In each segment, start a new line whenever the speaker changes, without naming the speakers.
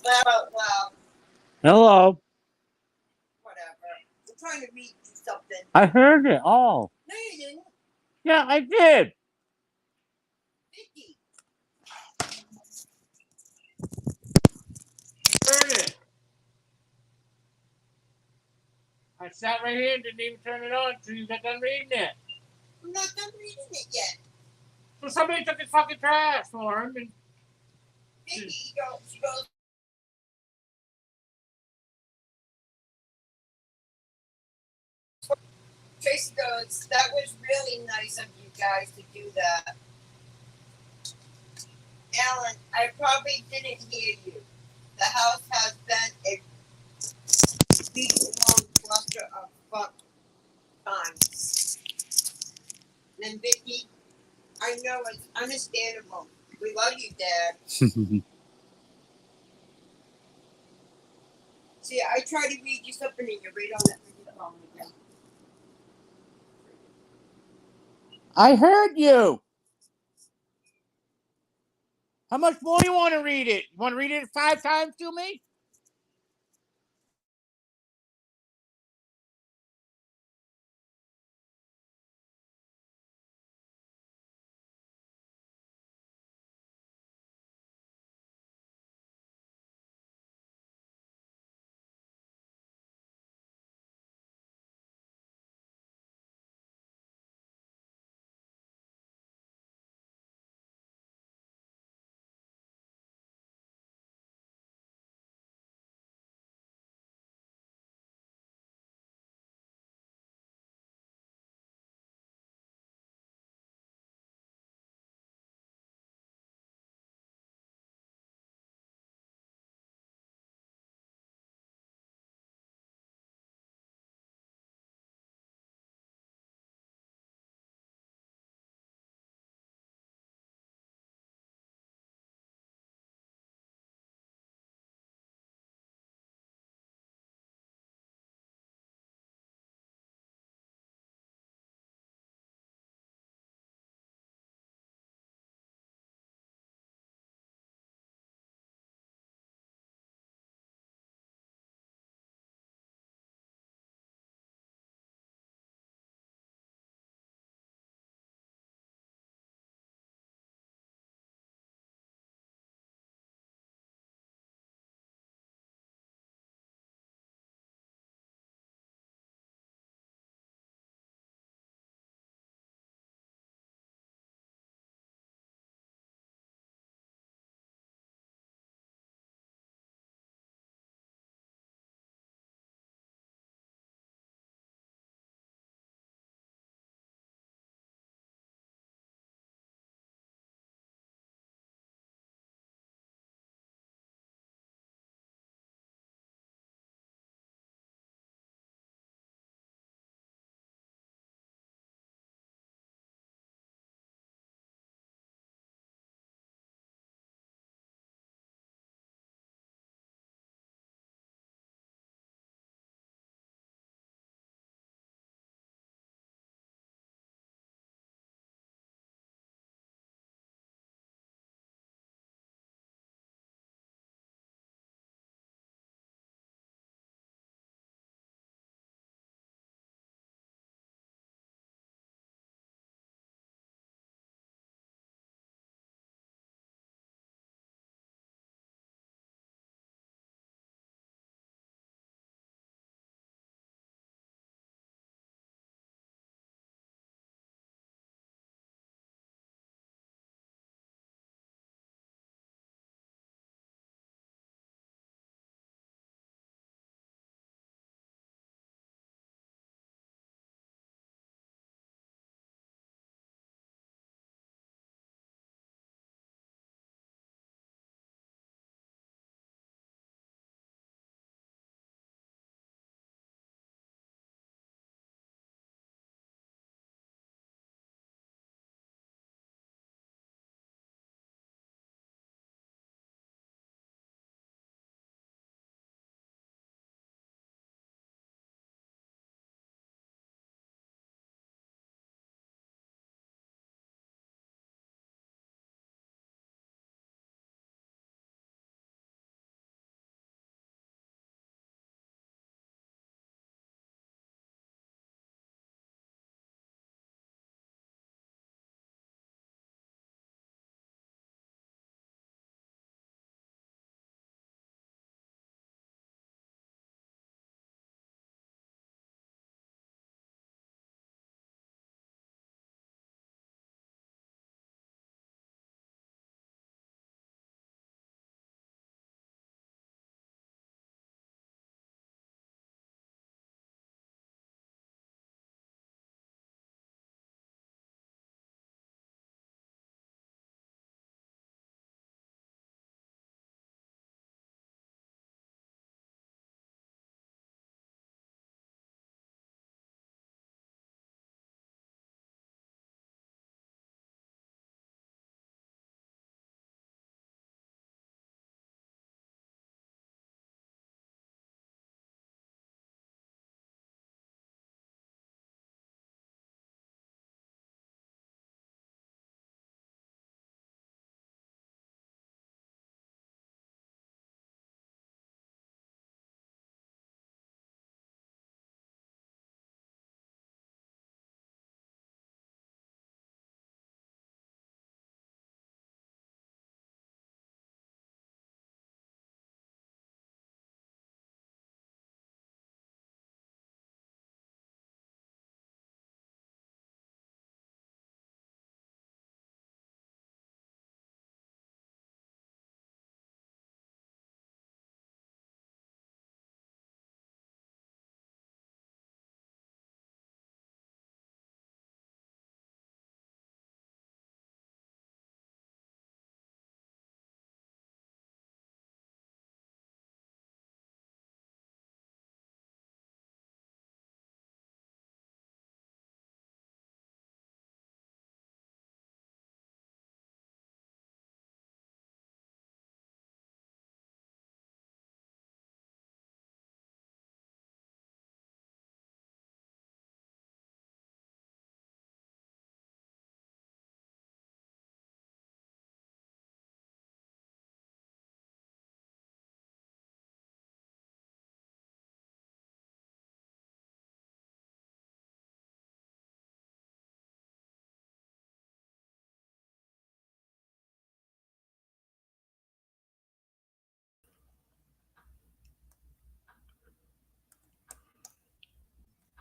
laugh out loud.
Hello.
Whatever. I'm trying to read you something.
I heard it all.
No, you didn't.
Yeah, I did.
Vicky.
Heard it. I sat right here and didn't even turn it on until you got done reading it.
I'm not done reading it yet.
So somebody took his fucking trash for him and
Vicky, she goes, Tracy goes, that was really nice of you guys to do that. Alan, I probably didn't hear you. The house has been a week-long cluster of fuck times. And Vicky, I know it's understandable. We love you, Dad. See, I try to read you something and you read on that phone again.
I heard you. How much more you want to read it? You want to read it 5 times to me?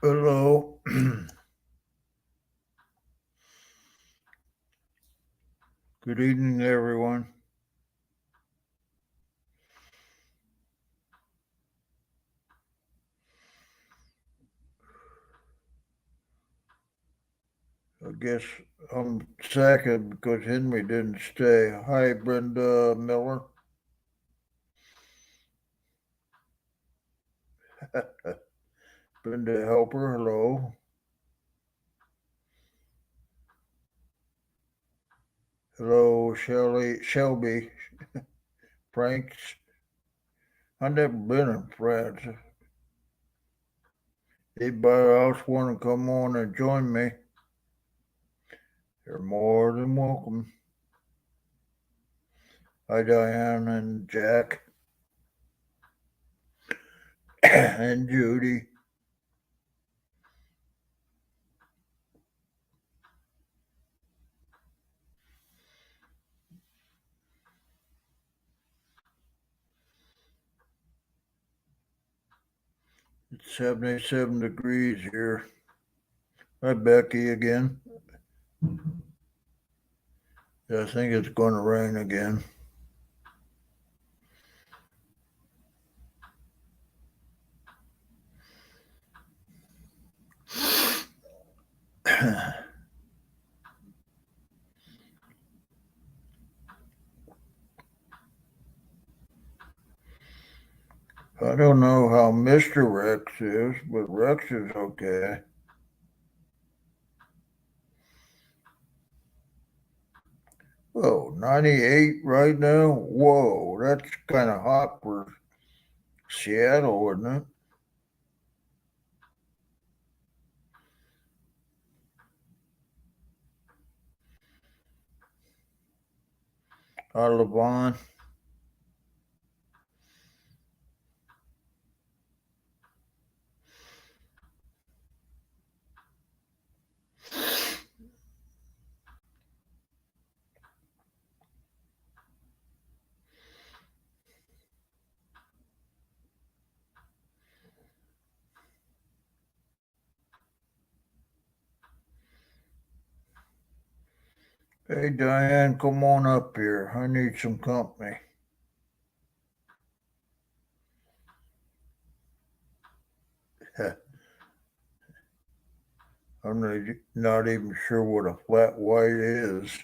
Hello. Good evening, everyone. I guess I'm second because Henry didn't stay. Hi, Brenda Miller. Brenda Helper, hello. Hello, Shelby. Franks. I've never been in France. Anybody else want to come on and join me? You're more than welcome. Hi, Diane and Jack. And Judy. It's 77 degrees here. Hi, Becky again. I think it's going to rain again. I don't know how Mr. Rex is, but Rex is okay. Oh, 98 right now? Whoa, that's kind of hot for Seattle, isn't it? Hi, Levon. Hey, Diane, come on up here. I need some company. I'm not even sure what a flat white is.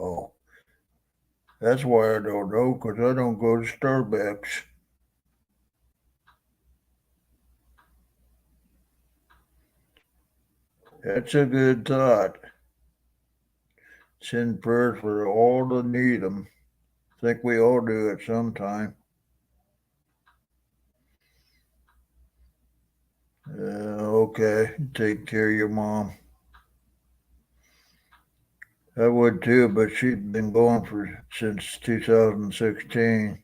Oh, that's why I don't know, because I don't go to Starbucks. That's a good thought. Send prayers for all that need them. Think we all do at some time. Okay, take care of your mom. I would too, but she's been gone since 2016.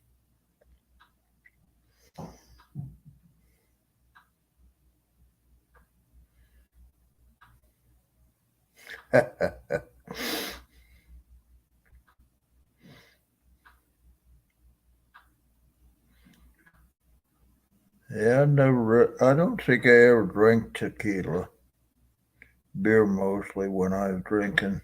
Yeah, I don't think I ever drank tequila. Beer mostly when I was drinking.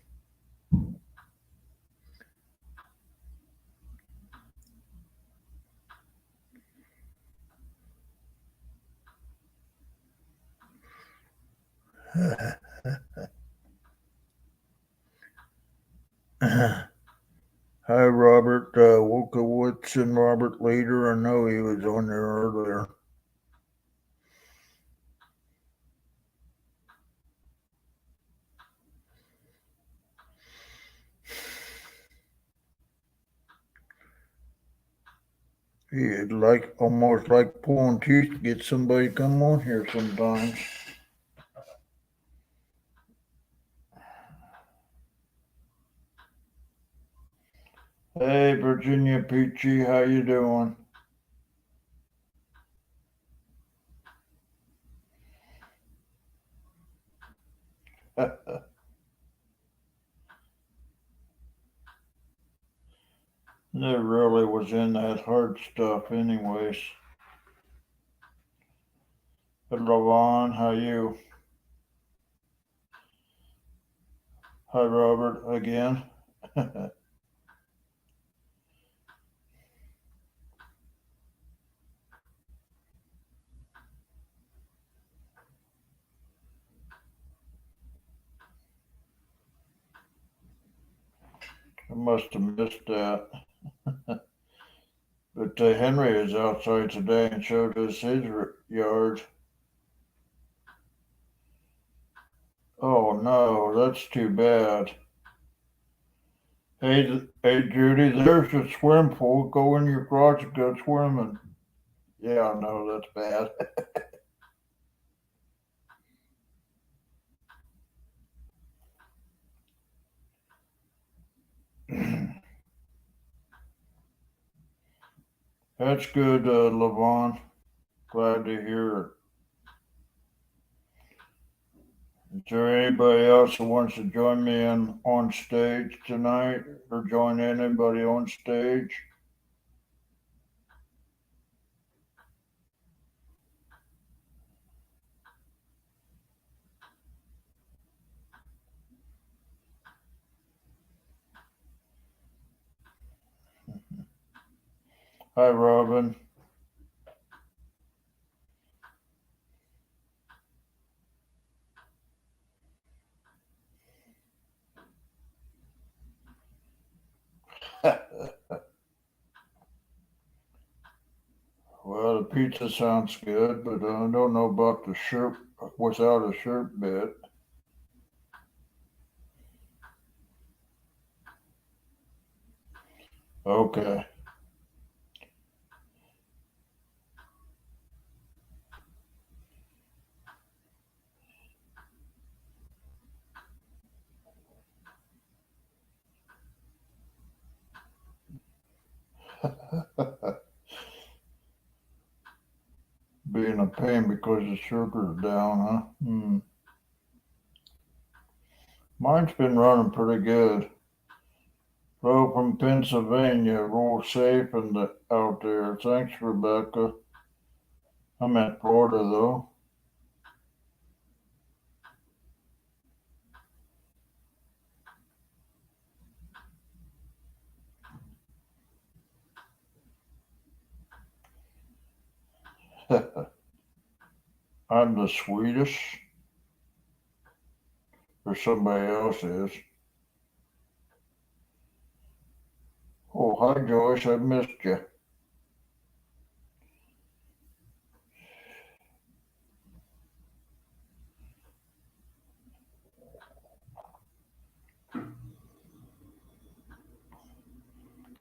Hi, Robert Wolkowitz and Robert Leader. I know he was on there earlier. It's like almost like pulling teeth to get somebody to come on here sometimes. Hey, Virginia Peachy, how you doing? Never really was in that hard stuff anyways. Hello, Vaughn, how you? Hi, Robert, again. I must have missed that. But Henry is outside today and showed us his yard. Oh no, that's too bad. Hey, Judy, there's a swim pool. Go in your garage and go swimming. Yeah, no, that's bad. That's good, Levon. Glad to hear it. Is there anybody else who wants to join me on stage tonight or join anybody on stage? Hi, Robin. Well, the pizza sounds good, but I don't know about the shirt without a shirt bit. Okay. Being a pain because the sugar's down, huh? Mine's been running pretty good. Hello from Pennsylvania. Roll safe and out there. Thanks, Rebecca. I'm in Florida though. I'm the sweetest, or somebody else is. Oh, hi Joyce. I missed you.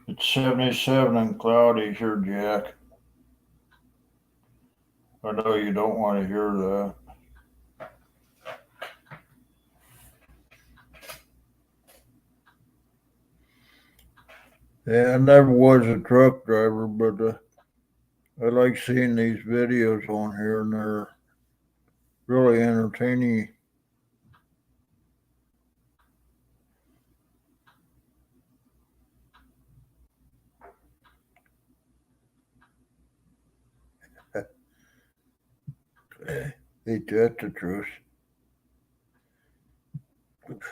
It's 77 and cloudy here, Jack. I know you don't want to hear that. Yeah, I never was a truck driver, but I like seeing these videos on here, and they're really entertaining. Ain't that the truth?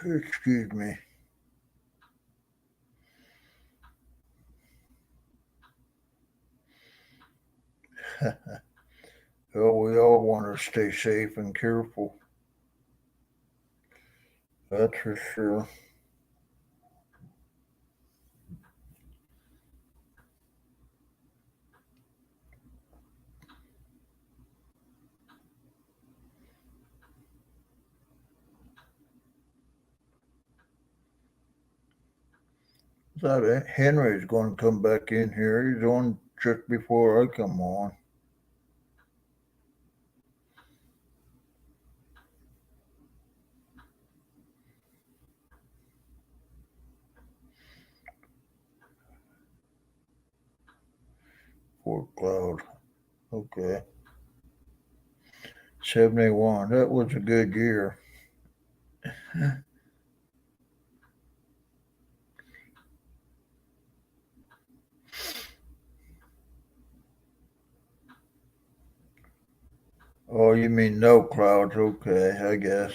Excuse me. Well, we all want to stay safe and careful. That's for sure. Thought Henry's going to come back in here. He's on just before I come on. Fort Cloud. Okay. 71. That was a good year. Oh, you mean no clouds? Okay, I guess.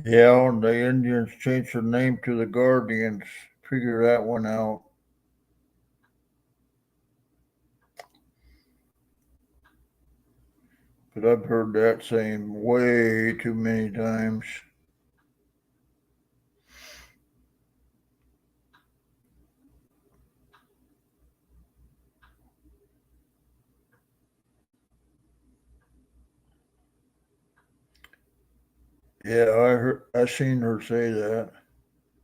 Yeah, and the Indians changed their name to the Guardians. Figure that one out. But I've heard that saying way too many times. Yeah, I seen her say that.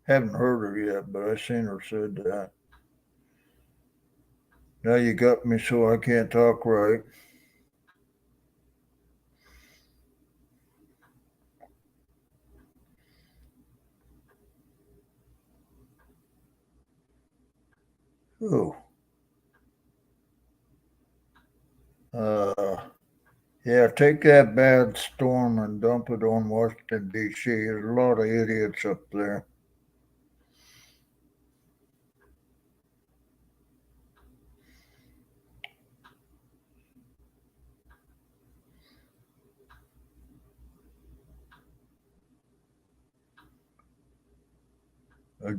Haven't heard her yet, but I seen her said that. Now you got me so I can't talk right. Oh. Yeah, take that bad storm and dump it on Washington, D.C. There's a lot of idiots up there.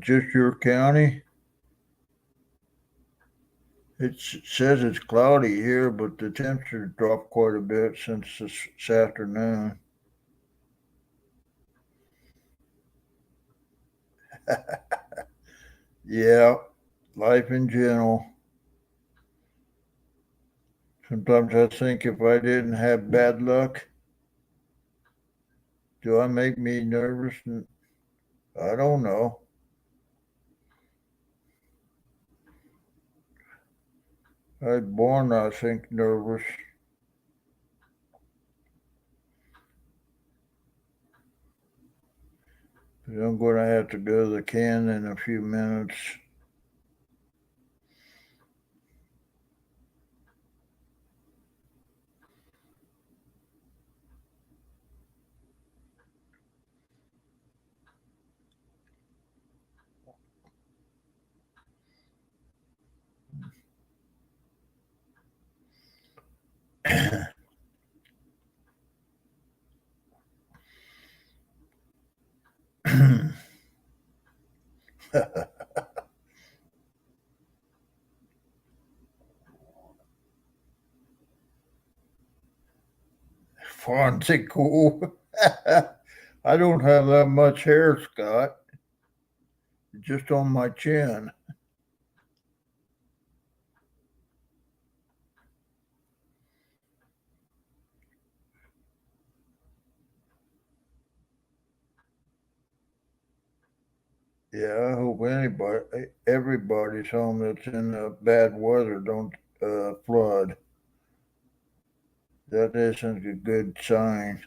Just your county? It says it's cloudy here, but the temperature dropped quite a bit since this afternoon. Yeah, life in general. Sometimes I think if I didn't have bad luck, do I make me nervous? I don't know. I was born, I think, nervous. But I'm going to have to go to the can in a few minutes. Fonzie cool. I don't have that much hair, Scott. Just on my chin. Yeah, I hope everybody's home that's in bad weather don't flood. That isn't a good sign.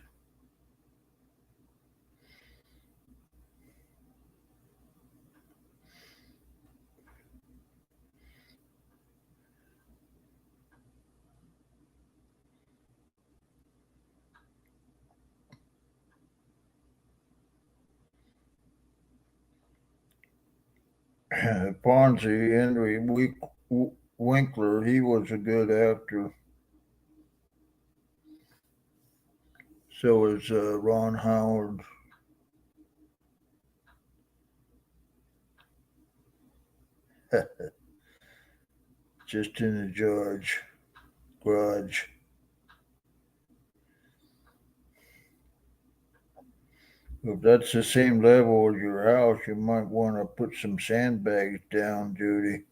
Ponzi, Henry Winkler, he was a good actor. So is Ron Howard. Just in the judge garage. If that's the same level as your house, you might want to put some sandbags down, Judy.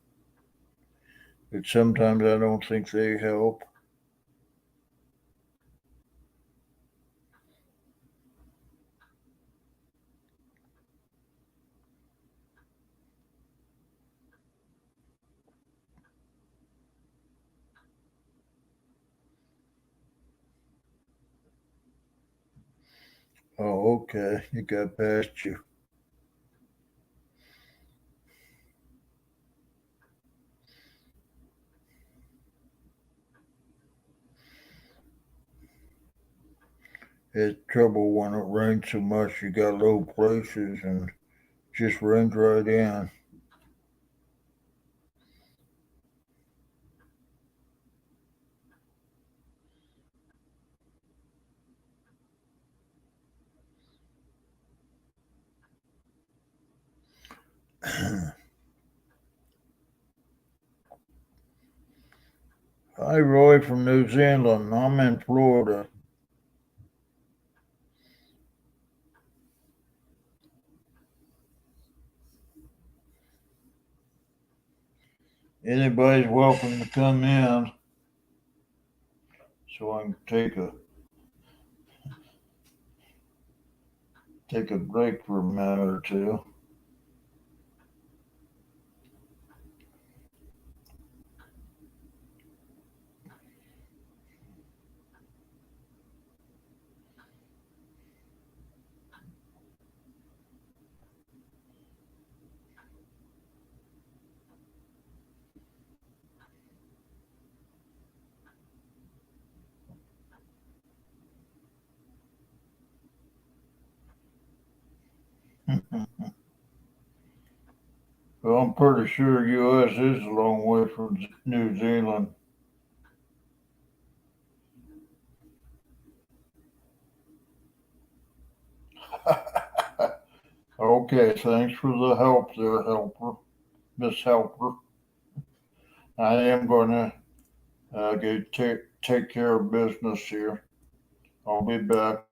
But sometimes I don't think they help. Oh, okay. You got past you. It's trouble when it rains so much. You got low places and just rains right in. Hi, Roy from New Zealand. I'm in Florida. Anybody's welcome to come in so I can take a break for a minute or two. Well, I'm pretty sure U.S. is a long way from New Zealand. Okay, thanks for the help there, Helper, Miss Helper. I am going to take care of business here. I'll be back.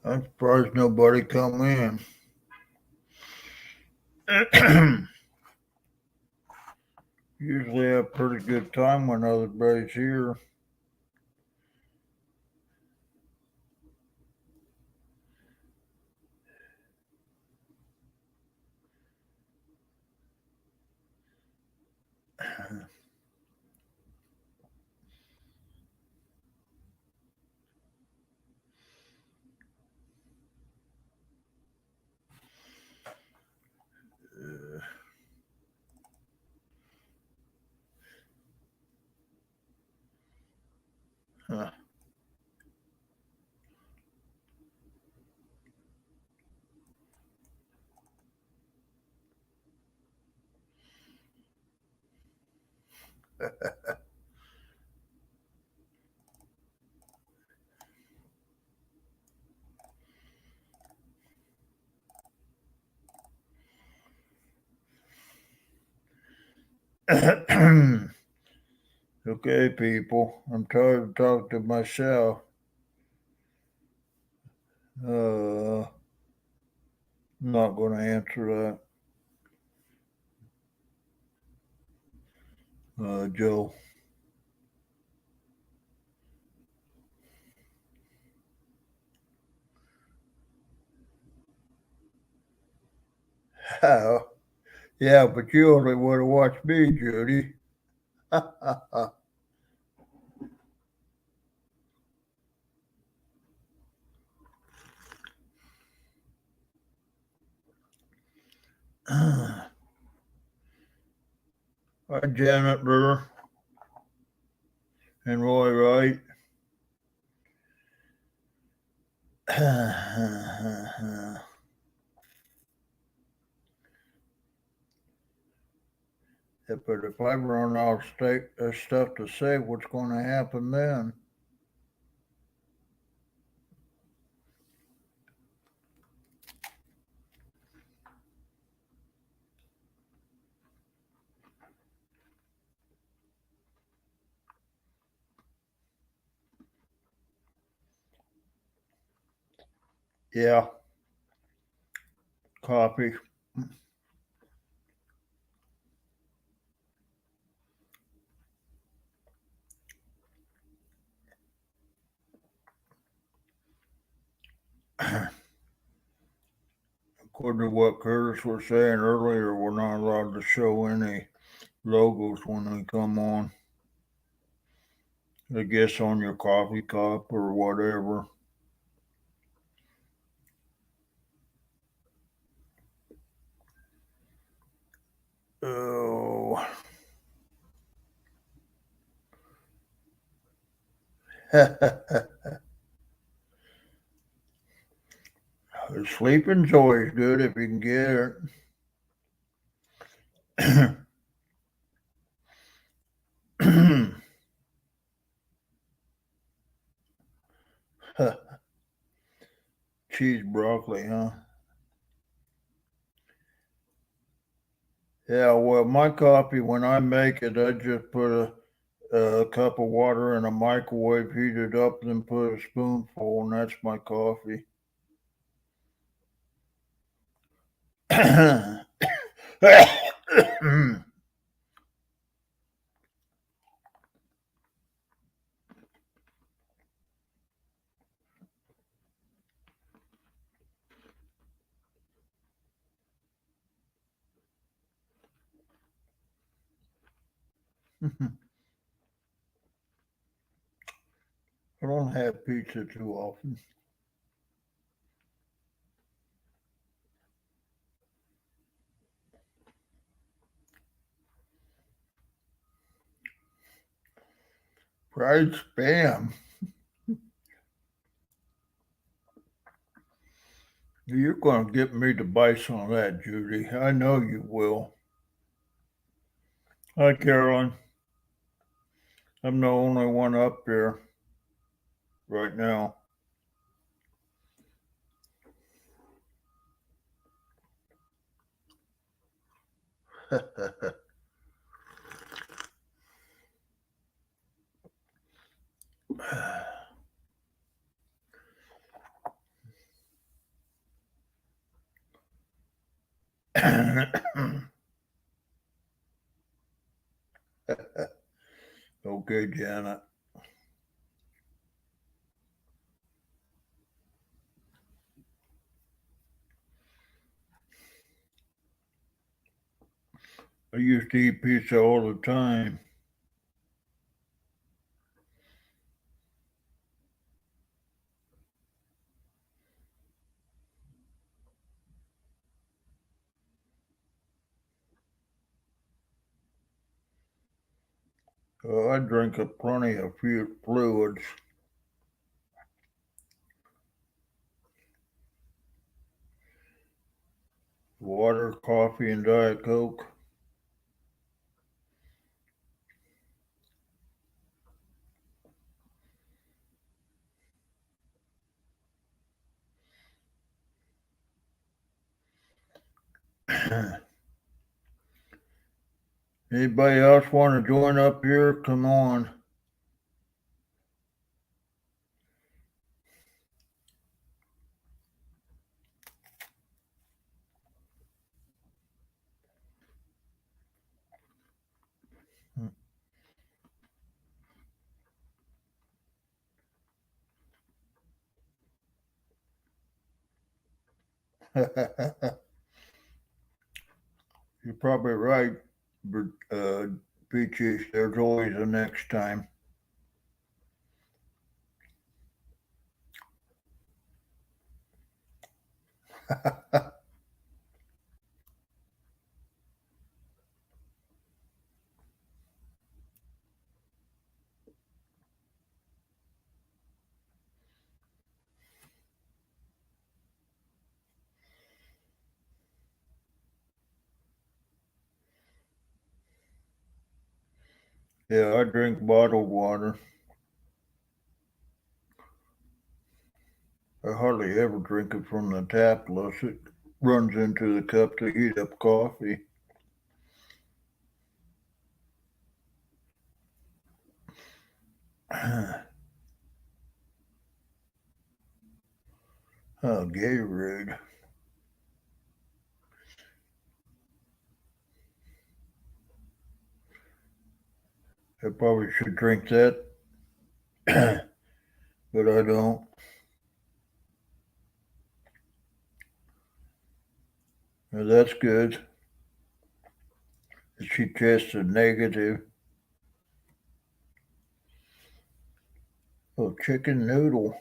I'm surprised nobody come in. Usually have a pretty good time when everybody's here. Okay, people, I'm tired of talking to myself. I'm not going to answer that. Joe. How? Yeah, but you only want to watch me, Judy. Hi, Janet Burr and Roy Wright. But if I run out of stuff to say, what's going to happen then? Yeah, coffee. According to what Curtis was saying earlier, we're not allowed to show any logos when they come on. I guess on your coffee cup or whatever. Oh. Sleeping's always good if you can get it. Cheese broccoli, huh? Yeah, well, my coffee, when I make it, I just put a cup of water in a microwave, heat it up, then put a spoonful, and that's my coffee. I don't have pizza too often. Fried spam. You're going to get me to buy some of that, Judy. I know you will. Hi, Carolyn. I'm the only one up there right now. Okay, Janet. I used to eat pizza all the time. I drink plenty of fluids. Water, coffee, and Diet Coke. Anybody else want to join up here? Come on. You're probably right, but Peachy, there's always a next time. Yeah, I drink bottled water. I hardly ever drink it from the tap unless it runs into the cup to heat up coffee. Oh, Gatorade. I probably should drink that, but I don't. Well, that's good. She tested negative. Oh, chicken noodle.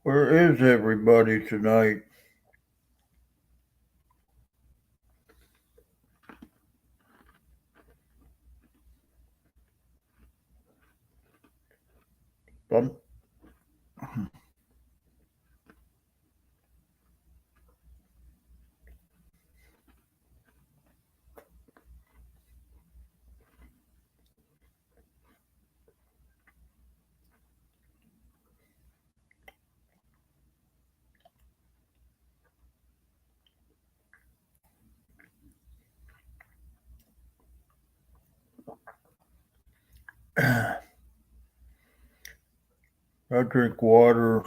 Where is everybody tonight? Um, I drink water,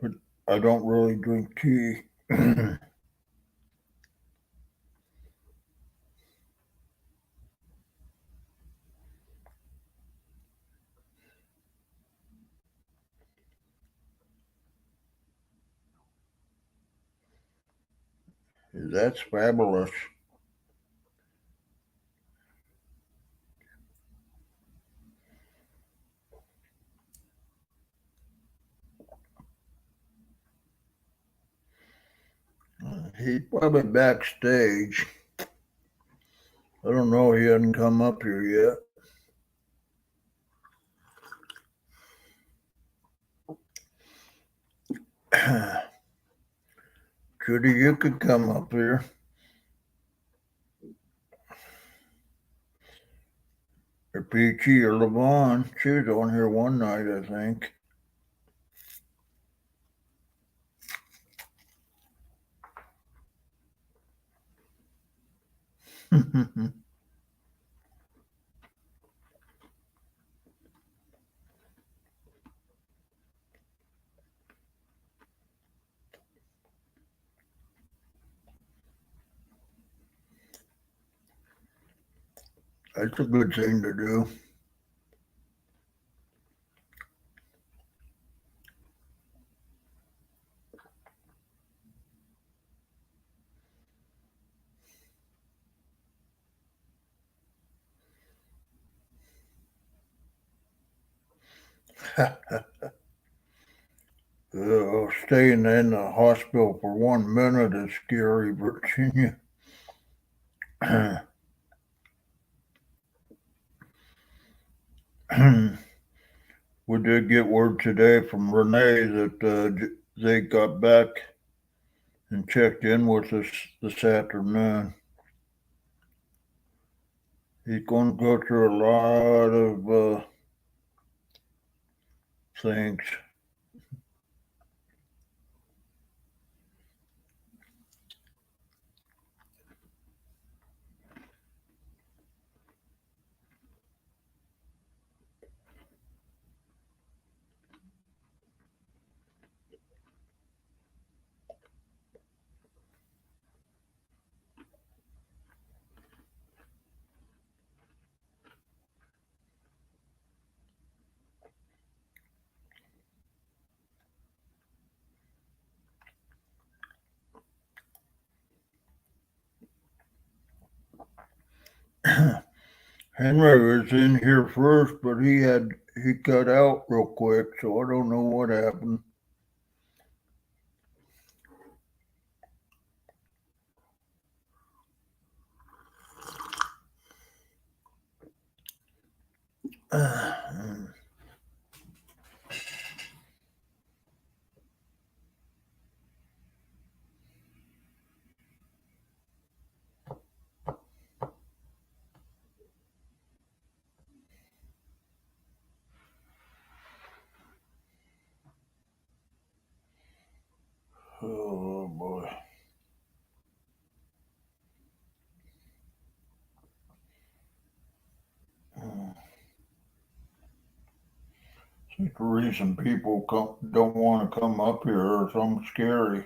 but I don't really drink tea. That's fabulous. He's probably backstage. I don't know. He hasn't come up here yet. Judy, you could come up here. Or Peachy or Levon. She was on here one night, I think. That's a good thing to do. Staying in the hospital for 1 minute is scary, Virginia. We did get word today from Renee that they got back and checked in with us this afternoon. He's going to go through a lot of things. Henry was in here first, but he cut out real quick, so I don't know what happened. Oh boy. I think the reason people don't want to come up here is something scary.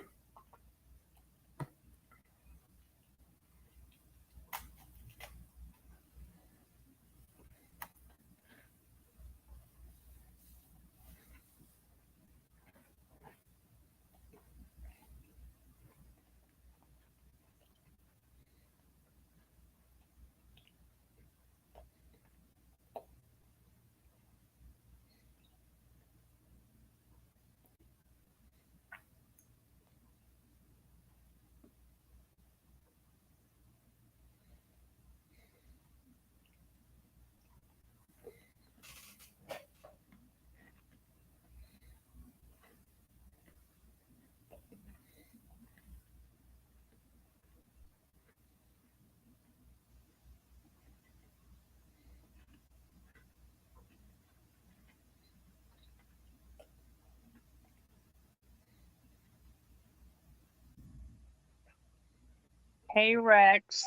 Hey, Rex.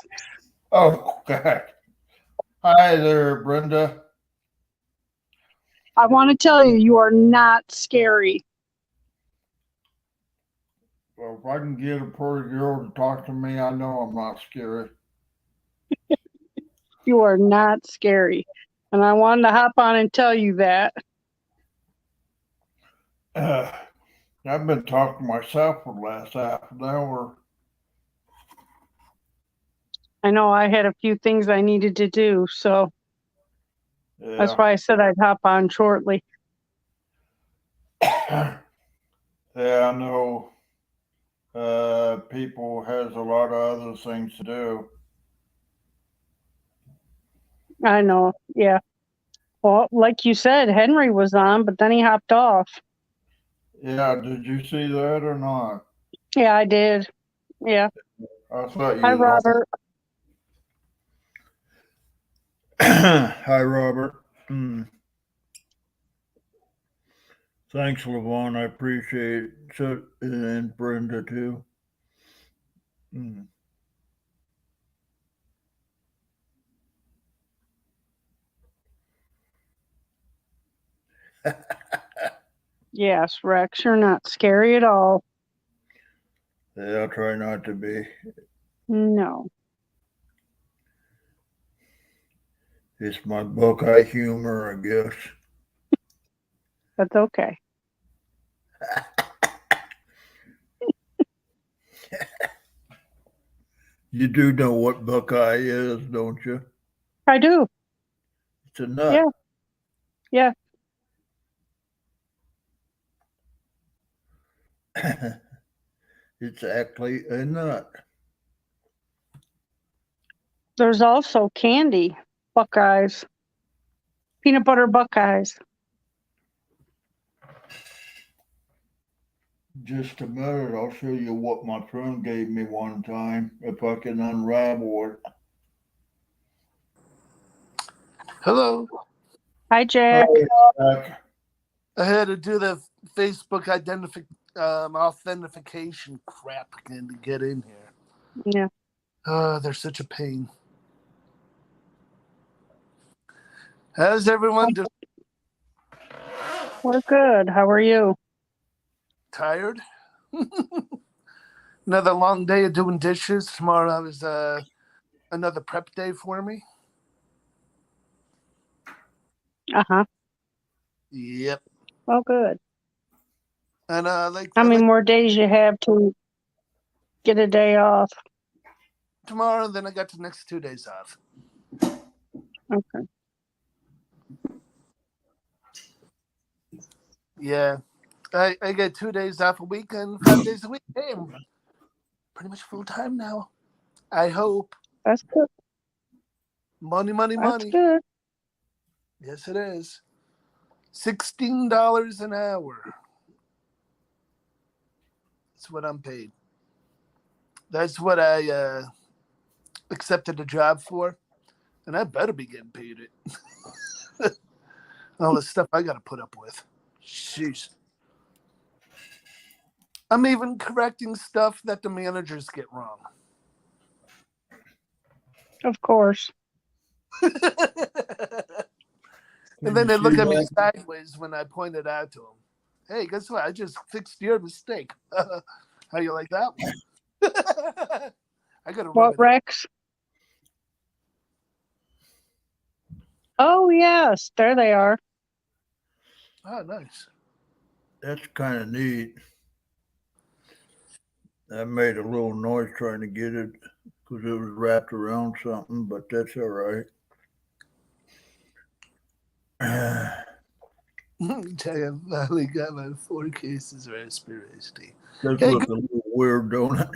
Oh God. Hi there, Brenda.
I want to tell you, you are not scary.
Well, if I can get a pretty girl to talk to me, I know I'm not scary.
You are not scary. And I wanted to hop on and tell you that.
I've been talking to myself for the last half an hour.
I know I had a few things I needed to do, so that's
Yeah.
why I said I'd hop on shortly.
Yeah, I know. People has a lot of other things to do.
I know, yeah. Well, like you said, Henry was on, but then he hopped off.
Yeah, did you see that or not?
Yeah, I did. Yeah.
I thought
Hi,
you was
Robert.
on. Hi, Robert. Thanks, Levon. I appreciate it. And Brenda, too.
Yes, Rex, you're not scary at all.
Yeah, I'll try not to be.
No.
It's my Buckeye humor, I guess.
That's okay.
You do know what Buckeye is, don't you?
I do.
It's a nut.
Yeah. Yeah.
It's actually a nut.
There's also candy Buckeyes, peanut butter Buckeyes.
Just a minute, I'll show you what my friend gave me one time, if I can unravel it.
Hello.
Hi, Jack.
Jack.
I had to do the Facebook authentication crap again to get in here.
Yeah.
They're such a pain. How's everyone doing?
We're good. How are you?
Tired? Another long day of doing dishes. Tomorrow is another prep day for me.
Uh-huh.
Yep.
Oh, good.
And
How many more days you have to get a day off?
tomorrow, then I got the next 2 days off.
Okay.
Yeah. I get 2 days off a week and 5 days a week. Hey, I'm pretty much full time now. I hope.
That's good.
Money, money,
That's
money.
good.
Yes, it is. $16 an hour. That's what I'm paid. That's what I accepted the job for, and I better be getting paid it. All the stuff I got to put up with. Jeez. I'm even correcting stuff that the managers get wrong.
Of course.
And then they look at me sideways when I point it out to them. Hey, guess what? I just fixed your mistake. How you like that one? I got to
What, Rex? Oh, yes. There they are.
Oh, nice.
That's kind of neat. I made a little noise trying to get it because it was wrapped around something, but that's all right.
Tell you, I finally got my 4 cases of aspiration.
Does
Hey,
look a little weird, don't it?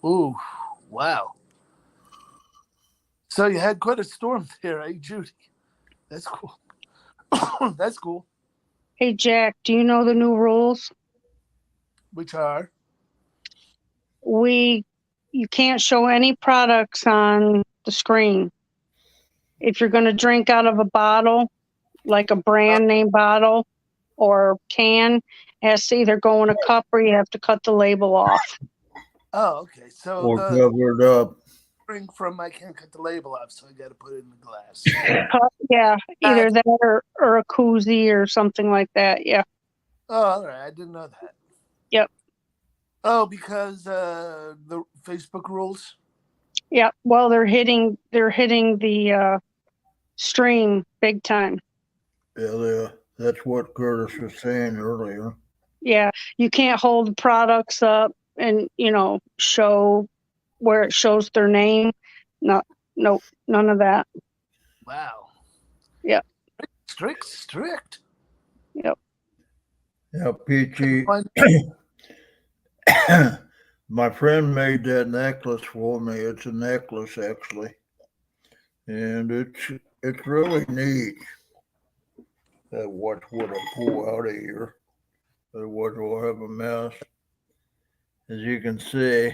Ooh, wow. So you had quite a storm there, eh, Judy? That's cool. That's cool.
Hey, Jack, do you know the new rules?
Which are?
You can't show any products on the screen. If you're going to drink out of a bottle, like a brand name bottle or can, it has to either go in a cup or you have to cut the label off.
Oh, okay. So
Or
the
covered up.
drink from I can't cut the label off, so I got to put it in the glass.
Yeah, either that or a koozie or something like that. Yeah.
Oh, all right. I didn't know that.
Yep.
Oh, because the Facebook rules.
Yeah. Well, they're hitting the stream big time.
Yeah, that's what Curtis was saying earlier.
Yeah, you can't hold the products up and show where it shows their name. Nope, none of that.
Wow.
Yep.
Strict.
Yep.
Yeah, Peachy. My friend made that necklace for me. It's a necklace actually, and it's really neat. Watch what I pull out of here. Otherwise, we'll have a mess. As you can see,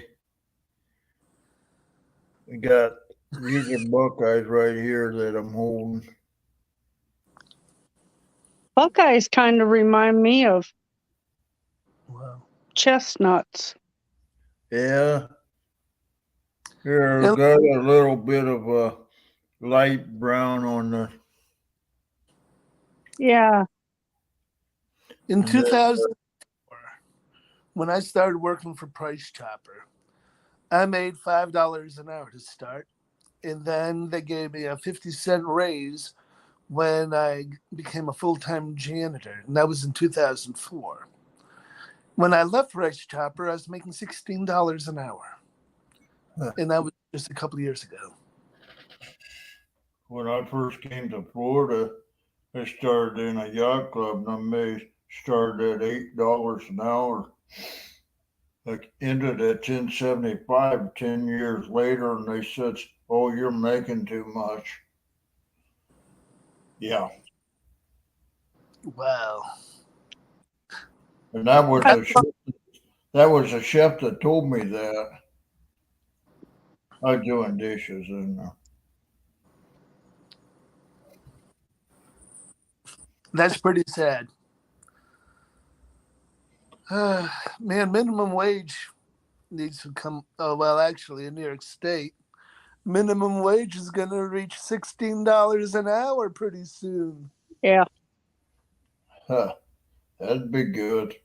we got these are Buckeyes right here that I'm holding.
Buckeyes kind of remind me of chestnuts.
Yeah. Here, got a little bit of a light brown on the.
Yeah. In 2004, when I started working for Price Chopper, I made $5 an hour to start. And then they gave me a 50-cent raise when I became a full-time janitor. And that was in 2004. When I left Price Chopper, I was making $16 an hour.
Huh.
And that was just a couple of years ago.
When I first came to Florida, I started in a yacht club and I started at $8 an hour. I ended at 10.75 10 years later, and they said, "Oh, you're making too much." Yeah,
Wow.
and that was a chef that told me that. I was doing dishes and
That's pretty sad. Man, minimum wage needs to come. Oh, well, actually, in New York State, minimum wage is going to reach $16 an hour pretty soon.
Yeah.
that'd be good.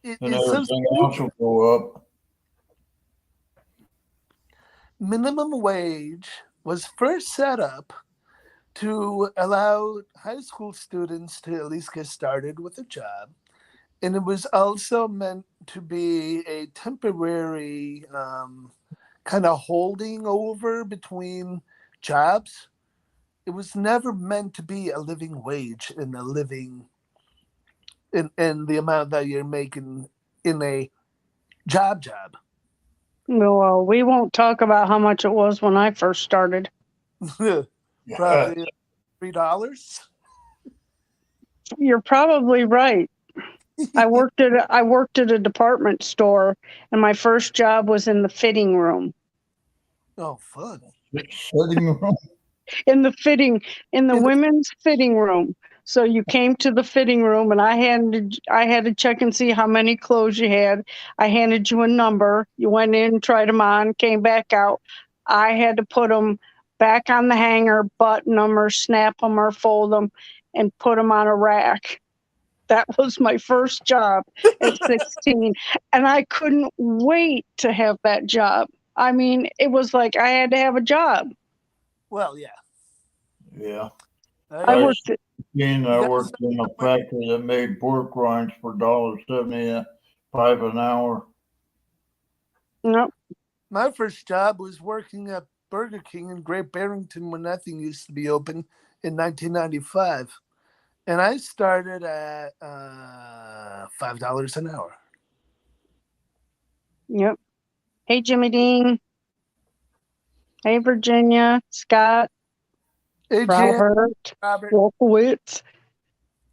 And
It's so
everything else
stupid.
will go up.
Minimum wage was first set up to allow high school students to at least get started with a job. And it was also meant to be a temporary kind of holding over between jobs. It was never meant to be a living wage and a living in the amount that you're making in a job.
Well, we won't talk about how much it was when I first started.
Probably $3.
You're probably right. I worked at a department store, and my first job was in the fitting room.
Oh, fun.
Sitting room.
In the women's fitting room. So you came to the fitting room, and I had to check and see how many clothes you had. I handed you a number. You went in, tried them on, came back out. I had to put them back on the hanger, button them, or snap them, or fold them, and put them on a rack. That was my first job at 16, and I couldn't wait to have that job. I mean, it was like I had to have a job.
Well, yeah.
Yeah.
I worked at,
I worked in a factory that made pork rinds for $1.75 an hour.
no,
My first job was working at Burger King in Great Barrington when that thing used to be open in 1995. And I started at $5 an hour.
yep. Hey, Jimmy Dean. Hey, Virginia, Scott,
Hey, Jan,
Robert,
Robert.
Wolkowitz,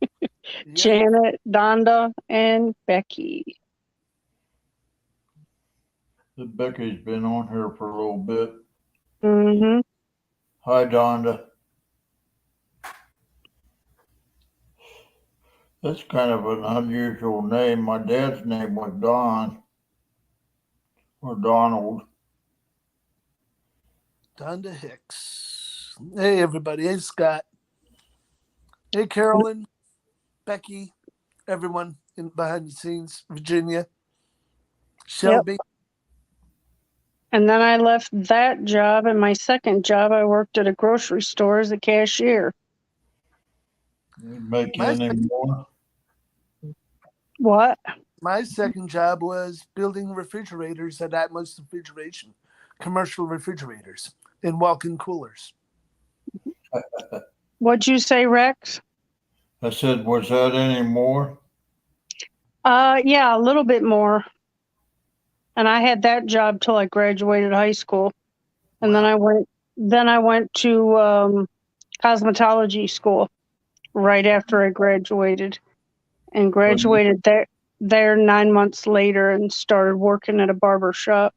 Yeah.
Janet, Donda, and Becky.
Becky's been on here for a little bit.
Mm-hmm.
Hi, Donda. That's kind of an unusual name. My dad's name was Don or Donald.
Donda Hicks. Hey, everybody. Hey, Scott. Hey, Carolyn, Becky, everyone in behind the scenes, Virginia, Shelby.
And then I left that job, and my second job, I worked at a grocery store as a cashier.
You make
My
any more?
What?
My second job was building refrigerators at Atmos Refrigeration, commercial refrigerators in walk-in coolers.
What'd you say, Rex?
I said, was that any more?
Yeah, a little bit more. And I had that job till I graduated high school. And then I went to cosmetology school right after I graduated, and graduated there 9 months later and started working at a barber shop.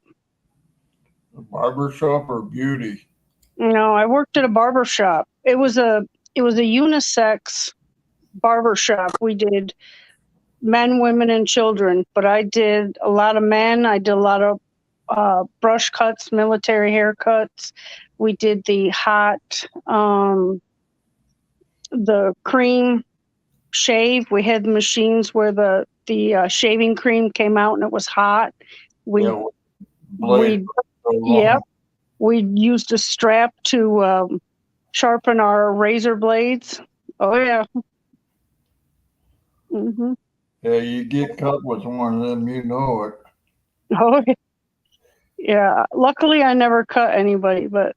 A barber shop or beauty?
No, I worked at a barber shop. It was a unisex barber shop. We did men, women, and children, but I did a lot of men. I did a lot of brush cuts, military haircuts. We did the hot, the cream shave. We had machines where the shaving cream came out and it was hot. We
Yeah, blade.
Yep. We used a strap to sharpen our razor blades. Oh yeah. Hmm.
Yeah, you get cut with one of them, you know it.
Oh yeah. Luckily, I never cut anybody, but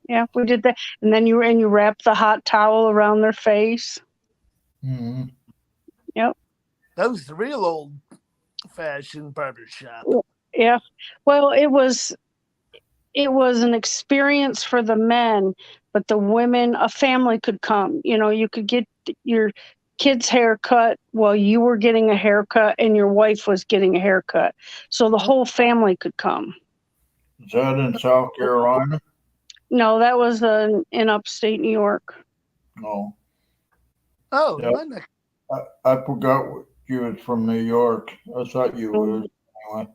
yeah, we did that. And then you wrap the hot towel around their face.
Hmm.
Yep.
That was the real old fashioned barbershop.
Yeah. Well, it was an experience for the men, but the women, a family could come. You know, you could get your kid's haircut while you were getting a haircut and your wife was getting a haircut. So the whole family could come.
Is that in South Carolina?
No, that was in upstate New York.
No.
Oh,
Yeah.
my neck.
I forgot you was from New York. I thought you was. Anyway.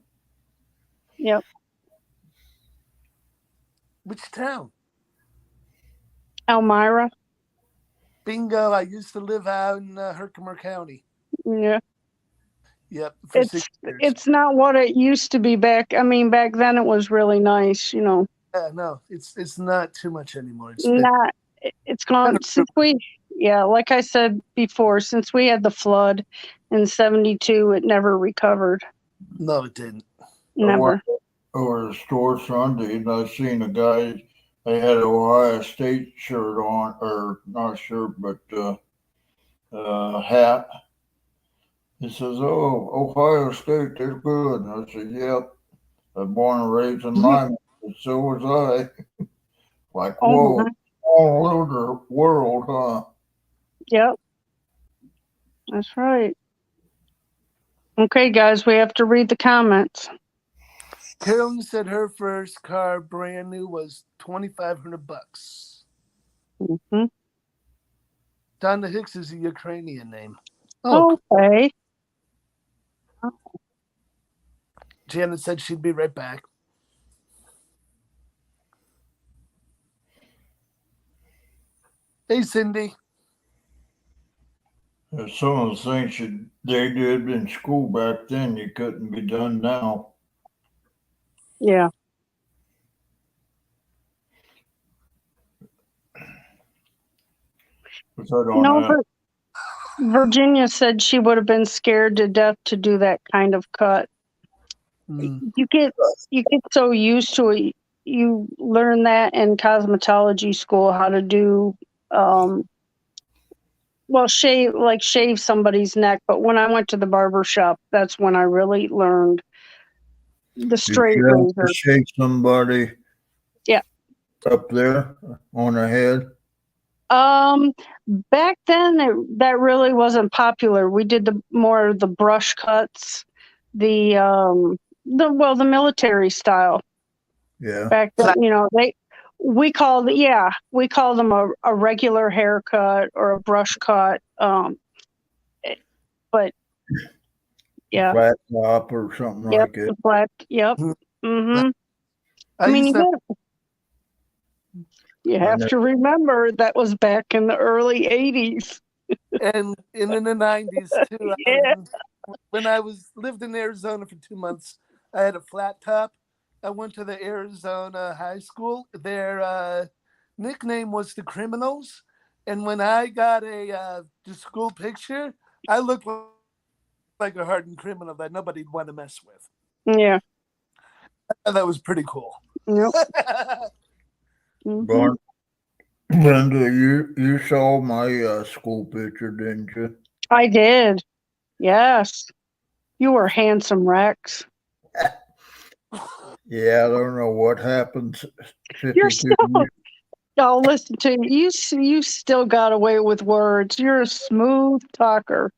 Yep.
Which town?
Elmira.
Bingo. I used to live out in Herkimer County.
Yeah.
Yep. For 6 years.
It's not what it used to be back. I mean, back then it was really nice, you know.
Yeah, no, it's not too much anymore.
It's gone since like I said before, since we had the flood in 72, it never recovered.
No, it didn't.
Never.
I went over to the store Sunday and I seen a guy, they had an Ohio State shirt on, or not shirt, but hat. He says, "Oh, Ohio State, they're good." And I said, "Yep, I'm born and raised in Lyman, and so was I." Like, whoa, all over the world, huh?
Yep. That's right. Okay, guys, we have to read the comments.
Carolyn said her first car, brand new, was $2,500.
Mm-hmm.
Donna Hicks is a Ukrainian name.
Okay.
Janet said she'd be right back. Hey, Cindy.
Some of the things they did in school back then, you couldn't be done now.
Yeah. Virginia said she would have been scared to death to do that kind of cut. You get so used to it. You learn that in cosmetology school how to do shave somebody's neck. But when I went to the barber shop, that's when I really learned the straight razor.
Shave somebody.
Yeah.
Up there on the head.
Back then that really wasn't popular. We did more of the brush cuts, the military style.
Yeah.
Back then, you know, we called them a regular haircut or a brush cut. But yeah.
Flat top or something like it.
Flat. Yep. Mm-hmm. I mean, you have to remember that was back in the early 80s.
And in the 90s, too.
Yeah.
When I lived in Arizona for 2 months, I had a flat top. I went to the Arizona high school. Their nickname was the Criminals. And when I got the school picture, I looked like a hardened criminal that nobody'd want to mess with.
Yeah.
That was pretty cool.
Yep.
Mm-hmm. Brenda, you saw my school picture, didn't you?
I did. Yes. You were handsome, Rex.
Yeah, I don't know what happens.
You're still. Oh, listen to you. You still got away with words. You're a smooth talker.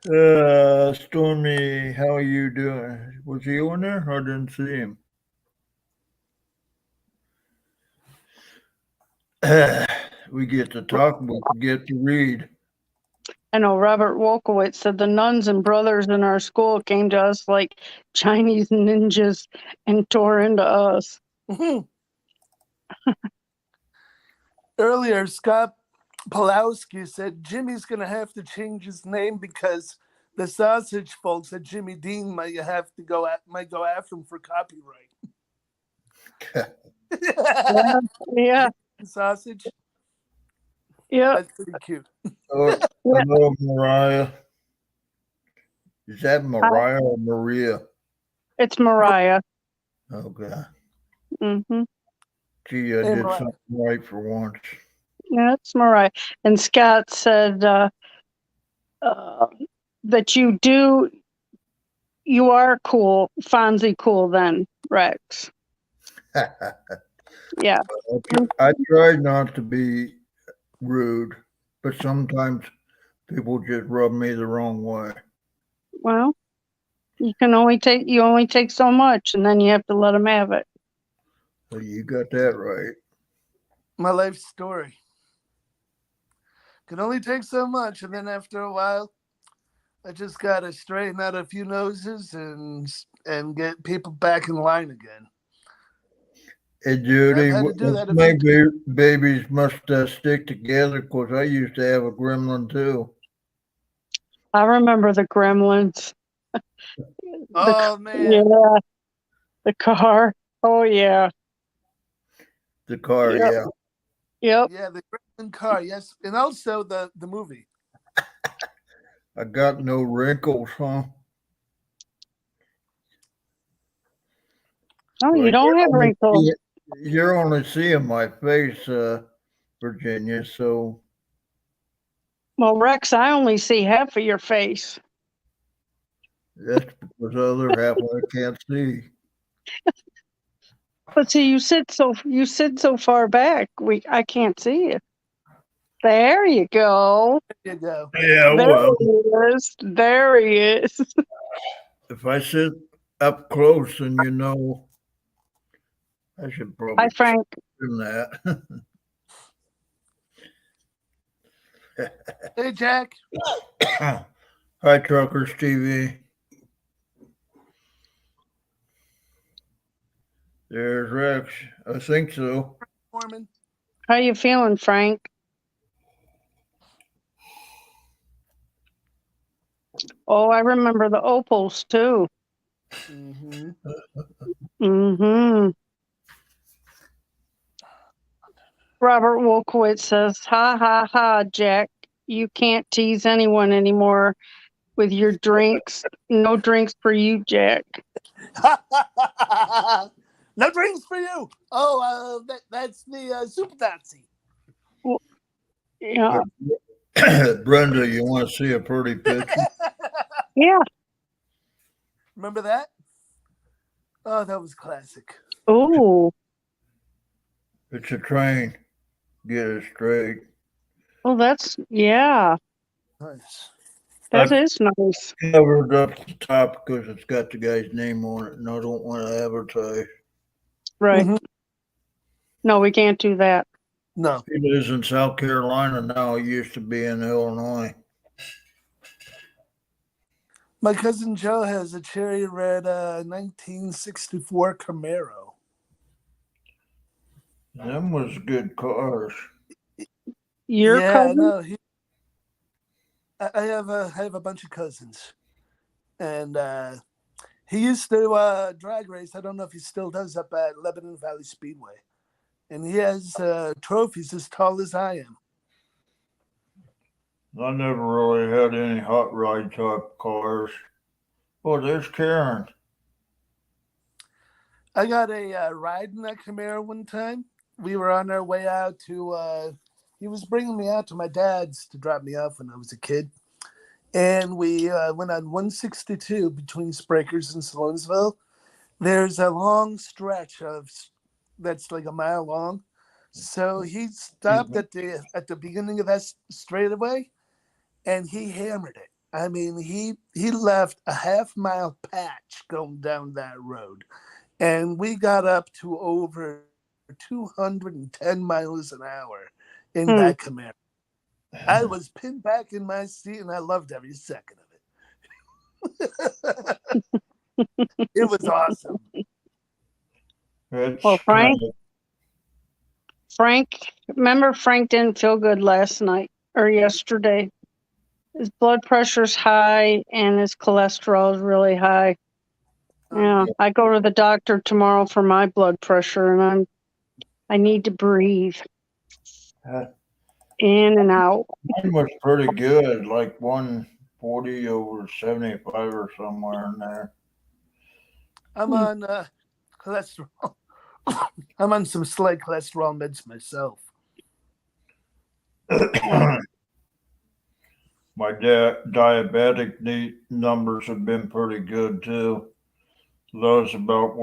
Stormy, how are you doing? Was he on there? I didn't see him. We get to talk, but we get to read.
I know Robert Wolkowitz said the nuns and brothers in our school came to us like Chinese ninjas and tore into us.
Earlier, Scott Pulowski said Jimmy's going to have to change his name because the sausage folks at Jimmy Dean might go after him for copyright.
Yeah.
Sausage.
Yeah.
That's pretty cute.
Hello, Mariah. Is that Mariah or Maria?
It's Mariah.
Okay.
Mm-hmm.
Gee, I
Hey,
did
Mariah.
something right for once.
Yeah, it's Mariah. And Scott said that you are cool, Fonzie cool then, Rex. Yeah.
I try not to be rude, but sometimes people just rub me the wrong way.
Well, you only take so much, and then you have to let them have it.
So you got that right.
My life story. Can only take so much, and then after a while, I just gotta straighten out a few noses and get people back in line again.
Hey, Judy,
I've had to do that a
my
few
babies must stick together because I used to have a gremlin too.
I remember the Gremlins.
Oh man.
Yeah, the car. Oh yeah.
The car,
Yep.
yeah.
Yep.
Yeah, the Gremlin car, yes. And also the movie.
I got no wrinkles, huh?
No,
Well,
you don't have wrinkles.
You're only seeing my face, Virginia, so
Well, Rex, I only see half of your face.
that's because the other half I can't see.
But see, you sit so far back. I can't see you. There you go.
There you go.
Yeah,
There
well,
he is. There he is.
if I sit up close, then I should probably
Hi, Frank.
trim that.
Hey Jack.
Hi, Truckers TV. There's Rex. I think so.
Norman.
How you feeling, Frank? Oh, I remember the opals too.
Mm-hmm.
Mm-hmm. Robert Wolkowitz says, "Ha ha ha, Jack. You can't tease anyone anymore with your drinks. No drinks for you, Jack."
No drinks for you. Oh, that's the Super Nazi.
Well, yeah.
Brenda, you want to see a pretty picture?
Yeah.
Remember that? Oh, that was classic.
Oh.
It's a train. Get it straight.
Oh, yeah.
Nice.
That is nice.
Covered up the top because it's got the guy's name on it, and I don't want to advertise.
Right.
Mhm.
No, we can't do that.
No.
He lives in South Carolina now. He used to be in Illinois.
My cousin Joe has a cherry red 1964 Camaro.
Them was good cars.
Your cousin?
No, I have a bunch of cousins, and he used to drag race. I don't know if he still does up at Lebanon Valley Speedway, and he has trophies as tall as I am.
I never really had any hot ride type cars. Oh, there's Karen.
I got a ride in that Camaro one time. We were on our way out to. He was bringing me out to my dad's to drop me off when I was a kid, and we went on 162 between Sprakers and Salonesville. There's a long stretch that's like a mile long. So he stopped at the beginning of that straightaway, and he hammered it. I mean, he left a half-mile patch going down that road, and we got up to over 210 miles an hour in that Camaro. I was pinned back in my seat, and I loved every second of it. It was awesome.
That's
Well, Frank, Remember Frank didn't feel good last night or yesterday. His blood pressure's high and his cholesterol is really high. Yeah, I go to the doctor tomorrow for my blood pressure, and I need to breathe
Uh,
in and out.
Mine was pretty good, like 140/75 or somewhere in there.
I'm on cholesterol. I'm on some slight cholesterol meds myself.
My diabetic numbers have been pretty good too. Those about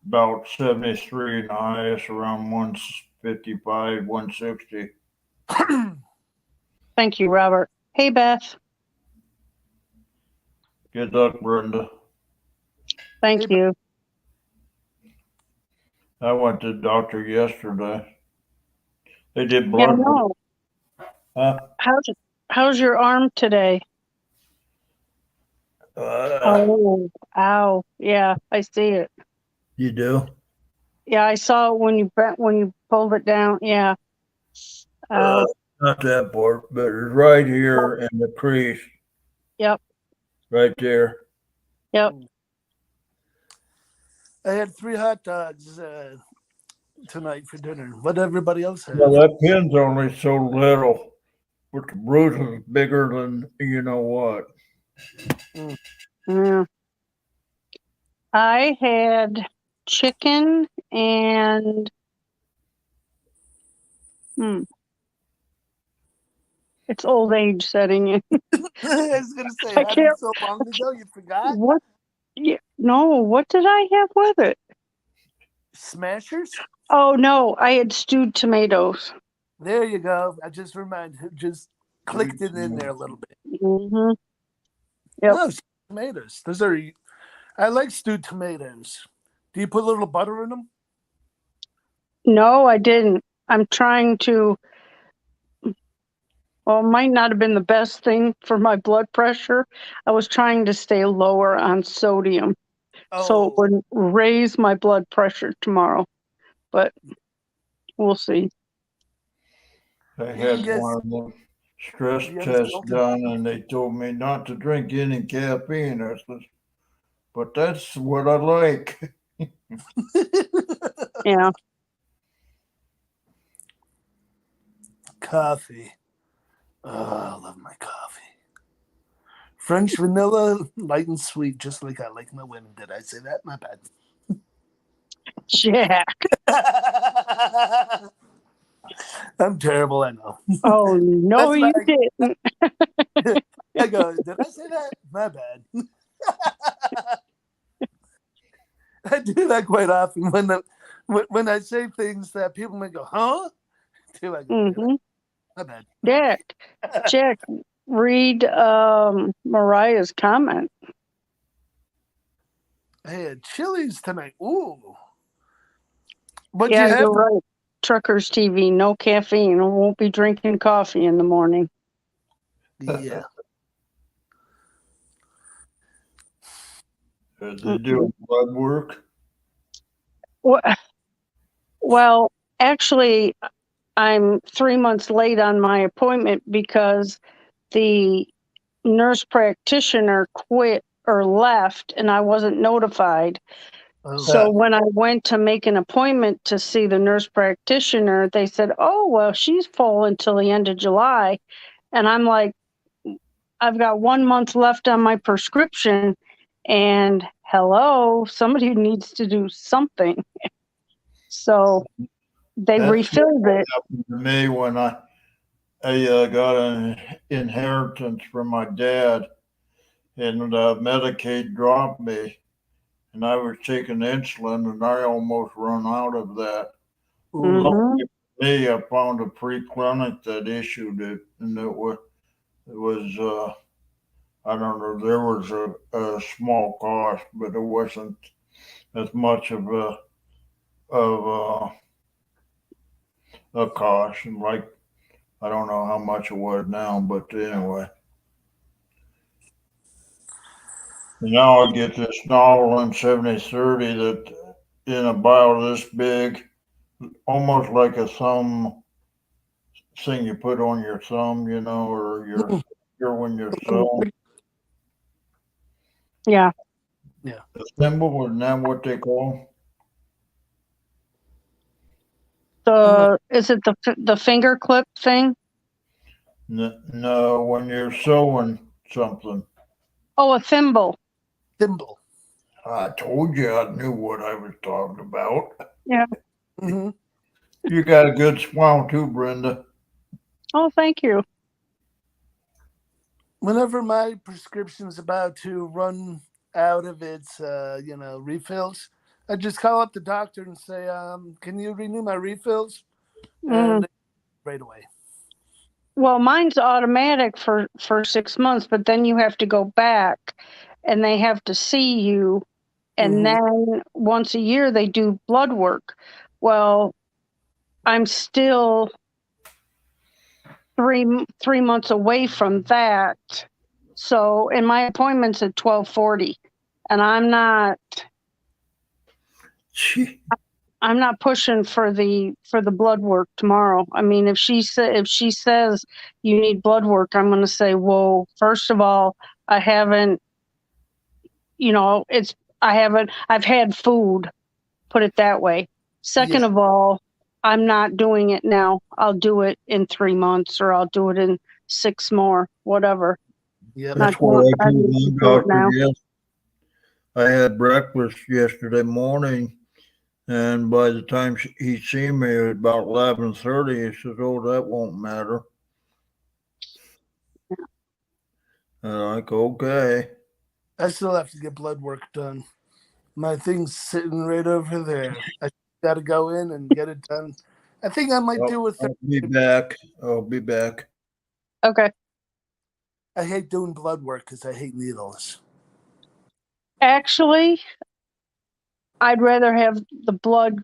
about 73, and the highest around 155, 160.
Thank you, Robert. Hey, Beth.
Good luck, Brenda.
Thank you.
I went to the doctor yesterday. They did
Yeah,
blood.
no.
Huh?
How's your arm today? Oh, ow. Yeah, I see it.
You do?
Yeah, I saw it when you pulled it down. Yeah.
Not that part, but it's right here in the crease.
Yep.
Right there.
Yep.
I had 3 hot dogs tonight for dinner. What everybody else had?
Well, that pin's only so little, but the bruise is bigger than you know what.
Yeah. I had chicken and it's old age setting in.
I was gonna say,
I
happened
can't-
so long ago you forgot.
What? Yeah, no, what did I have with it?
Smashers?
Oh no, I had stewed tomatoes.
There you go. I just clicked it in there a little bit.
Mm-hmm. Yep.
Oh, tomatoes. I like stewed tomatoes. Do you put a little butter in them?
No, I didn't. I'm trying to. Well, it might not have been the best thing for my blood pressure. I was trying to stay lower on sodium, so it wouldn't raise my blood pressure tomorrow. But we'll see.
I had one of them stress tests done, and they told me not to drink any caffeine. I said, but that's what I like.
Yeah.
Coffee. Oh, I love my coffee. French vanilla, light and sweet, just like I like my women. Did I say that? My bad.
Jack.
I'm terrible, I know.
Oh no, you didn't.
I go, did I say that? My bad. I do that quite often when I say things that people may go, huh? I go, my bad.
Jack, read Mariah's comment.
I had Chili's tonight. Ooh. What'd
Yeah,
you have?
you're right. Truckers TV, no caffeine. I won't be drinking coffee in the morning.
Yeah.
Is they doing blood work?
Well, actually, I'm 3 months late on my appointment because the nurse practitioner quit or left and I wasn't notified.
Oh.
So when I went to make an appointment to see the nurse practitioner, they said, oh, well, she's full until the end of July. And I'm like, I've got 1 month left on my prescription. And hello, somebody needs to do something. So they refilled it.
To me, when I got an inheritance from my dad, and Medicaid dropped me, and I was taking insulin, and I almost run out of that. Luckily for me, I found a free clinic that issued it, and it was I don't know, there was a small cost, but it wasn't as much of a cost. And like, I don't know how much it was now, but anyway. And now I get this Novolin 7030 that in a bottle this big, almost like a thumb thing you put on your thumb, you know, or your when you're sewing.
Yeah.
A thimble, isn't that what they call?
Is it the finger clip thing?
No, when you're sewing something.
Oh, a thimble.
Thimble.
I told you I knew what I was talking about.
Yeah.
Hmm.
You got a good smile too, Brenda.
Oh, thank you.
Whenever my prescription's about to run out of its, refills, I just call up the doctor and say, "Can you renew my refills?"
Mm.
And right away.
Well, mine's automatic for 6 months, but then you have to go back and they have to see you. And
Mhm.
then once a year they do blood work. Well, I'm still 3 months away from that. So, and my appointment's at 12:40, and I'm not pushing for the blood work tomorrow. I mean, if she says you need blood work, I'm going to say, well, first of all, I haven't, I've had food, put it that way. Second
Yeah.
of all, I'm not doing it now. I'll do it in 3 months, or I'll do it in 6 more, whatever.
Yep.
That's
Not
what
doing,
I
I
told
need to
my
do it
doctor.
now.
Yes, I had breakfast yesterday morning, and by the time he seen me at about 11:30, he says, "Oh, that won't matter." And I'm like, okay.
I still have to get blood work done. My thing's sitting right over there. I got to go in and get it done. I think I might do it.
I'll be back. I'll be back.
Okay.
I hate doing blood work because I hate needles.
Actually, I'd rather have the blood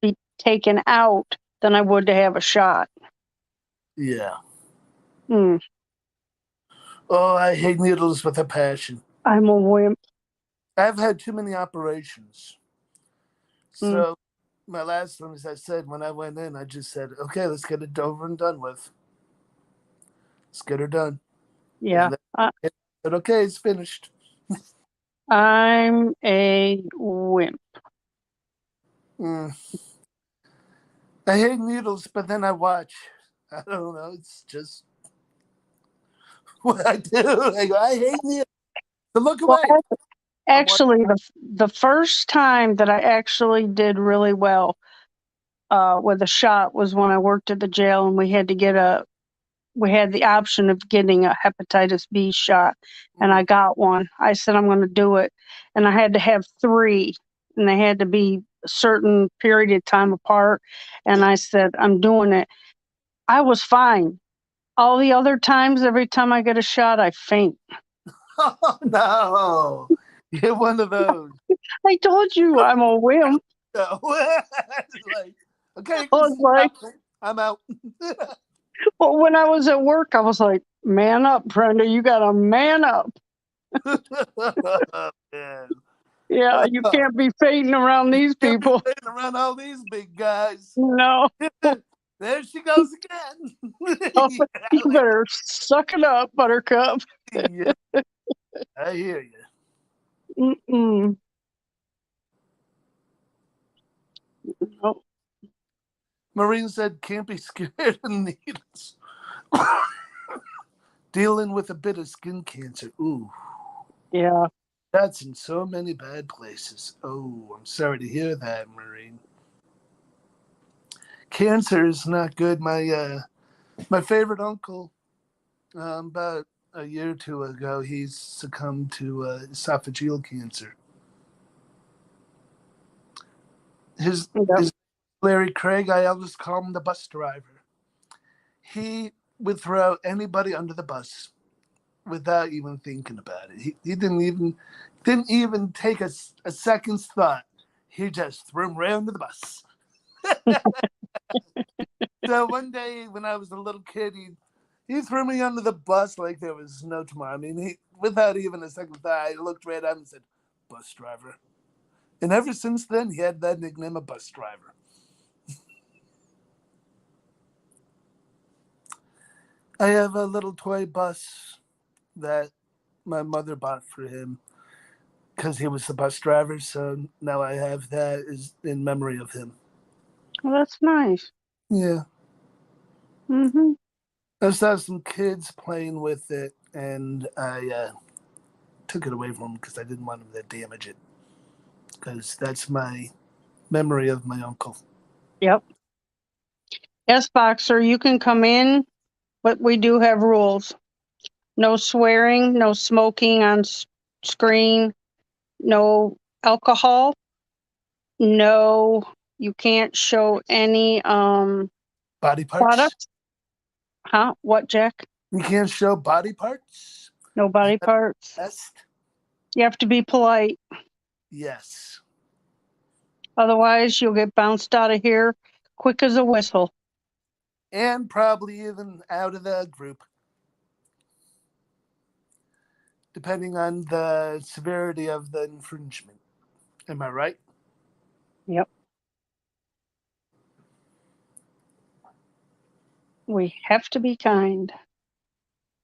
be taken out than I would to have a shot.
Yeah.
Hmm.
Oh, I hate needles with a passion.
I'm a wimp.
I've had too many operations.
Mm.
So my last one, as I said, when I went in, I just said, okay, let's get it over and done with. Let's get her done.
Yeah.
And then I said, okay, it's finished.
I'm a wimp.
Mm. I hate needles, but then I watch. I don't know. It's just what I do. I go, I hate needles. So look
Well,
away.
actually, the first time that I actually did really well with a shot was when I worked at the jail, and we had the option of getting a hepatitis B shot, and I got one. I said, I'm going to do it. And I had to have 3, and they had to be a certain period of time apart. And I said, I'm doing it. I was fine. All the other times, every time I get a shot, I faint.
Oh, no. You're one of those.
I told you I'm a wimp.
No. Like, okay,
I was like,
I'm out.
well, when I was at work, I was like, man up, Brenda. You got to man up.
Man.
Yeah, you can't be fainting around these people.
Around all these big guys.
No.
There she goes again.
Oh, you better suck it up, Buttercup.
Yeah, I hear you.
Mm-mm. Nope.
Maureen said, can't be scared of needles. Dealing with a bit of skin cancer. Ooh,
Yeah.
that's in so many bad places. Oh, I'm sorry to hear that, Maureen. Cancer is not good. My favorite uncle, about a year or 2 ago, he succumbed to esophageal cancer. His Larry Craig, I always call him the bus driver. He would throw anybody under the bus without even thinking about it. He didn't even take a second's thought. He just threw him right under the bus. So one day when I was a little kid, he threw me under the bus like there was no tomorrow. I mean, he without even a second thought, I looked right at him and said, "Bus driver." And ever since then, he had that nickname, a bus driver. I have a little toy bus that my mother bought for him because he was the bus driver. So now I have that is in memory of him.
Well, that's nice.
Yeah.
Mm-hmm.
I saw some kids playing with it, and I took it away from them because I didn't want them to damage it. Because that's my memory of my uncle.
Yep. Yes, Boxer, you can come in, but we do have rules. No swearing, no smoking on screen, no alcohol, no, you can't show any
Body parts?
products. Huh? What, Jack?
You can't show body parts?
No body parts.
Best?
You have to be polite.
Yes.
Otherwise, you'll get bounced out of here quick as a whistle.
And probably even out of the group. Depending on the severity of the infringement. Am I right?
Yep. We have to be kind.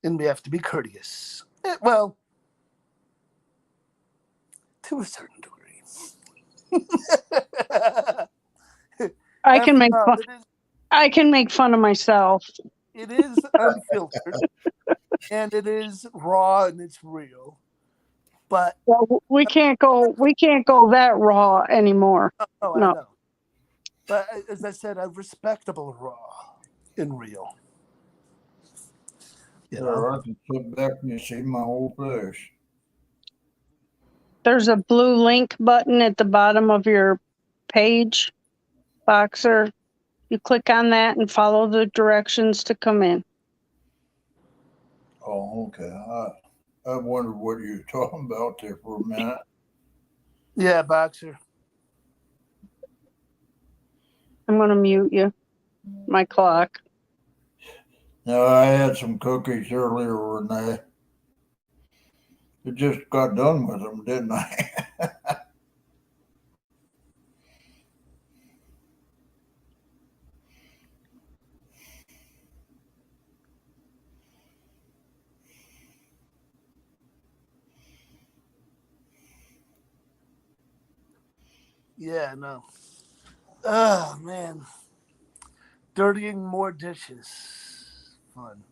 And we have to be courteous. Well, to a certain degree.
I can make
After all,
fun. I can make fun of myself.
It is unfiltered. And it is raw and it's real. But
Well, we can't go that raw anymore.
oh,
No.
I know. But as I said, a respectable raw and real. You know?
Yeah, I can sit back and you see my whole face.
There's a blue link button at the bottom of your page, Boxer. You click on that and follow the directions to come in.
Oh, okay. I wondered what you were talking about there for a minute.
Yeah, Boxer.
I'm going to mute you. My clock.
No, I had some cookies earlier, Renee. I just got done with them, didn't I?
Yeah, no. Oh, man. Dirtying more dishes. Fun.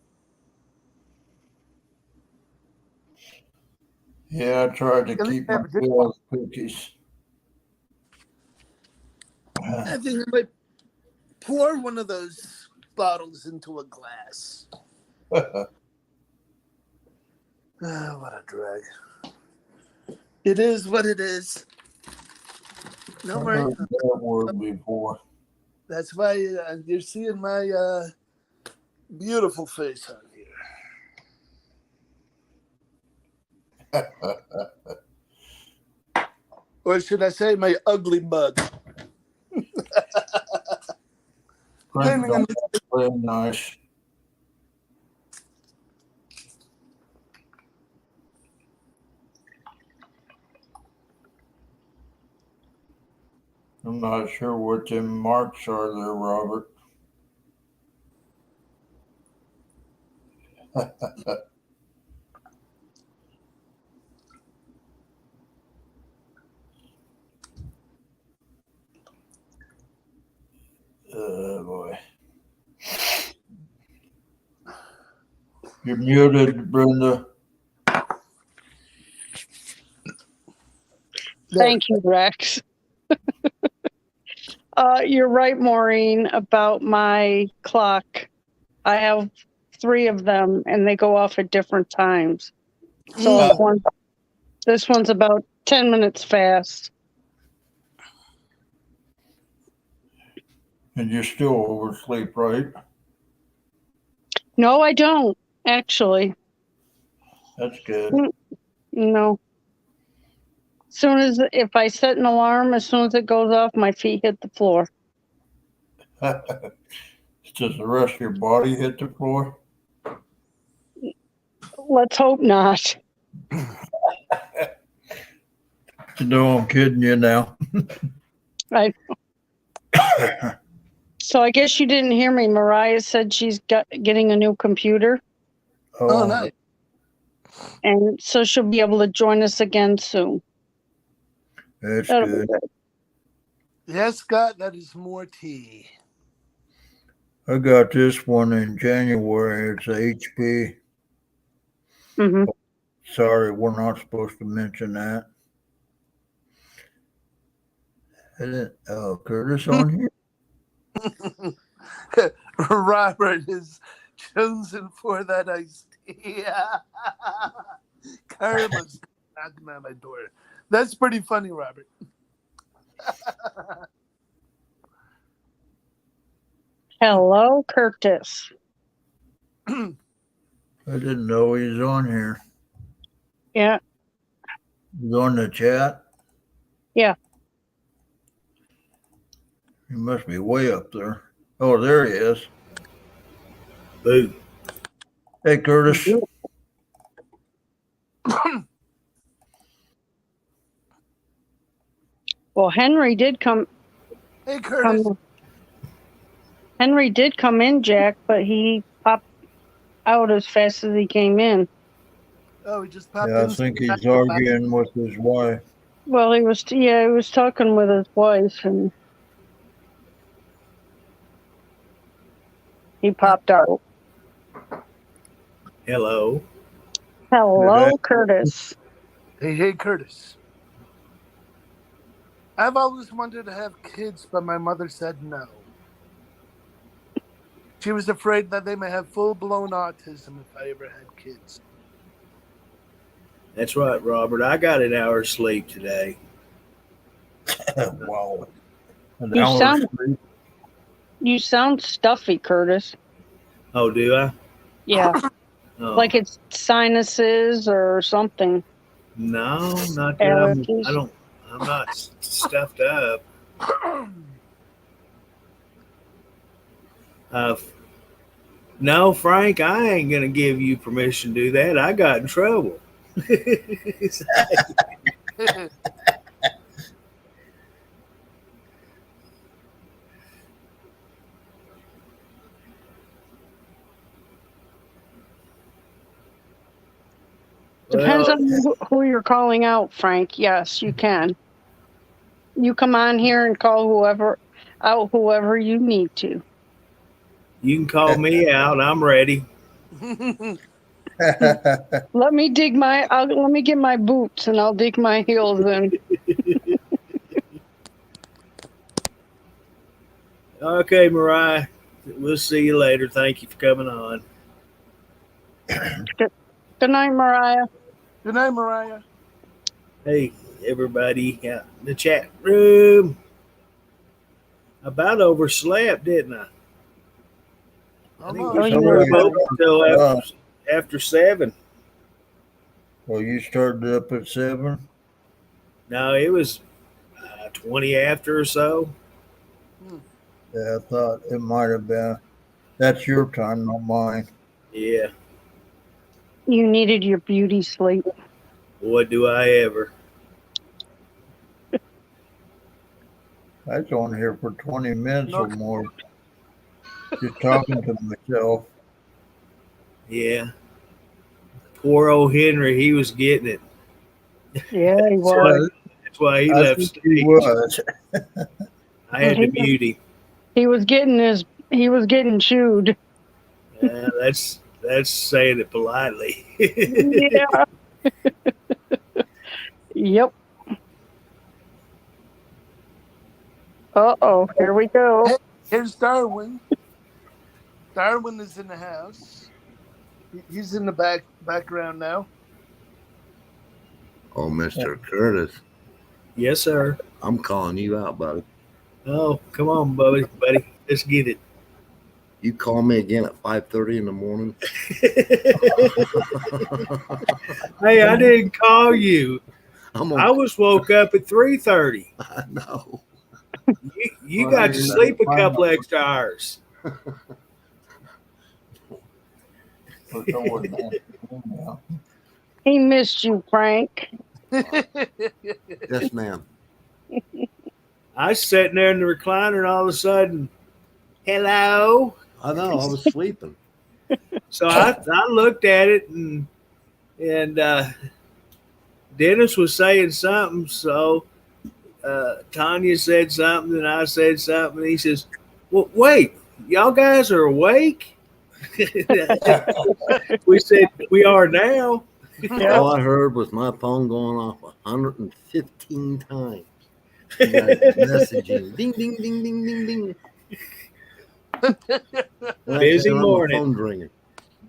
Yeah, I tried to
At least
keep
I
my
have a good
fill of cookies.
I think I might pour one of those bottles into a glass. What a drag. It is what it is. No
I've
worries.
heard that word before.
That's why you're seeing my beautiful face on here. Or should I say my ugly mug? Depending on
Very nice. I'm not sure what them marks are there, Robert. Oh boy. You're muted, Brenda.
Thank you, Rex. You're right, Maureen, about my clock. I have 3 of them and they go off at different times. So this one's about 10 minutes fast.
And you're still oversleep, right?
No, I don't, actually.
That's good.
No. If I set an alarm, as soon as it goes off, my feet hit the floor.
Does the rest of your body hit the floor?
Let's hope not.
You know I'm kidding you now.
Some So I guess you didn't hear me. Mariah said she's getting a new computer,
Oh, nice.
and so she'll be able to join us again soon.
That's
That'll
good.
be good.
Yes, Scott, that is more tea.
I got this one in January. It's a HP.
Hmm.
Sorry, we're not supposed to mention that. Curtis on here?
Robert is chosen for that iced tea. Karma's knocking on my door. That's pretty funny, Robert.
Hello, Curtis.
I didn't know he was on here.
Yeah.
He's on the chat?
Yeah.
He must be way up there. Oh, there he is.
Boo.
Hey, Curtis.
Well, Henry did come.
Hey, Curtis.
Henry did come in, Jack, but he popped out as fast as he came in.
Oh, he just popped
Yeah,
in.
I think he's arguing with his wife.
Well, he was talking with his wife, and he popped out.
Hello.
Hello, Curtis.
Hey, Curtis. I've always wanted to have kids, but my mother said no. She was afraid that they may have full-blown autism if I ever had kids.
That's right, Robert. I got an hour's sleep today.
Wow.
You sound stuffy, Curtis.
Oh, do I?
Yeah,
Oh.
like it's sinuses or something.
No, not that.
Allergies.
I'm not stuffed up. No, Frank, I ain't gonna give you permission to do that. I got in trouble.
Depends on who you're calling out, Frank. Yes, you can. You come on here and call whoever you need to.
You can call me out. I'm ready.
Let me get my boots and I'll dig my heels in.
Okay, Mariah. We'll see you later. Thank you for coming on.
Good night, Mariah.
Good night, Mariah.
Hey, everybody in the chat room. I about overslept, didn't I? I think we
you
were
were.
until after 7.
Well, you started up at 7?
No, it was 20 after or so.
Yeah, I thought it might have been. That's your time, not mine.
Yeah.
You needed your beauty sleep.
Boy, do I ever.
I was on here for 20 minutes or more. Just talking to myself.
Yeah. Poor old Henry, he was getting it.
Yeah, he was.
That's why he
I
left
think
stage.
he was.
I had to mute him.
He was getting chewed.
That's saying it politely.
Yeah. Yep. Uh-oh, here we go.
Here's Darwin. Darwin is in the house. He's in the background now.
Oh, Mr. Curtis,
Yes, sir.
I'm calling you out, buddy.
Oh, come on, buddy. Let's get it.
You call me again at 5:30 in the morning.
Hey, I didn't call you.
I
was woke up at 3:30.
I know.
You
Well,
got to sleep a couple extra hours.
He missed you, Frank.
Yes, ma'am.
I was sitting there in the recliner, and all of a sudden, hello.
I know, I was sleeping.
So I looked at it and Dennis was saying something. So Tanya said something and I said something. And he says, well, wait, y'all guys are awake? We said, we are now.
All I heard was my phone going off 115 times. You guys messaging. Ding, ding, ding, ding, ding, ding.
Busy
And my
morning.
phone's ringing.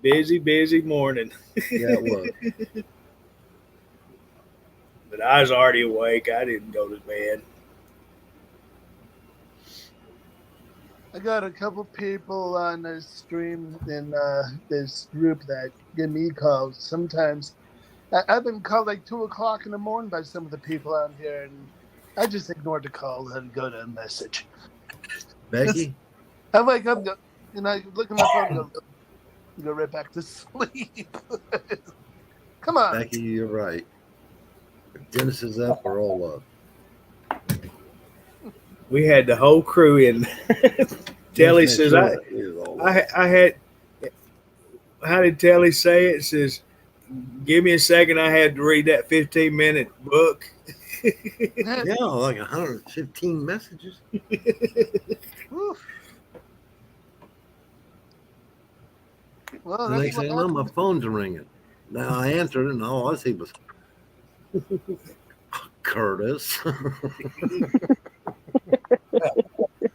Busy morning.
Yeah, it was.
But I was already awake. I didn't go to bed.
I got a couple people on the stream in this group that give me calls. Sometimes I've been called like 2 o'clock in the morning by some of the people on here, and I just ignored the call and go to a message.
Becky?
I wake up, and I look at my phone and go right back to sleep. Come on.
Becky, you're right. If Dennis is up, we're all up.
We had the whole crew in. Telly says, I had, how did Telly say it? It says, give me a second. I had to read that 15-minute book.
Yeah, like 115 messages.
Well,
The
that's
next
what
thing I know, my
happens.
phone's ringing. Now I answered it, and all I see was Curtis.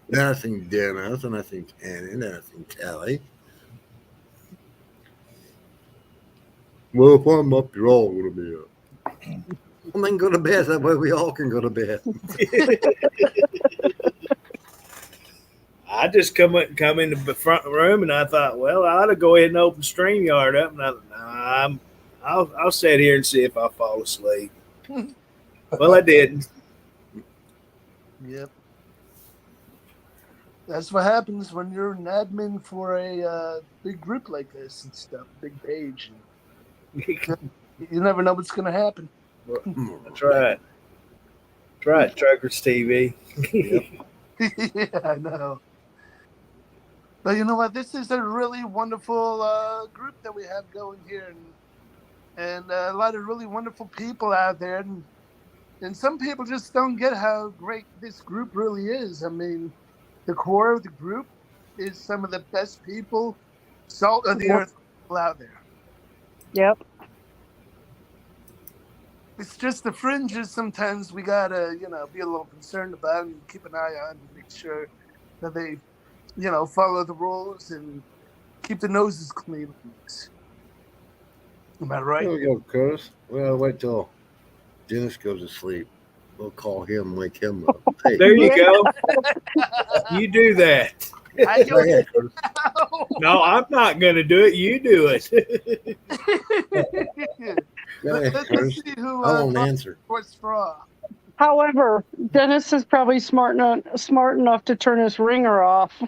Then I seen Dennis, and I seen Kenny, and then I seen Telly. Well, if I'm up, you're all going to be up. Well, then go to bed. That way we all can go to bed.
I just come in the front room and I thought, well, I ought to go ahead and open StreamYard up. And I thought, nah, I'll sit here and see if I fall asleep. Well, I didn't.
Yep. That's what happens when you're an admin for a big group like this and stuff, big page. You never know what's going to happen.
That's right. That's right, Truckers TV.
Yeah, I know. But you know what? This is a really wonderful group that we have going here, and a lot of really wonderful people out there. And some people just don't get how great this group really is. I mean, the core of the group is some of the best people, salt of the earth people out there.
Yep.
It's just the fringes sometimes we gotta, be a little concerned about and keep an eye on and make sure that they, follow the rules and keep the noses clean. Am I right?
Here we go, Curtis. Well, wait till Dennis goes to sleep. We'll call him and wake him up. Hey,
There you go. You do that.
I
go ahead, Curtis.
No, I'm not going to do it. You do it.
Go ahead,
Let's
Curtis.
see who
I won't answer.
for straw.
However, Dennis is probably smart enough to turn his ringer off.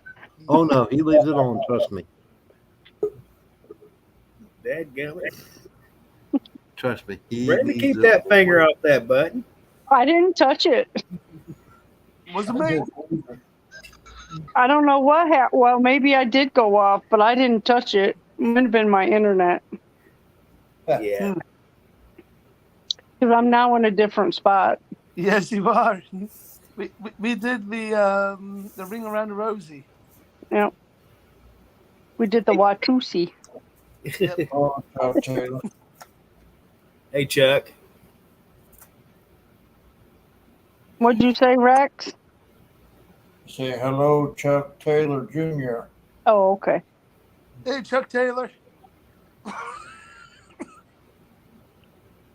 Oh, no, he leaves it on. Trust me.
Dadgummit.
Trust me. He
Ready to
leaves
keep
it
that
on.
finger off that button.
I didn't touch it.
Was it me?
I don't know what happened. Well, maybe I did go off, but I didn't touch it. It might have been my internet.
Yeah.
Because I'm now in a different spot.
Yes, you are. We did the ring around the rosy.
Yep. We did the Watusi.
Oh, Taylor.
Hey, Chuck.
What'd you say, Rex?
Say hello, Chuck Taylor Jr.
Oh, okay.
Hey, Chuck Taylor.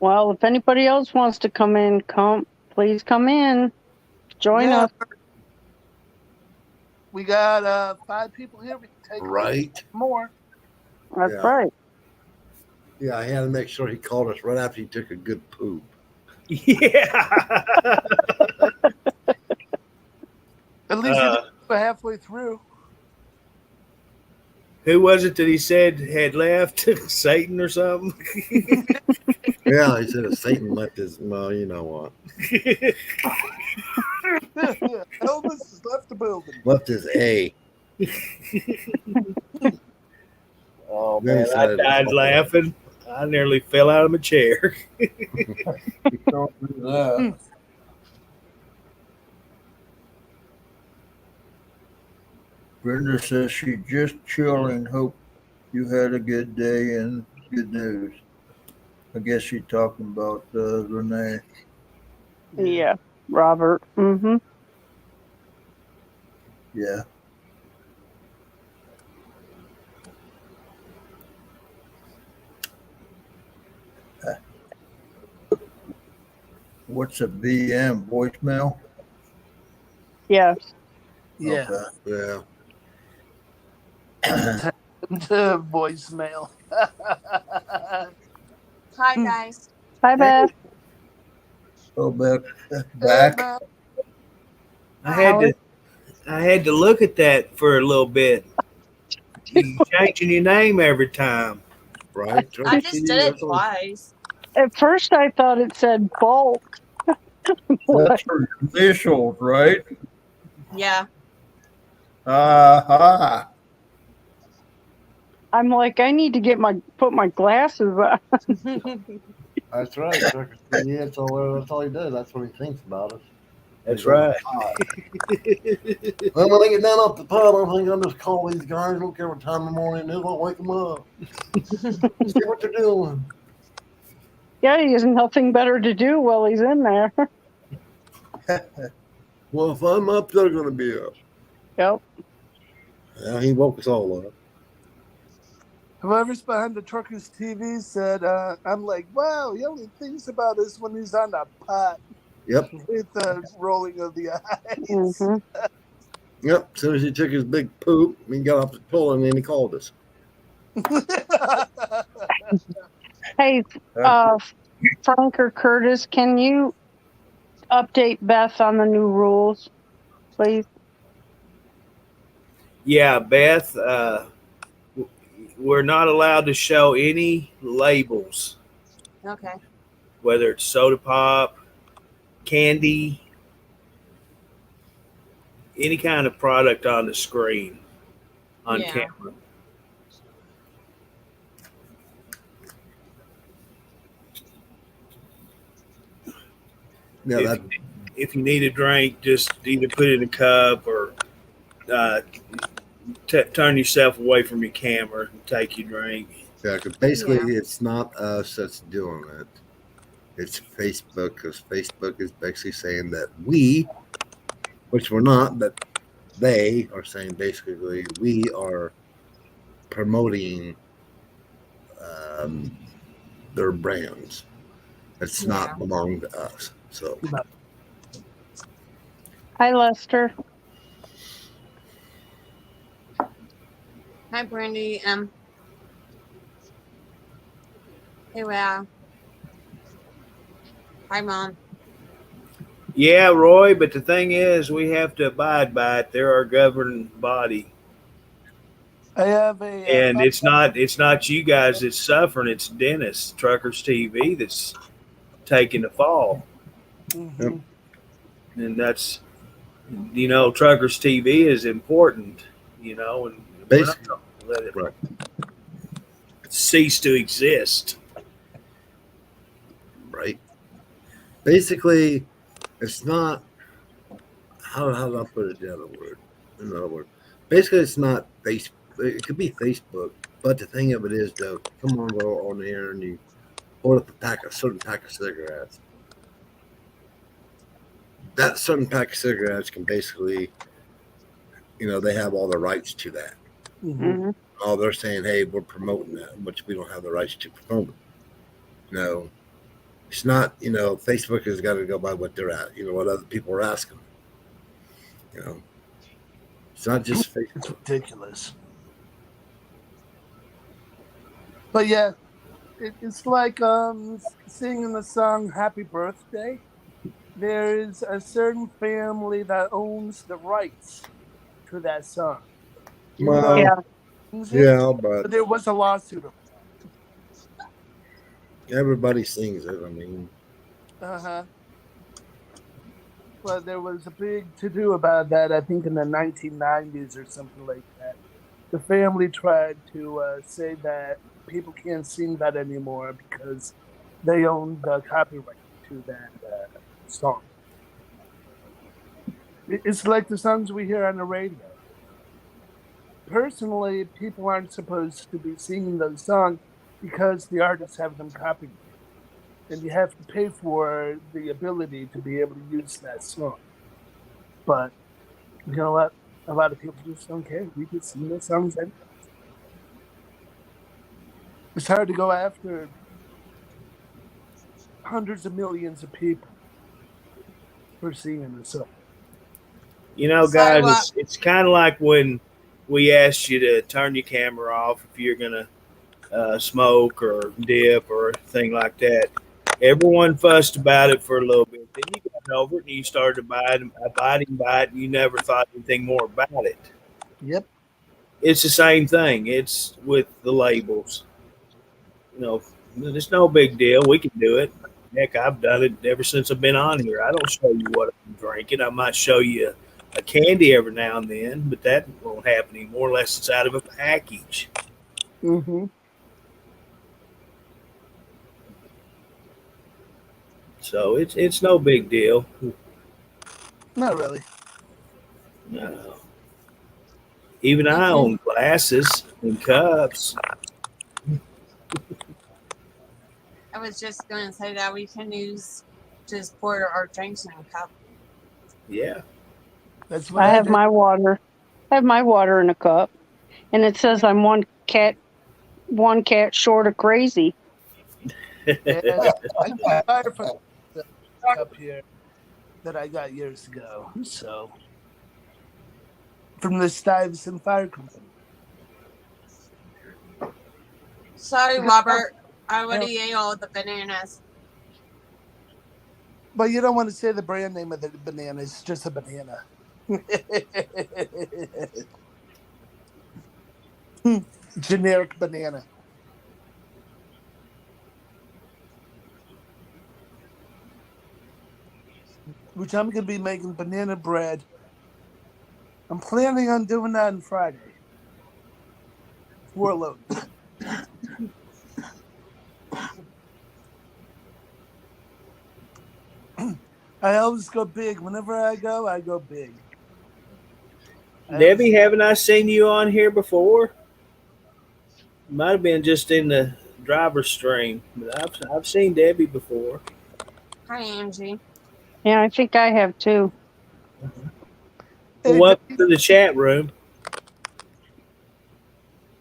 Well, if anybody else wants to come in, please come in. Join us.
We got 5 people here. We can take
Right.
more.
That's
Yeah.
right.
Yeah, I had to make sure he called us right after he took a good poop.
Yeah.
At least we're halfway through.
Who was it that he said had left? Satan or something?
Yeah, he said if Satan left his, well, you know what?
Elvis has left the building.
Left his A.
Oh
Very
man, I
excited.
died laughing. I nearly fell out of my chair.
Don't do that. Brenda says she's just chilling. Hope you had a good day and good news. I guess she's talking about Renee.
Yeah, Robert. Mm-hmm.
Yeah. What's a VM voicemail?
Yes.
Yeah.
Okay.
Yeah.
Voicemail.
Hi guys.
Hi, Beth.
Go back.
I had to look at that for a little bit. You changing your name every time.
Right?
I just did it twice.
At first, I thought it said bulk.
That's her initials, right?
Yeah.
Aha.
I'm like, I need to put my glasses on.
That's right. Trucker TV, that's all he does. That's what he thinks about us.
That's right.
Well, when I get down off the pod, I think I'll just call these guys. I don't care what time of the morning it is. I'll wake them up. See what they're doing.
Yeah, he has nothing better to do while he's in there.
Well, if I'm up, they're going to be up.
Yep.
Yeah, he woke us all up.
Whoever's behind the Truckers TV said, I'm like, wow, he only thinks about us when he's on the pot.
Yep.
With the rolling of the eyes.
Mm-hmm.
Yep. As soon as he took his big poop, he got off the pull and then he called us.
Hey, Frank or Curtis, can you update Beth on the new rules, please?
Yeah, Beth, we're not allowed to show any labels,
Okay.
whether it's soda pop, candy, any kind of product on the screen on
Yeah.
camera.
Yeah,
If you need a drink, just either put it in a cup or turn yourself away from your camera and take your drink.
yeah, 'cause basically
Yeah.
it's not us that's doing it. It's Facebook, because Facebook is basically saying that we, which we're not, but they are saying basically we are promoting their brands. It's
Yeah.
not belong to us. So
Hi, Lester.
Hi Brandy. Hey wow. Hi Mom.
Yeah, Roy, but the thing is, we have to abide by it. They're our governing body,
I have a.
and it's not you guys that's suffering. It's Dennis Truckers TV that's taking the fall,
Mhm.
and that's Truckers TV is important, and we're not
Basically,
gonna let it
right.
cease to exist.
Right. Basically, it's not. How do I put it in another word? Another word. Basically, it's not Facebook. It could be Facebook, but the thing of it is, though, come on, go on there and you hold up a certain pack of cigarettes. That certain pack of cigarettes can basically, they have all the rights to that.
Mhm.
Mm-hmm.
Oh, they're saying, hey, we're promoting that, but we don't have the rights to promote it. No, it's not, Facebook has got to go by what they're at, what other people are asking. It's not just Facebook.
It's ridiculous. But yeah, it's like singing the song "Happy Birthday." There is a certain family that owns the rights to that song.
Well,
Yeah.
yeah, but
But there was a lawsuit.
everybody sings it. I mean,
Uh huh. Well, there was a big to-do about that, I think in the 1990s or something like that. The family tried to say that people can't sing that anymore because they own the copyright to that song. It's like the songs we hear on the radio. Personally, people aren't supposed to be singing those songs because the artists have them copyrighted. And you have to pay for the ability to be able to use that song. But you know what? A lot of people just don't care. We can sing those songs anyway. It's hard to go after hundreds of millions of people for singing the song.
You know,
So,
guys, it's kind of like when we asked you to turn your camera off if you're going to smoke or dip or thing like that. Everyone fussed about it for a little bit. Then you got over it and you started abiding by it, and you never thought anything more about it.
Yep.
It's the same thing. It's with the labels. You know, it's no big deal. We can do it. Heck, I've done it ever since I've been on here. I don't show you what I'm drinking. I might show you a candy every now and then, but that won't happen anymore unless it's out of a package.
Mm-hmm.
So it's no big deal.
Not really.
No. Even I own glasses and cups.
I was just going to say that we can just pour our drinks in a cup.
Yeah.
That's what
I have
did.
my water. I have my water in a cup, and it says I'm one cat short of crazy.
Yeah, I got a Firefox up here that I got years ago. So from the Stuyvesant Fire Company.
Sorry, Robert. I already ate all the bananas.
But you don't want to say the brand name of the banana. It's just a banana. Generic banana. Which I'm going to be making banana bread. I'm planning on doing that on Friday. Warload. I always go big. Whenever I go big.
Debbie, haven't I seen you on here before? Might have been just in the driver's stream, but I've seen Debbie before.
Hi, Angie.
Yeah, I think I have too.
Hey,
Welcome to the chat room.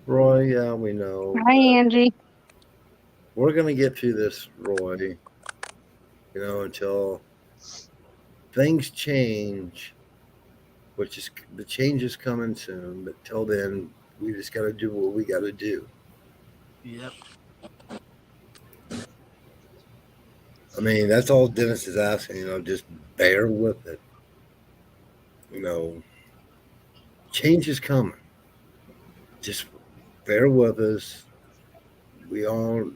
Roy, yeah, we know.
Hi, Angie.
We're gonna get through this, Roy. You know, until things change, which is the change is coming soon. But till then, we just got to do what we got to do.
Yep.
I mean, that's all Dennis is asking. You know, just bear with it. You know, change is coming. Just bear with us.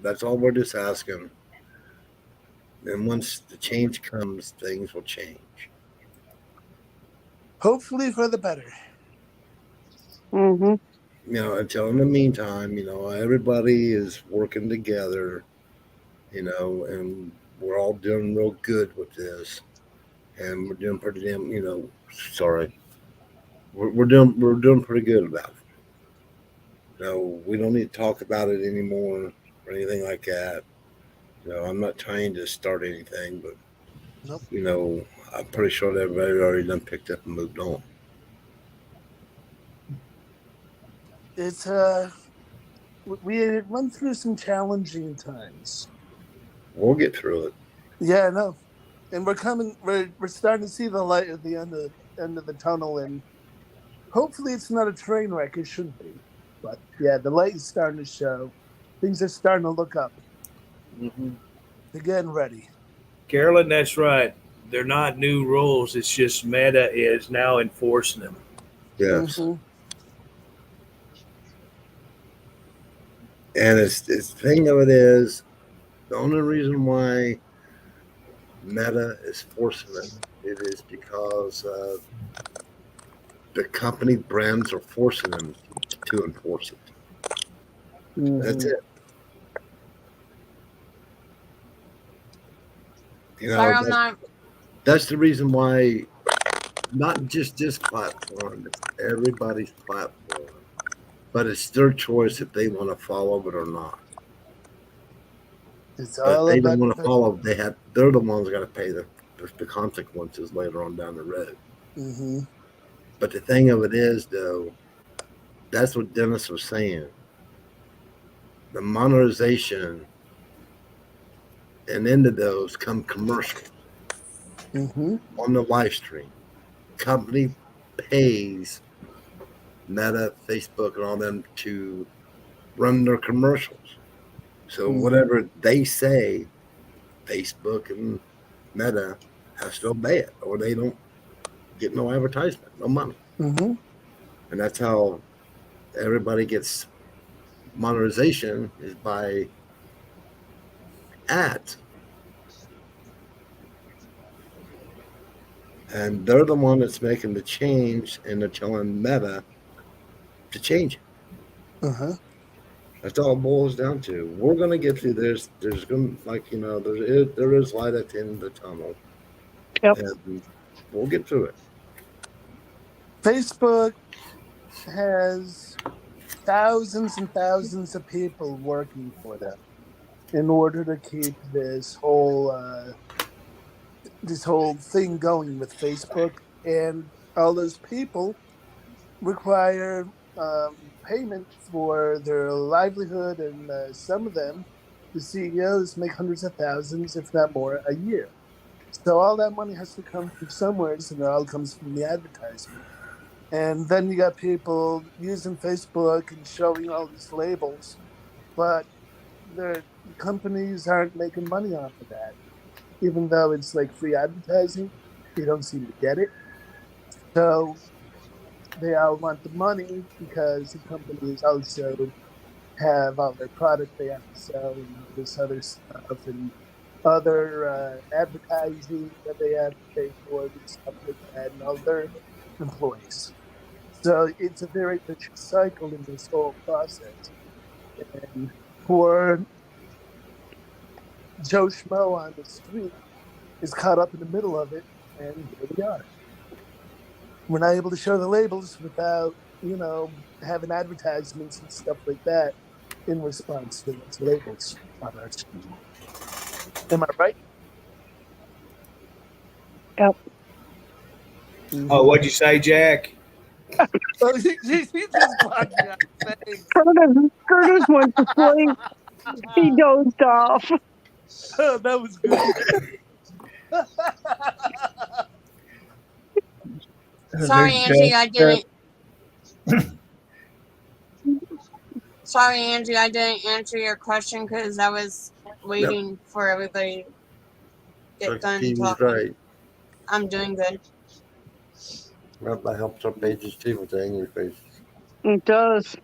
That's all we're just asking. And once the change comes, things will change.
Hopefully for the better.
Mm-hmm.
You know, until in the meantime, you know, everybody is working together, you know, and we're all doing real good with this. And we're doing pretty damn, you know, sorry. We're doing pretty good about it. You know, we don't need to talk about it anymore or anything like that. You know, I'm not trying to start anything, but
Nope.
you know, I'm pretty sure that everybody already done picked up and moved on.
It's we went through some challenging times.
We'll get through it.
Yeah, I know. And we're starting to see the light at the end of the tunnel, and hopefully it's not a train wreck. It shouldn't be. But yeah, the light is starting to show. Things are starting to look up.
Mm-hmm.
They're getting ready.
Carolyn, that's right. They're not new rules. It's just Meta is now enforcing them.
Yes.
Mhm.
And it's the thing of it is, the only reason why Meta is forcing it it is because the company brands are forcing them to enforce it. That's it. You know,
Sorry, I'm not.
that's the reason why not just this platform, it's everybody's platform. But it's their choice if they want to follow it or not.
It's
But if
all
they
about
don't want to follow, they're the ones that got to pay the consequences later on down the road.
Mm-hmm.
But the thing of it is, though, that's what Dennis was saying. The monetization and into those come commercials
Mm-hmm.
on the live stream. Company pays Meta, Facebook, and all them to run their commercials. So whatever they say, Facebook and Meta has to obey it, or they don't get no advertisement, no money.
Mm-hmm.
And that's how everybody gets monetization, is by ads. And they're the one that's making the change, and they're telling Meta to change it.
Uh-huh.
That's all it boils down to. We're going to get through this. There's going to, like, there is light at the end of the tunnel.
Yep.
And we'll get through it.
Facebook has thousands and thousands of people working for them in order to keep this whole thing going with Facebook, and all those people require payment for their livelihood, and some of them, the CEOs, make hundreds of thousands, if not more, a year. So all that money has to come from somewhere, and it all comes from the advertisement. And then you got people using Facebook and showing all these labels, but the companies aren't making money off of that. Even though it's like free advertising, they don't seem to get it. So they all want the money because the companies also have all their product they have to sell and all this other stuff and other advertising that they have to pay for and stuff like that, and all their employees. So it's a very vicious cycle in this whole process. And poor Joe Schmo on the street is caught up in the middle of it, and here we are. We're not able to show the labels without, having advertisements and stuff like that in response to those labels on our screen. Am I right?
Yep.
Oh, what'd you say, Jack?
Oh, he just blocked me on face.
Curtis went to sleep. He dozed off.
Oh, that was good.
Sorry, Angie, I didn't. Sorry, Angie, I didn't answer your question because I was waiting for everybody to get done
TV's
talking.
right.
I'm doing good.
Well, that helps our pages too with the angry faces.
It does.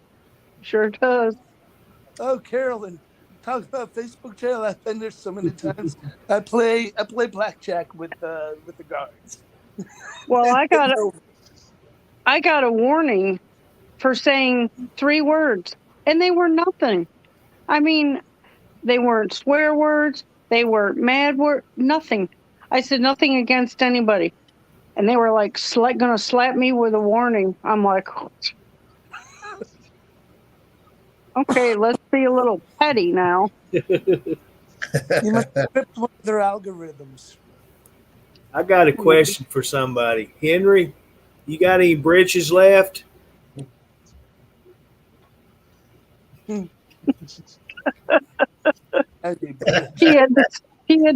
Sure does.
Oh, Carolyn, talk about Facebook jail. I've been there so many times. I play blackjack with the guards.
Well, I got a warning for saying 3 words, and they were nothing. I mean, they weren't swear words. They weren't mad words. Nothing. I said nothing against anybody. And they were like, gonna slap me with a warning. I'm like, okay, let's be a little petty now.
You must script one of their algorithms.
I got a question for somebody. Henry, you got any britches left?
He had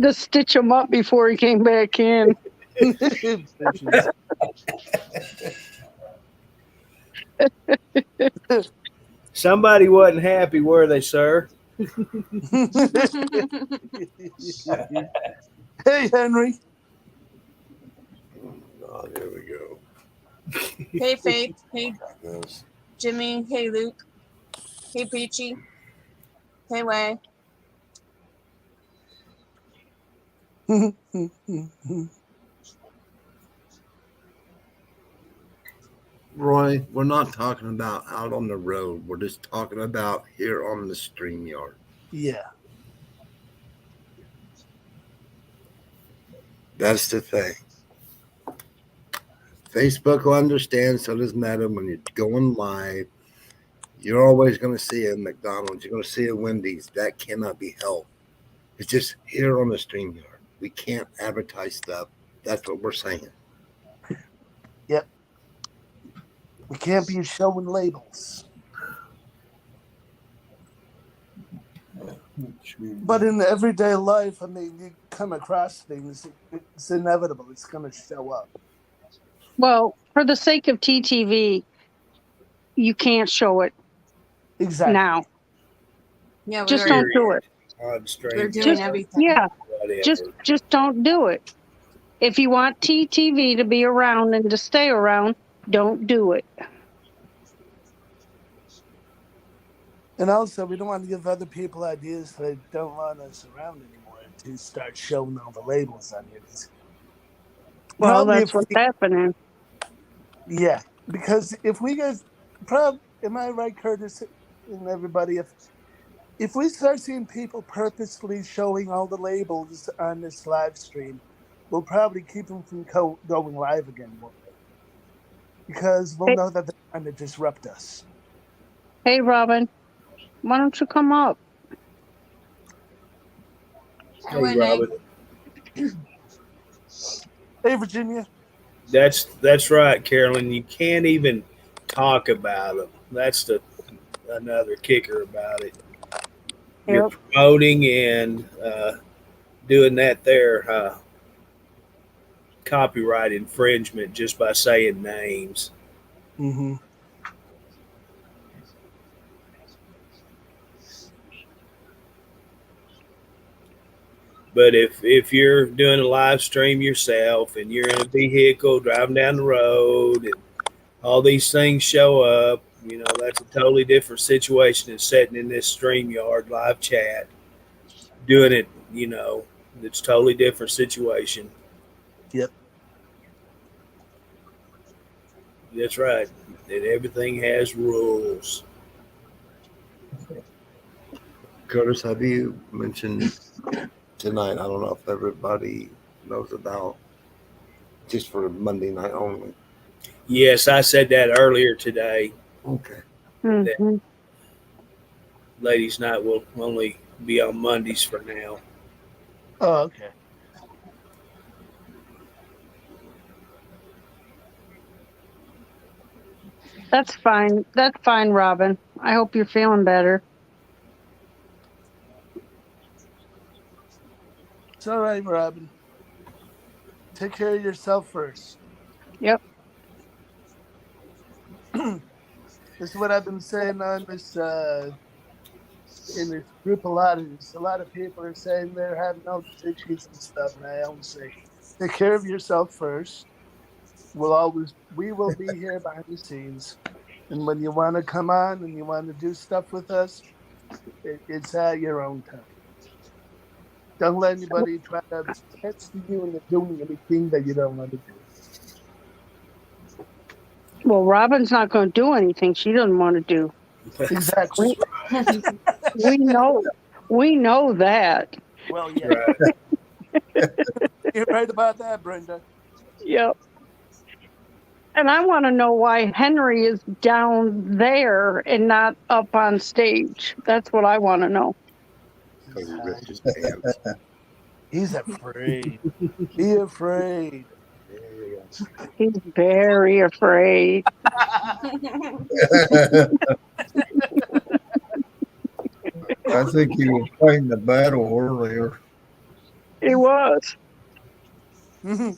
to stitch them up before he came back in.
Somebody wasn't happy, were they, sir?
Hey, Henry.
Oh, there we go.
Hey, Faith. Hey,
Yes.
Jimmy. Hey, Luke. Hey, Peachy. Hey, Way.
Roy, we're not talking about out on the road. We're just talking about here on the StreamYard.
Yeah.
That's the thing. Facebook will understand, so does Meta. When you're going live, you're always going to see a McDonald's. You're going to see a Wendy's. That cannot be helped. It's just here on the StreamYard. We can't advertise stuff. That's what we're saying.
Yep. We can't be showing labels. But in everyday life, I mean, you come across things. It's inevitable. It's going to show up.
Well, for the sake of TTV, you can't show it
Exactly.
now.
Yeah, we
Just
were,
don't do it.
On stream.
we're doing
Just
everything.
yeah,
Whatever.
just don't do it. If you want TTV to be around and to stay around, don't do it.
And also, we don't want to give other people ideas that don't want us around anymore to start showing all the labels on it.
Well,
Probably
that's
if
what's
we-
happening.
Yeah, because if we guys, am I right, Curtis and everybody? If we start seeing people purposely showing all the labels on this live stream, we'll probably keep them from going live again, won't we? Because we'll
Hey.
know that they're trying to disrupt us.
Hey, Robin, why don't you come up?
Hey, Wendy.
Hey, Virginia.
That's right, Carolyn. You can't even talk about them. That's another kicker about it. You're
Yep.
promoting and doing that there copyright infringement just by saying names.
Mm-hmm.
But if you're doing a live stream yourself and you're in a vehicle driving down the road and all these things show up, you know, that's a totally different situation than sitting in this StreamYard live chat, doing it, you know, it's a totally different situation.
Yep.
That's right. And everything has rules.
Curtis, have you mentioned tonight? I don't know if everybody knows about just for Monday night only.
Yes, I said that earlier today.
Okay.
Mhm.
Ladies' night will only be on Mondays for now.
Oh, okay.
That's fine. That's fine, Robin. I hope you're feeling better.
It's all right, Robin. Take care of yourself first.
Yep.
This is what I've been saying on this in this group. A lot of people are saying they're having health issues and stuff, and I always say, take care of yourself first. We will be here behind the scenes, and when you want to come on and you want to do stuff with us, it's at your own time. Don't let anybody try to test you into doing anything that you don't want to do.
Well, Robin's not going to do anything she doesn't want to do.
Exactly.
We know that.
Well, yeah,
Right.
you're right about that, Brenda.
Yep. And I want to know why Henry is down there and not up on stage. That's what I want to know.
Because he ripped his pants.
He's afraid. Be afraid.
He's very afraid.
I think he was fighting the battle earlier.
He was.
Mhm.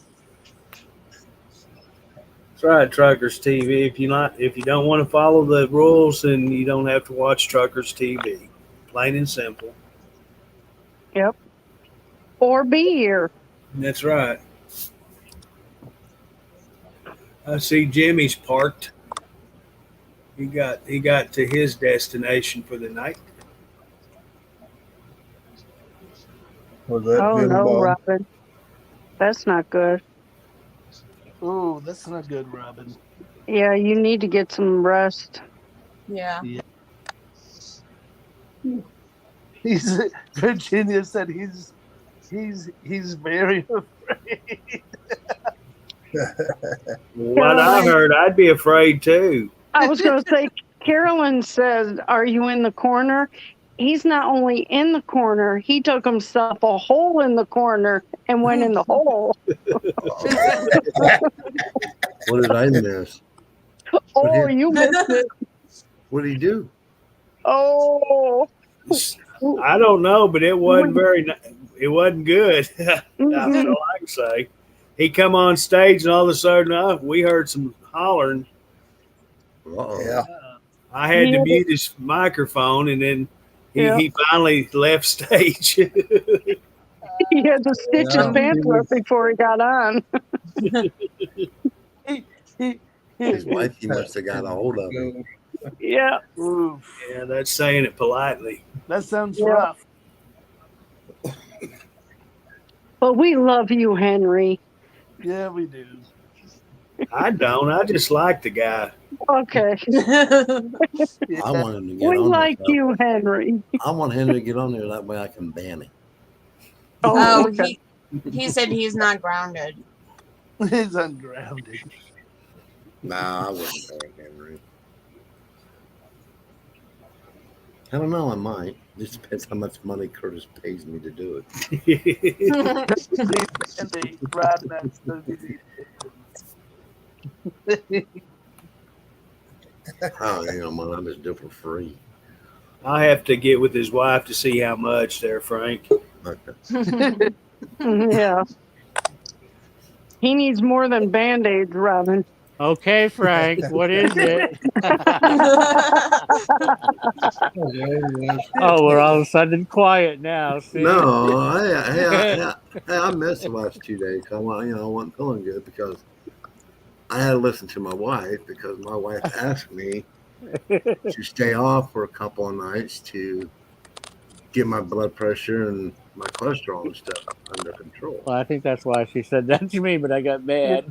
That's right, Truckers TV. If you don't want to follow the rules, then you don't have to watch Truckers TV. Plain and simple.
Yep. Or be here.
That's right. I see Jimmy's parked. He got to his destination for the night.
Was that
Oh
Jim
no,
Bob?
Robin. That's not good.
Ooh, that's not good, Robin.
Yeah, you need to get some rest.
Yeah.
He's Virginia said he's very afraid.
What I heard, I'd be afraid too.
I was going to say, Carolyn says, "Are you in the corner?" He's not only in the corner, he took himself a hole in the corner and went in the hole.
What did I miss?
Oh, you missed it.
What did he do?
Oh.
I don't know, but it wasn't it wasn't good. That's
Mhm.
all I can say. He come on stage and all of a sudden we heard some hollering.
Uh-oh.
Yeah.
I had
Yeah.
to mute his microphone, and then
Yeah.
he finally left stage.
He had to stitch his
Yeah.
pants up before he got on.
His wife, he must have got a hold of him.
Yeah.
Oof.
Yeah, that's saying it politely.
That sounds
Yeah.
rough.
But we love you, Henry.
Yeah, we do.
I don't. I just like the guy.
Okay.
I want him to get
We
on
like
there.
you, Henry.
I want him to get on there. That way I can ban him.
Oh,
okay.
he said he's not grounded.
He's ungrounded.
Nah, I wouldn't ban Henry. I don't know. I might. Just depends how much money Curtis pays me to do it.
And they ride that
Oh, you know, man, I just do it for free.
I have to get with his wife to see how much there, Frank.
Okay.
Yeah. He needs more than Band-Aids, Robin.
Okay, Frank, what is it? Oh, we're all of a sudden quiet now. See?
No, I missed the last 2 days. I wasn't feeling good because I had to listen to my wife because my wife asked me to stay off for a couple of nights to get my blood pressure and my cholesterol and stuff under control.
Well, I think that's why she said that to me, but I got mad.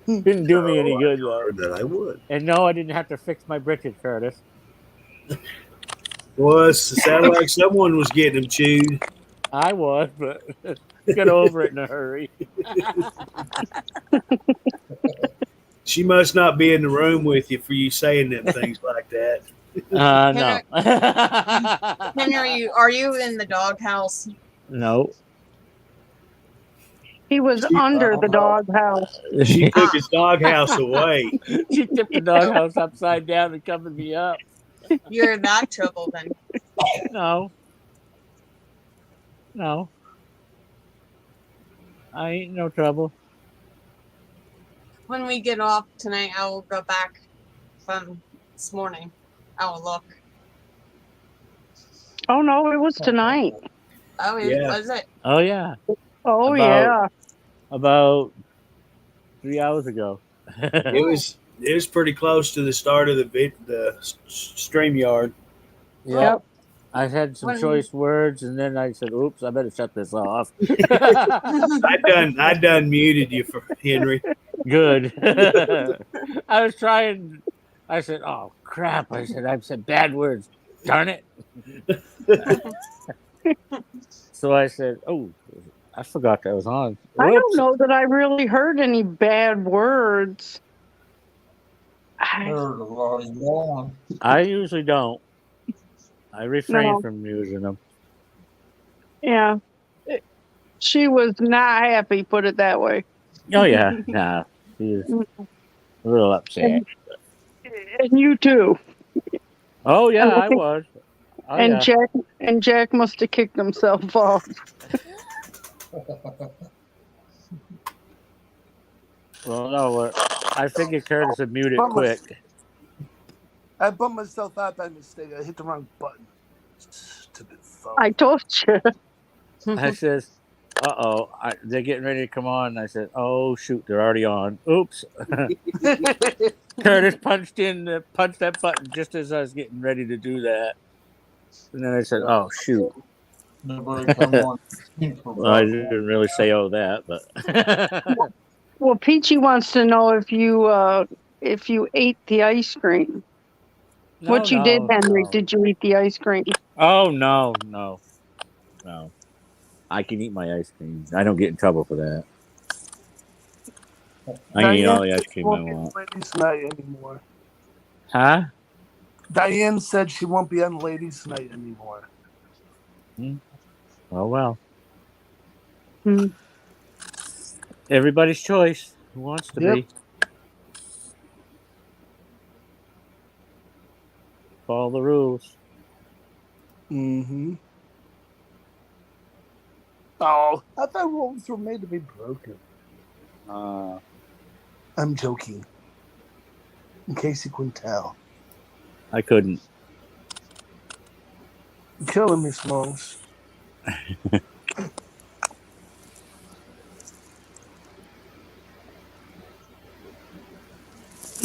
Didn't do me any good, though.
That I would.
And no, I didn't have to fix my britches, Curtis.
Well, it sounded like someone was getting him chewed.
I was, but get over it in a hurry.
She must not be in the room with you for you saying them things like that.
No.
Henry, are you in the doghouse?
No.
He was under the doghouse.
She took his doghouse away.
She tipped the doghouse upside down and covered me up.
You're that trouble then.
No. No. I ain't no trouble.
When we get off tonight, I will go back from this morning. I will look.
Oh, no, it was tonight.
Oh,
Yeah.
was it?
Oh, yeah.
Oh,
About-
yeah.
About 3 hours ago.
It was pretty close to the start of the StreamYard.
Yep. I had some
When-
choice words, and then I said, "Oops, I better shut this off."
I done muted you for Henry.
Good. I was trying. I said, "Oh crap!" I said bad words. Darn it. So I said, "Oh, I forgot that was on."
I
Whoops.
don't know that I really heard any bad words.
Heard a lot of yawn.
I usually don't. I refrain
No.
from using them.
Yeah. She was not happy, put it that way.
Oh yeah, nah. He was a little upset.
And you too.
Oh yeah, I
Okay.
was. Oh,
and
yeah.
Jack must have kicked himself off.
Well, no, I figured Curtis would mute it quick.
I bumped myself out by mistake. I hit the wrong button. Stupid phone.
I told you.
I says, "Uh-oh, they're getting ready to come on." I said, "Oh shoot, they're already on." Oops. Curtis punched that button just as I was getting ready to do that, and then I said, "Oh shoot."
Nobody come on.
Well, I didn't really say "oh" that, but
Well, Peachy wants to know if you ate the ice cream.
No,
What you did,
no,
Henry?
no.
Did you eat the ice cream?
Oh no. I can eat my ice cream. I don't get in trouble for that. I can eat all the ice cream I
won't be on
want.
ladies' night anymore.
Huh?
Diane said she won't be on ladies' night anymore.
Oh well.
Hmm.
Everybody's choice. Who wants to
Yep.
be? Follow the rules.
Mm-hmm. Oh, I thought rules were made to be broken. I'm joking. In case you couldn't tell.
I couldn't.
You're killing me, Smalls.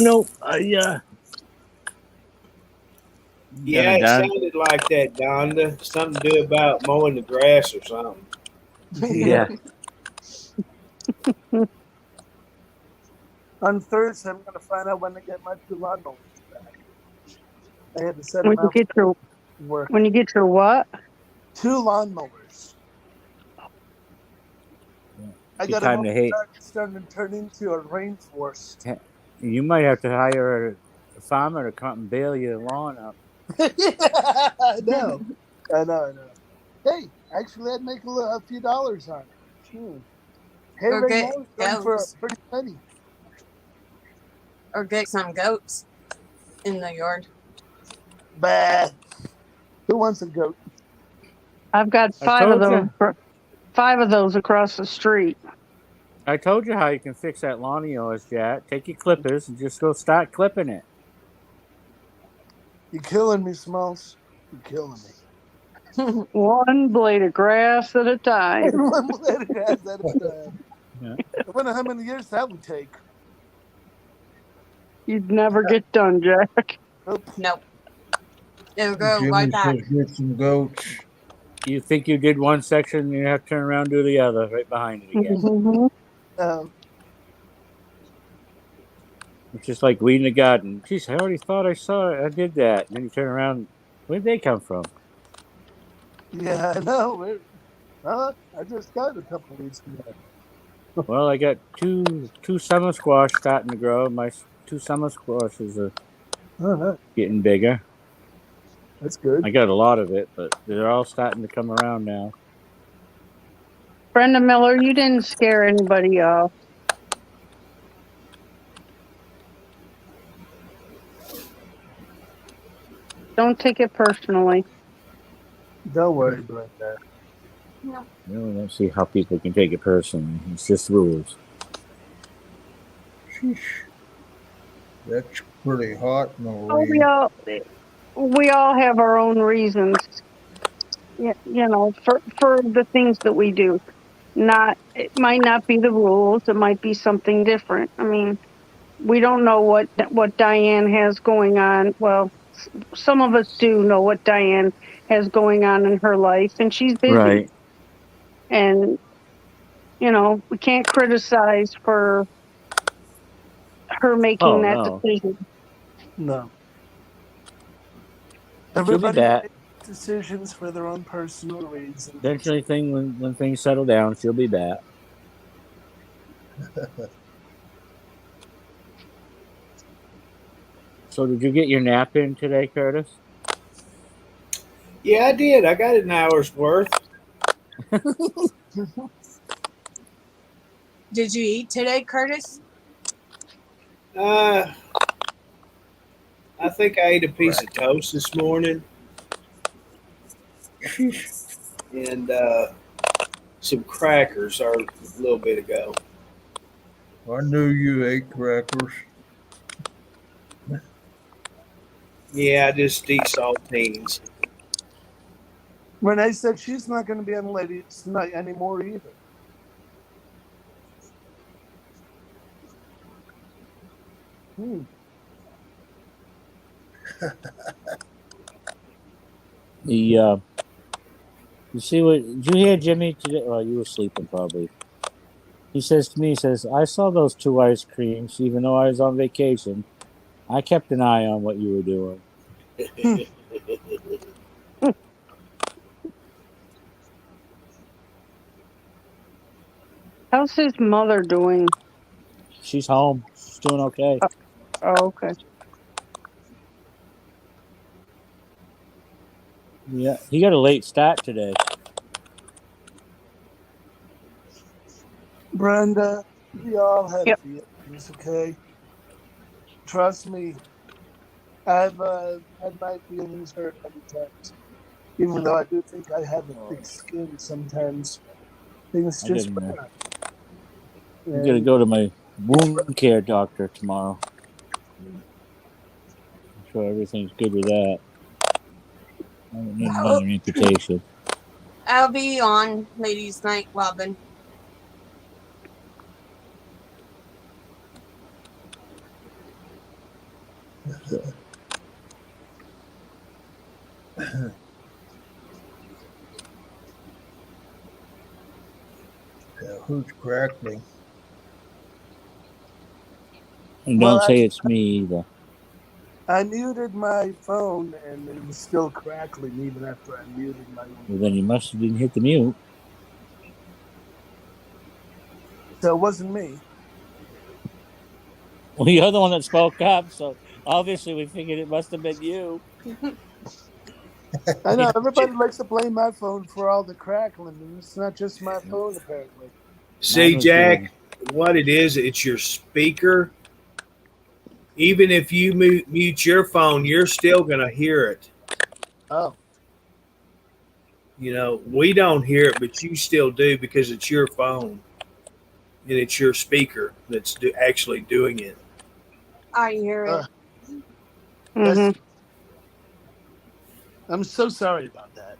Nope.
Yeah,
Done.
it sounded like that, Donda. Something to do about mowing the grass or something.
Yeah.
On Thursday, I'm going to find out when to get my 2 lawnmowers back. I had to send
When
them
you
out
get your
for work.
when you get your what?
2 lawnmowers. I
Good
got
time
them
to hate.
starting to turn into a rainforest.
You might have to hire a farmer to come and bail your lawn up.
I know. Hey, actually, I'd make a few dollars on it. Hey,
Or
Ray
get
Moore's done for a
goats.
pretty penny.
Or get some goats in the yard.
Bah. Who wants a goat?
I've got
I
5 of
told
those.
you.
5 of those across the street.
I told you how you can fix that lawn of yours, Jack. Take your clippers and just go start clipping it.
You're killing me, Smalls. You're killing me.
One blade of grass at a time.
One blade of grass at a time.
Yeah.
I wonder how many years that would take.
You'd never get done, Jack.
Nope. It'll go
Jimmy
right back.
says get some goats.
You think you did one section, you have to turn around and do the other right behind it again.
Mhm.
It's just like weeding a garden. Geez, I already thought I saw it. I did that. And then you turn around. Where'd they come from?
Yeah, I know. I just got it a couple weeks ago.
Well, I got two summer squash starting to grow. My 2 summer squashes are getting bigger.
That's good.
I got a lot of it, but they're all starting to come around now.
Brenda Miller, you didn't scare anybody off. Don't take it personally.
Don't worry about that.
I really don't see how people can take it personally. It's just rules.
Sheesh. That's pretty hot,
Oh,
Marie.
we all have our own reasons, you know, for the things that we do. It might not be the rules. It might be something different. I mean, we don't know what Diane has going on. Well, some of us do know what Diane has going on in her life, and she's busy.
Right.
And, you know, we can't criticize for her making that decision.
No.
She'll be
Everybody
back.
makes decisions for their own personal reasons.
Eventually, when things settle down, she'll be back. So, did you get your nap in today, Curtis?
Yeah, I did. I got an hour's worth.
Did you eat today, Curtis?
I think I ate a piece of toast this morning. And some crackers a little bit ago.
I knew you ate crackers.
Yeah, I just eat saltines.
Renee said she's not going to be on ladies' night anymore either.
You see what? Did you hear Jimmy today? Well, you were sleeping probably. He says to me, he says, I saw those 2 ice creams, even though I was on vacation. I kept an eye on what you were doing.
How's his mother doing?
She's home. She's doing okay.
Oh, okay.
Yeah, he got a late start today.
Brenda, we all have
Yep.
feelings, okay? Trust me, I've had my feelings hurt many times. Even though I do think I have a thick skin sometimes, things
I
just
didn't know.
burn.
I'm gonna go to my wound care doctor tomorrow. I'm sure everything's good with that. I don't need another amputation.
I'll be on ladies' night, Robin.
Who's crackling?
And
Well,
don't say it's me either.
I muted my phone and it was still crackling even after I muted my
Well,
own.
then you must have didn't hit the mute.
So it wasn't me.
Well, you're the one that spoke up, so obviously we figured it must have been you.
I know everybody likes to blame my phone for all the crackling, and it's not just my phone apparently.
See,
Mine was
Jack, what it is, it's your speaker. Even if you mute your phone, you're still going to hear it.
Oh,
You know, we don't hear it, but you still do because it's your phone and it's your speaker that's actually doing it.
I hear it.
that's, I'm so sorry about that.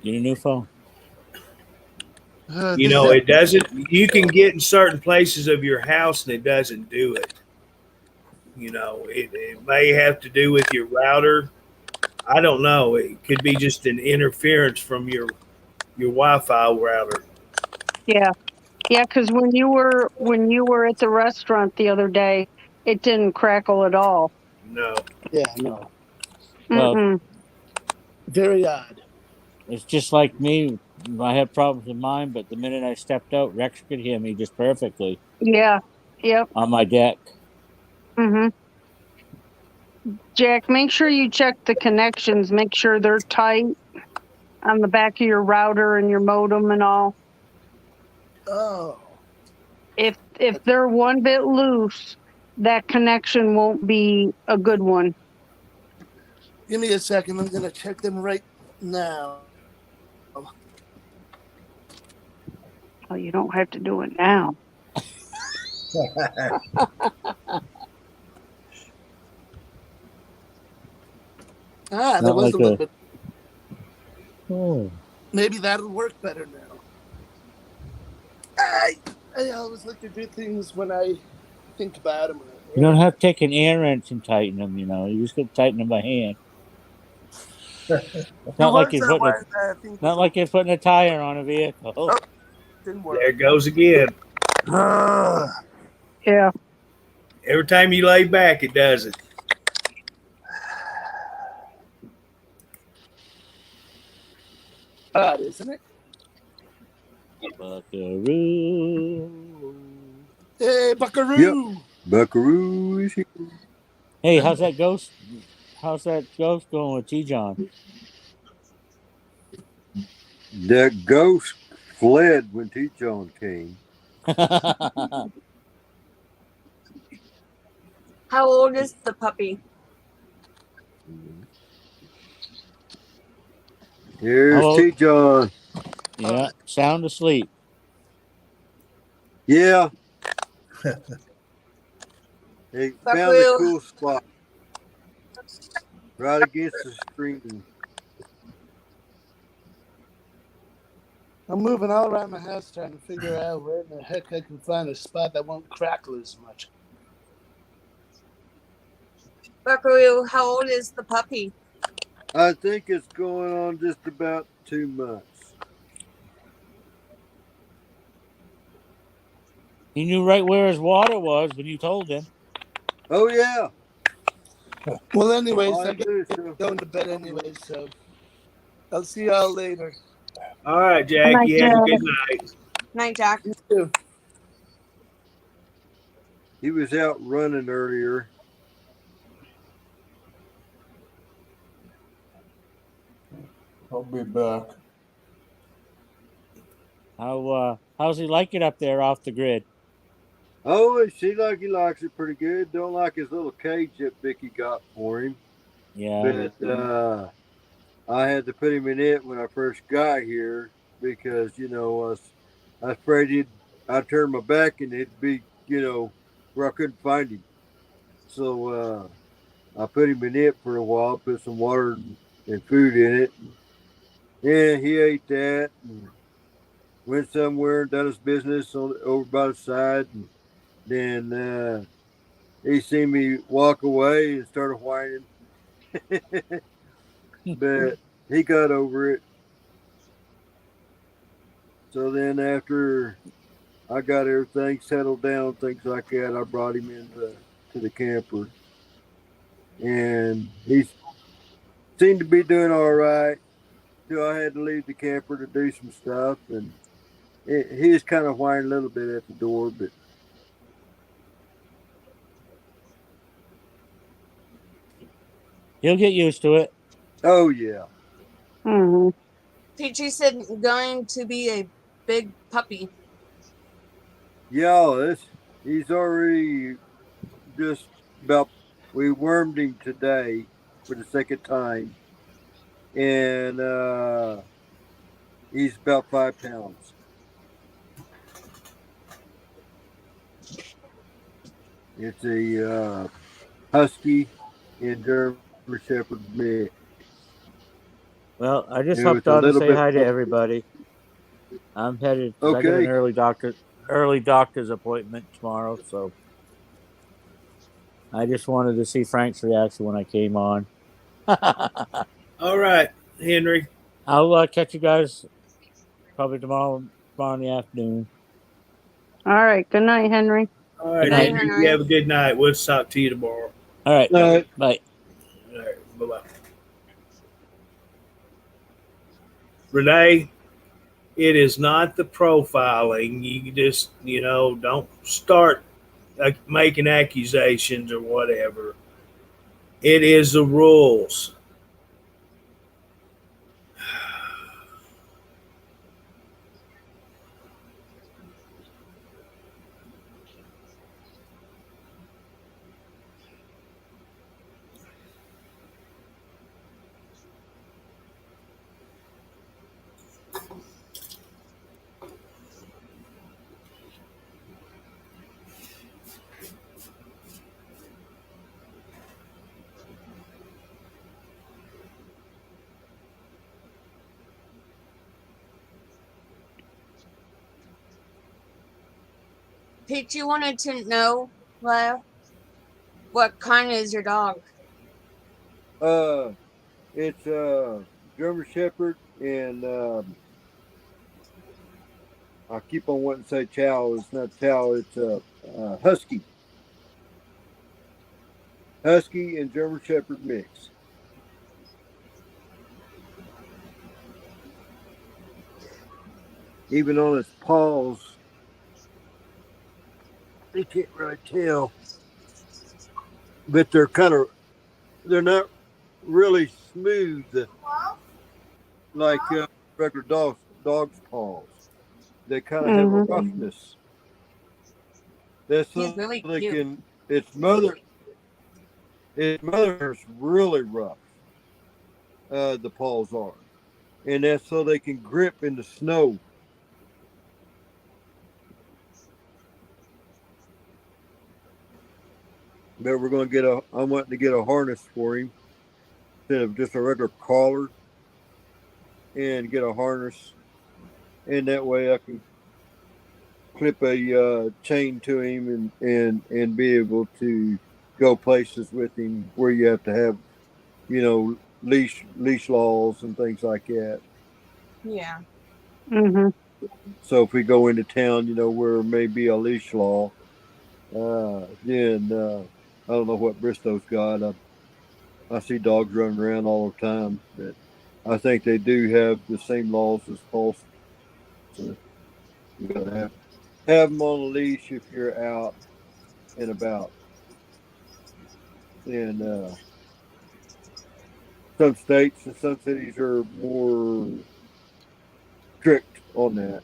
Get a new phone.
You know, it doesn't. You can get in certain places of your house and it doesn't do it. You know, it may have to do with your router. I don't know. It could be just an interference from your Wi-Fi router.
Yeah. Yeah, because when you were at the restaurant the other day, it didn't crackle at all.
No.
Yeah, no.
Well,
Mm-mm.
Very odd.
it's just like me. I had problems with mine, but the minute I stepped out, Rex could hear me just perfectly
Yeah. Yep.
on my deck.
Mm-hmm. Jack, make sure you check the connections. Make sure they're tight on the back of your router and your modem and all.
Oh,
If they're one bit loose, that connection won't be a good one.
give me a second. I'm gonna check them right now.
Oh, you don't have to do it now.
That
Not
was
like
a little
a-
bit.
Oh,
Maybe that'll work better now. I always like to do things when I think about them.
you don't have to take an air wrench and tighten them. You know, you just got to tighten them by hand. It's not like you're putting a tire on a vehicle.
Didn't work.
There it goes again.
Yeah.
Every time you lay back, it does it.
Odd, isn't it?
Buckaroo.
Hey, Buckaroo!
Buckaroo is here.
Hey, how's that ghost? How's that ghost going with T. John?
The ghost fled when T-John came.
How old is the puppy?
Here's
Hello?
T-John.
Yeah, sound asleep.
Yeah. They found a
Buckaroo.
cool spot right against the screen.
I'm moving all around the house trying to figure out where in the heck I can find a spot that won't crackle as much.
Buckaroo, how old is the puppy?
I think it's going on just about 2 months.
He knew right where his water was when you told him.
Oh yeah.
Well, anyways,
All I
I got
do is
going to bed anyway, so I'll see y'all later.
All right,
Good
Jack.
night,
You have a
Jack.
good night.
Night, Jack.
You too.
he was out running earlier.
I'll be back.
How's he like it up there off the grid?
Oh, it seems like he likes it pretty good. Don't like his little cage that Vicky got for him.
Yeah.
But I had to put him in it when I first got here because, I was afraid I'd turn my back and it'd be, where I couldn't find him. So I put him in it for a while, put some water and food in it. Yeah, he ate that and went somewhere and done his business over by the side. And then he seen me walk away and started whining. But he got over it. So then after I got everything settled down, things like that, I brought him into the camper. And he seemed to be doing all right. So I had to leave the camper to do some stuff. And he was kind of whining a little bit at the door, but
He'll get used to it.
oh yeah.
Mhm.
Peachy said going to be a big puppy.
Yeah, he's already just about, we wormed him today for the second time. And he's about 5 pounds. It's a husky and German Shepherd mix.
Well, I just
It
hopped
was a
on to
little
say
bit
hi to
puppy.
everybody. I'm headed because I got
Okay.
an early doctor's appointment tomorrow, so I just wanted to see Frank's reaction when I came on.
All right, Henry.
I'll catch you guys probably tomorrow in the afternoon.
All right. Good night, Henry.
All right,
Good night.
Henry.
Henry.
You have a good night. We'll talk to you tomorrow.
All right.
All right.
Bye.
All right. Bye-bye. Renee, it is not the profiling. You just, don't start making accusations or whatever. It is the rules.
Peachy wanted to know, well, what kind is your dog?
It's German Shepherd and I keep on wanting to say Chow. It's not Chow. It's Husky. Husky and German Shepherd mix. Even on its paws, you can't really tell, but they're not really smooth like regular dog's paws. They kind of have a
Mhm.
roughness. That's
He's
so
really
they
cute.
can. Its mother's really rough. The paws are, and that's so they can grip in the snow. But I'm wanting to get a harness for him instead of just a regular collar, and get a harness, and that way I can clip a chain to him and be able to go places with him where you have to have, leash laws and things like that.
Yeah.
Mhm.
So if we go into town, you know, where may be a leash law, then I don't know what Bristow's got. I see dogs running around all the time, but I think they do have the same laws as Tulsa. So you gotta have them on a leash if you're out and about. And some states and some cities are more strict on that.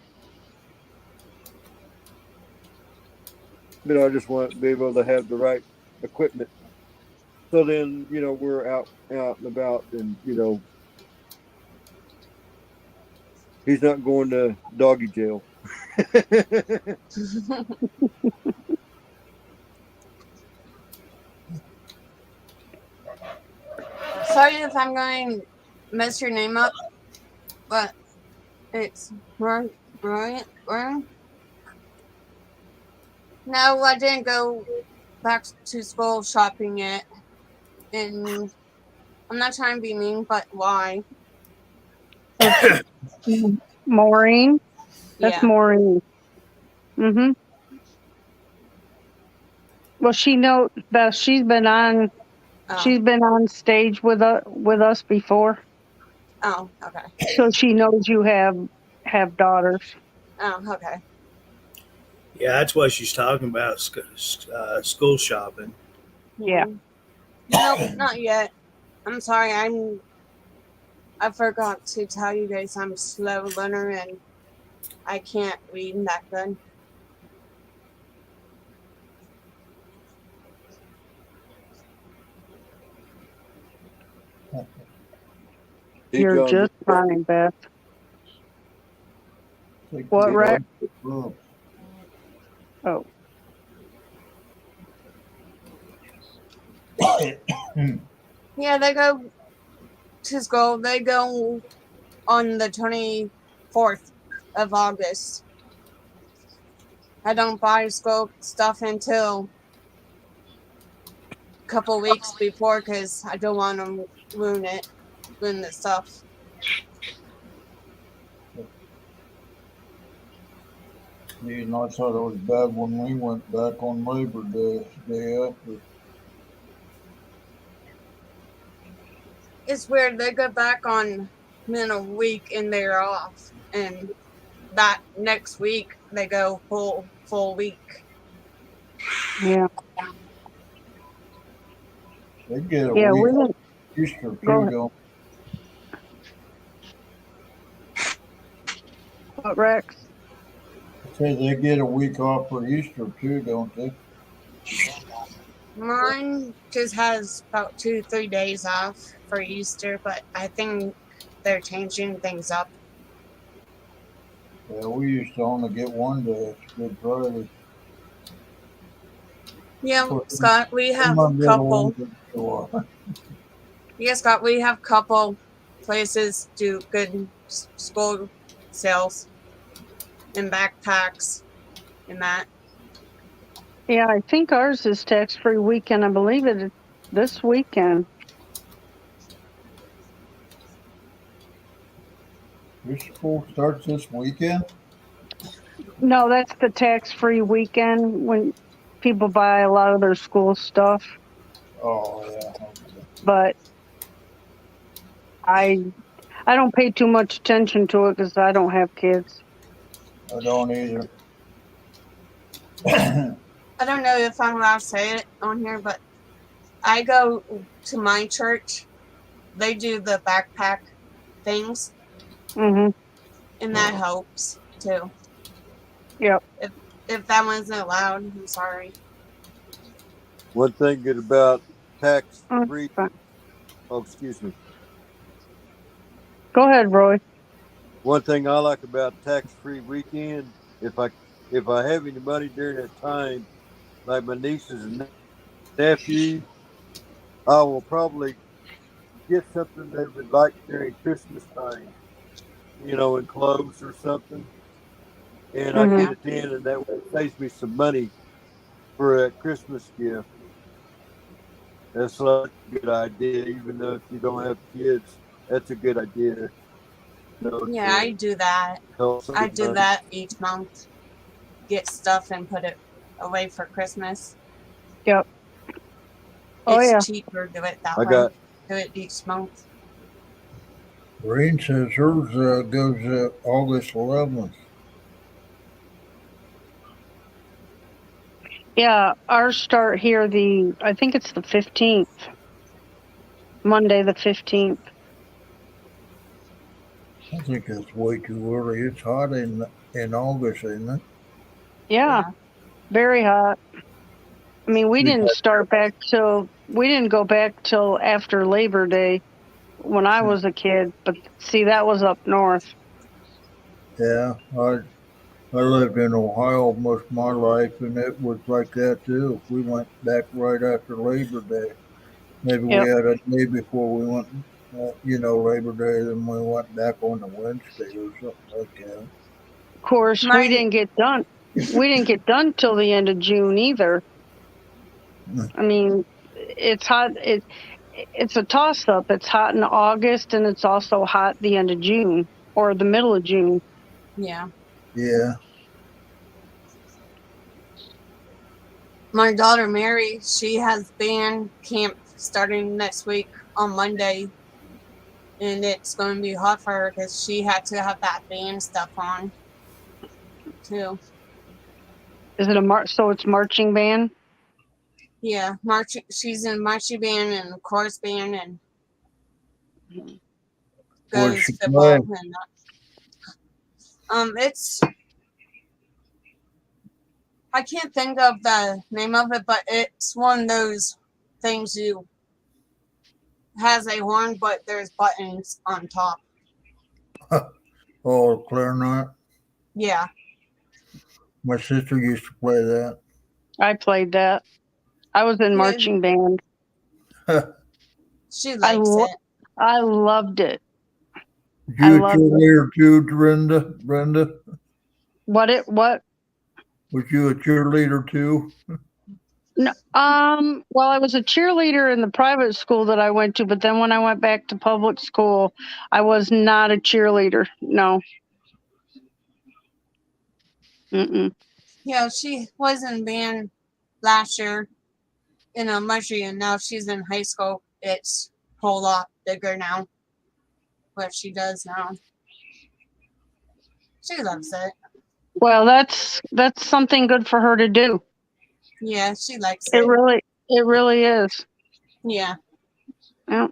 But I just want to be able to have the right equipment. So then, you know, we're out and about, and you know, he's not going to doggy jail.
Sorry if I'm going to mess your name up, but it's Brian. No, I didn't go back to school shopping yet, and I'm not trying to be mean, but why?
Maureen. That's
Yeah.
Maureen. Mm-hmm. Well, she knows that she's been on.
Oh.
She's been on stage with us before,
Oh. Okay.
so she knows you have daughters.
Oh. Okay.
Yeah, that's what she's talking about. School shopping.
Yeah.
Nope, not yet. I'm sorry. I forgot to tell you guys I'm a slow learner and I can't read that good.
You're just fine, Beth. What, Rex? Oh.
Yeah, they go to school. They go on the 24th of August. I don't buy school stuff until a couple weeks before because I don't want to ruin the stuff.
Yeah, and I thought it was bad when we went back on Labor Day, day after.
It's weird. They go back on in a week and they're off, and that next week they go full week.
Yeah.
They get a week off Easter too, don't
What, Rex?
I say they get a week off for Easter too, don't they?
Mine just has about 2-3 days off for Easter, but I think they're changing things up.
Yeah, we used to only get one day. It's Good Friday.
Yeah, Scott, we have a couple. Yeah, Scott, we have a couple places do good school sales and backpacks and that.
Yeah, I think ours is tax-free weekend. I believe it is this weekend.
Your school starts this weekend?
No, that's the tax-free weekend when people buy a lot of their school stuff.
Oh, yeah. Okay.
But I don't pay too much attention to it because I don't have kids.
I don't either.
I don't know if I'm allowed to say it on here, but I go to my church. They do the backpack things.
Mm-hmm.
And that helps too.
Yep.
If that wasn't allowed, I'm sorry.
One thing good about tax-free. Oh, excuse me.
Go ahead, Roy.
One thing I like about tax-free weekend, if I have any money during that time, like my nieces and nephews, I will probably get something they would like during Christmas time, you know, in clothes or something. And I get it then, and that way it saves me some money for a Christmas gift. That's like a good idea, even though if you don't have kids, that's a good idea.
Yeah, I do that. I do that each month. Get stuff and put it away for Christmas.
Yep. Oh
It's
yeah.
cheaper to do it that
I
way.
got
Do it each month.
Green says hers goes August 11th.
Yeah, ours start here I think it's the 15th. Monday the 15th.
I think that's way too early. It's hot in August, isn't it?
Yeah, very hot. I mean, we didn't go back till after Labor Day when I was a kid, but see, that was up north.
Yeah, I lived in Ohio most of my life, and it was like that too. We went back right after Labor Day. Maybe we
Yep.
had a day before we went, Labor Day, then we went back on the Wednesday or something like that.
Of course, we didn't get done. We didn't get done till the end of June either. I mean, it's hot. It's a toss up. It's hot in August, and it's also hot the end of June or the middle of June.
Yeah.
Yeah.
My daughter Mary, she has band camp starting next week on Monday, and it's going to be hot for her because she had to have that band stuff on too.
Is it so it's marching band?
Yeah, marching. She's in marching band and chorus band and
Where's
goes
she
football
playing?
and it's I can't think of the name of it, but it's one of those things you has a horn, but there's buttons on top.
Oh, clarinet.
Yeah.
My sister used to play that.
I played that. I was in marching band.
She likes it.
I loved it.
You a cheerleader too, Brenda?
What?
Was you a cheerleader too?
No, well, I was a cheerleader in the private school that I went to, but then when I went back to public school, I was not a cheerleader. No. Mm-mm.
Yeah, she was in band last year in elementary, and now she's in high school. It's a whole lot bigger now. What she does now. She loves it.
Well, that's something good for her to do.
Yeah, she likes it.
It really is.
Yeah.
Yeah.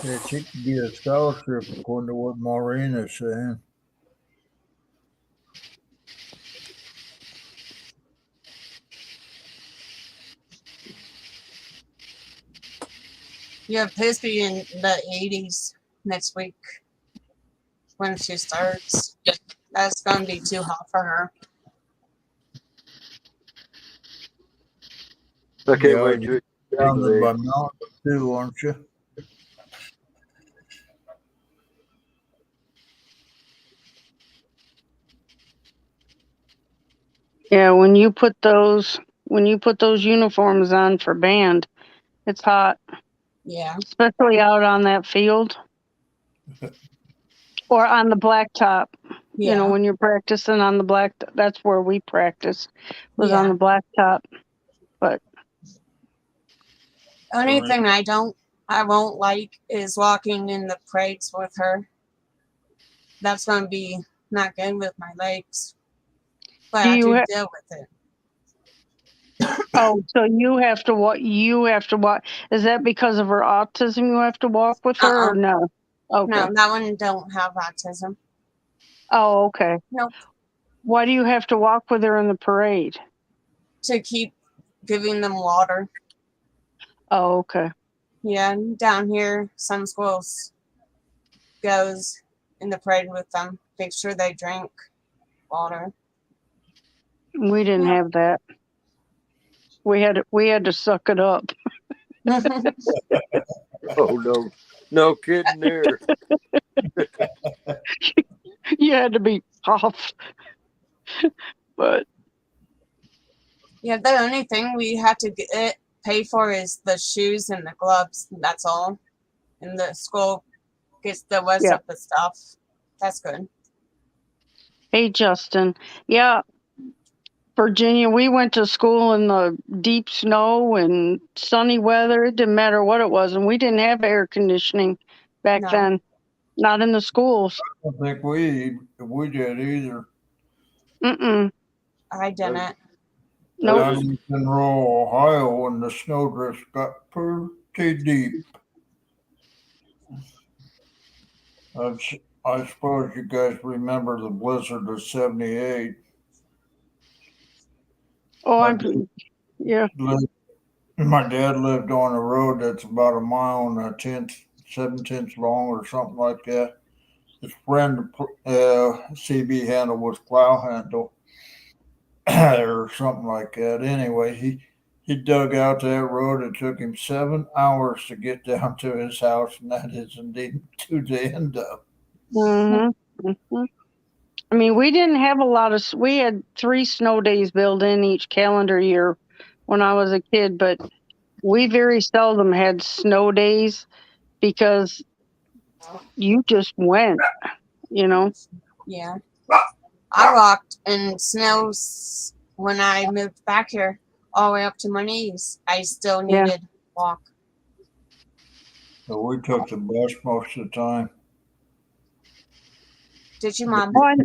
Yeah, she could get a scholarship according to what Maureen is saying.
You have Pispy in the 80s next week when she starts. That's going to be too hot for her.
I can't wait to
down there by mountain too, aren't you?
Yeah, when you put those uniforms on for band, it's hot.
Yeah.
Especially out on that field. Or on the blacktop.
Yeah.
You know, when you're practicing on the blacktop, that's where we practiced, was on the blacktop. But
only thing I won't like is walking in the parades with her. That's going to be not good with my legs. But I do deal with it.
Oh, so you have to walk. Is that because of her autism? You have to walk with her, or no? Okay.
No, that one don't have autism.
Oh, okay.
Nope.
Why do you have to walk with her in the parade?
To keep giving them water.
Oh, okay.
Yeah, down here, some schools goes in the parade with them. Make sure they drink water.
We didn't have that. We had to suck it up.
Oh no kidding there.
You had to be off. But
Yeah, the only thing we have to get pay for is the shoes and the gloves. That's all. And the school gets the rest
Yeah.
of the stuff. That's good.
Hey, Justin. Yeah, Virginia, we went to school in the deep snow and sunny weather. It didn't matter what it was. And we didn't have air conditioning back
No.
then, not in the schools.
I don't think we did either.
Mm-mm.
I didn't.
Nope.
Down in rural Ohio, when the snowdrifts got pretty deep. I suppose you guys remember the blizzard of '78.
Oh, yeah.
My dad lived on a road that's about a mile and 7/10 long or something like that. His friend, CB handle was plow handle or something like that. Anyway, he dug out that road. It took him 7 hours to get down to his house, and that is indeed to the end of.
Mm-hmm. Mm-hmm. I mean, we didn't have a lot of, we had 3 snow days built in each calendar year when I was a kid, but we very seldom had snow days because you just went, you know?
Yeah. I walked in snows when I moved back here all the way up to my knees. I still
Yeah.
needed walk.
So we took the bus most of the time.
Did you, Mom?
Oh,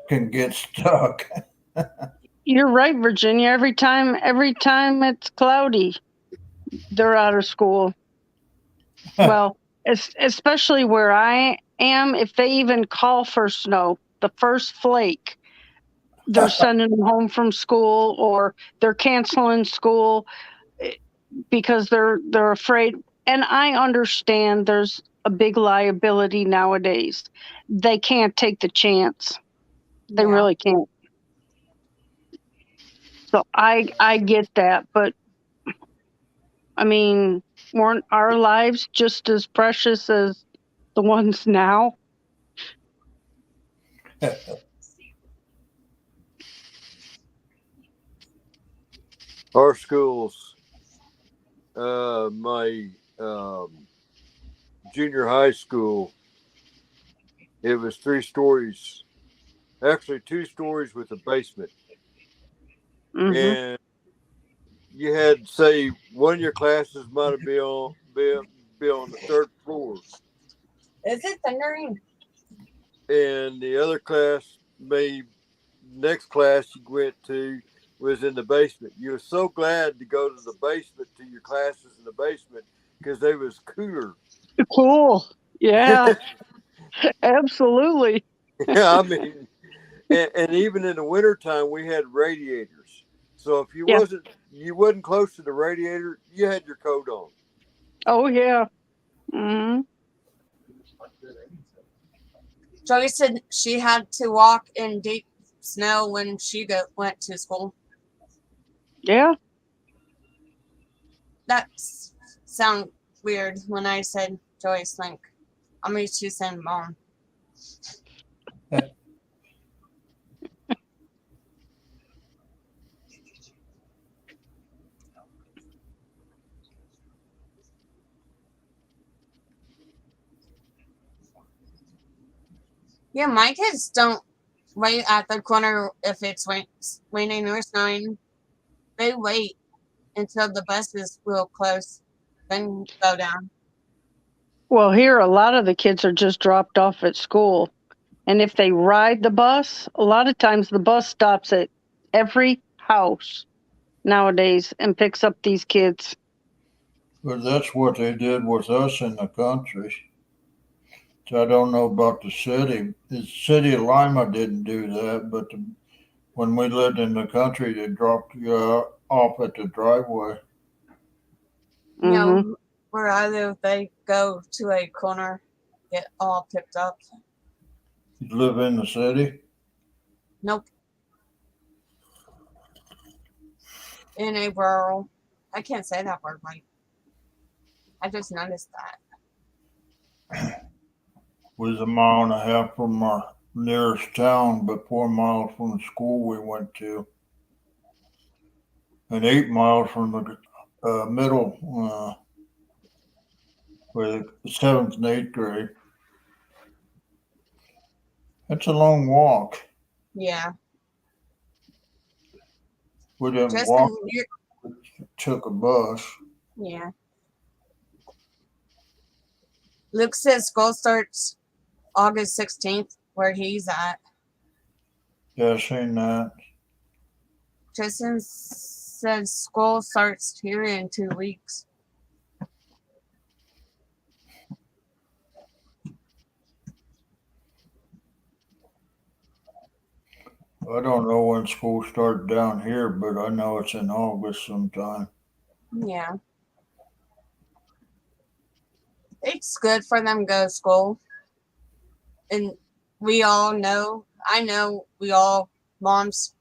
Can get stuck.
you're right, Virginia. Every time it's cloudy, they're out of school. Well, especially where I am, if they even call for snow, the first flake, they're sending them home from school or they're canceling school because they're afraid. And I understand there's a big liability nowadays. They can't take the chance. They
Yeah.
really can't. So I get that, but I mean, weren't our lives just as precious as the ones now?
Our schools, my junior high school, it was 3 stories, actually 2 stories with a basement.
Mm-hmm.
And you had, say, one of your classes might have been on the 3rd floor,
Is it thundering?
and the other class, next class you went to was in the basement. You were so glad to go to the basement to your classes in the basement because they was cooler.
Cool. Yeah. Absolutely.
I mean, and even in the wintertime we had radiators. So if you
Yeah.
wasn't close to the radiator, you had your coat on.
Oh yeah. Mm-hmm.
Joey said she had to walk in deep snow when she went to school.
Yeah.
That sound weird when I said Joyce Link. I'm used to saying Mom. Yeah, my kids don't wait at the corner if it's raining or snowing. They wait until the bus is real close, then go down.
Well, here a lot of the kids are just dropped off at school. And if they ride the bus, a lot of times the bus stops at every house nowadays and picks up these kids.
But that's what they did with us in the country. So I don't know about the city. The city of Lima didn't do that, but when we lived in the country, they dropped you off at the driveway.
You
Mm-hmm.
know, where I live, they go to a corner, get all picked up.
You live in the city?
Nope. In a rural. I can't say that word right. I just noticed that.
Was 1.5 miles from our nearest town, but 4 miles from the school we went to. and 8 miles from the middle, where the 7th and 8th grade. That's a long walk.
Yeah.
We didn't
Just
walk,
in,
took a bus.
yeah. Luke says school starts August 16th, where he's at.
Yeah, I seen that.
Tristan says school starts here in 2 weeks.
I don't know when school starts down here, but I know it's in August sometime.
Yeah. It's good for them to go to school. And we all know, I know we all, moms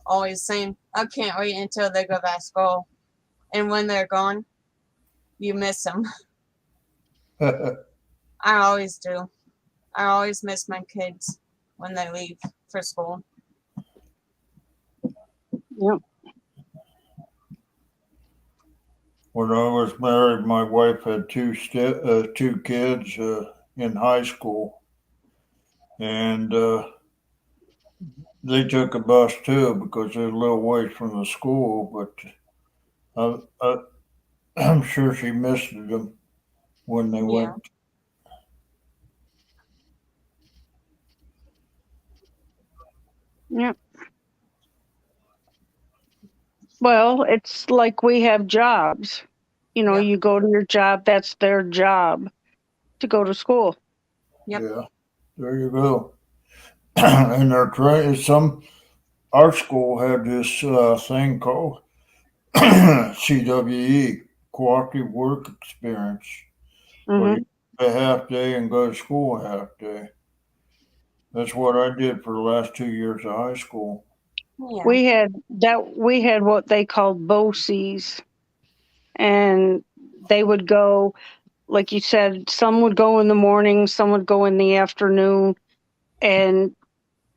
always saying, I can't wait until they go back to school. And when they're gone, you miss them. I always do. I always miss my kids when they leave for school.
Yep.
When I was married, my wife had two kids in high school, and they took a bus too because they're a little ways from the school. But I'm sure she missed them when they
Yeah.
went.
Yep. Well, it's like we have jobs. You know,
Yep.
you go to your job, that's their job to go to school.
Yep.
Yeah, there you go. And they're training. Our school had this thing called CWE, Cooperative Work Experience, where
Hmm.
you a half day and go to school a half day. That's what I did for the last 2 years of high school.
Yeah.
We had what they called BOCES, and they would go, like you said, some would go in the morning, some would go in the afternoon, and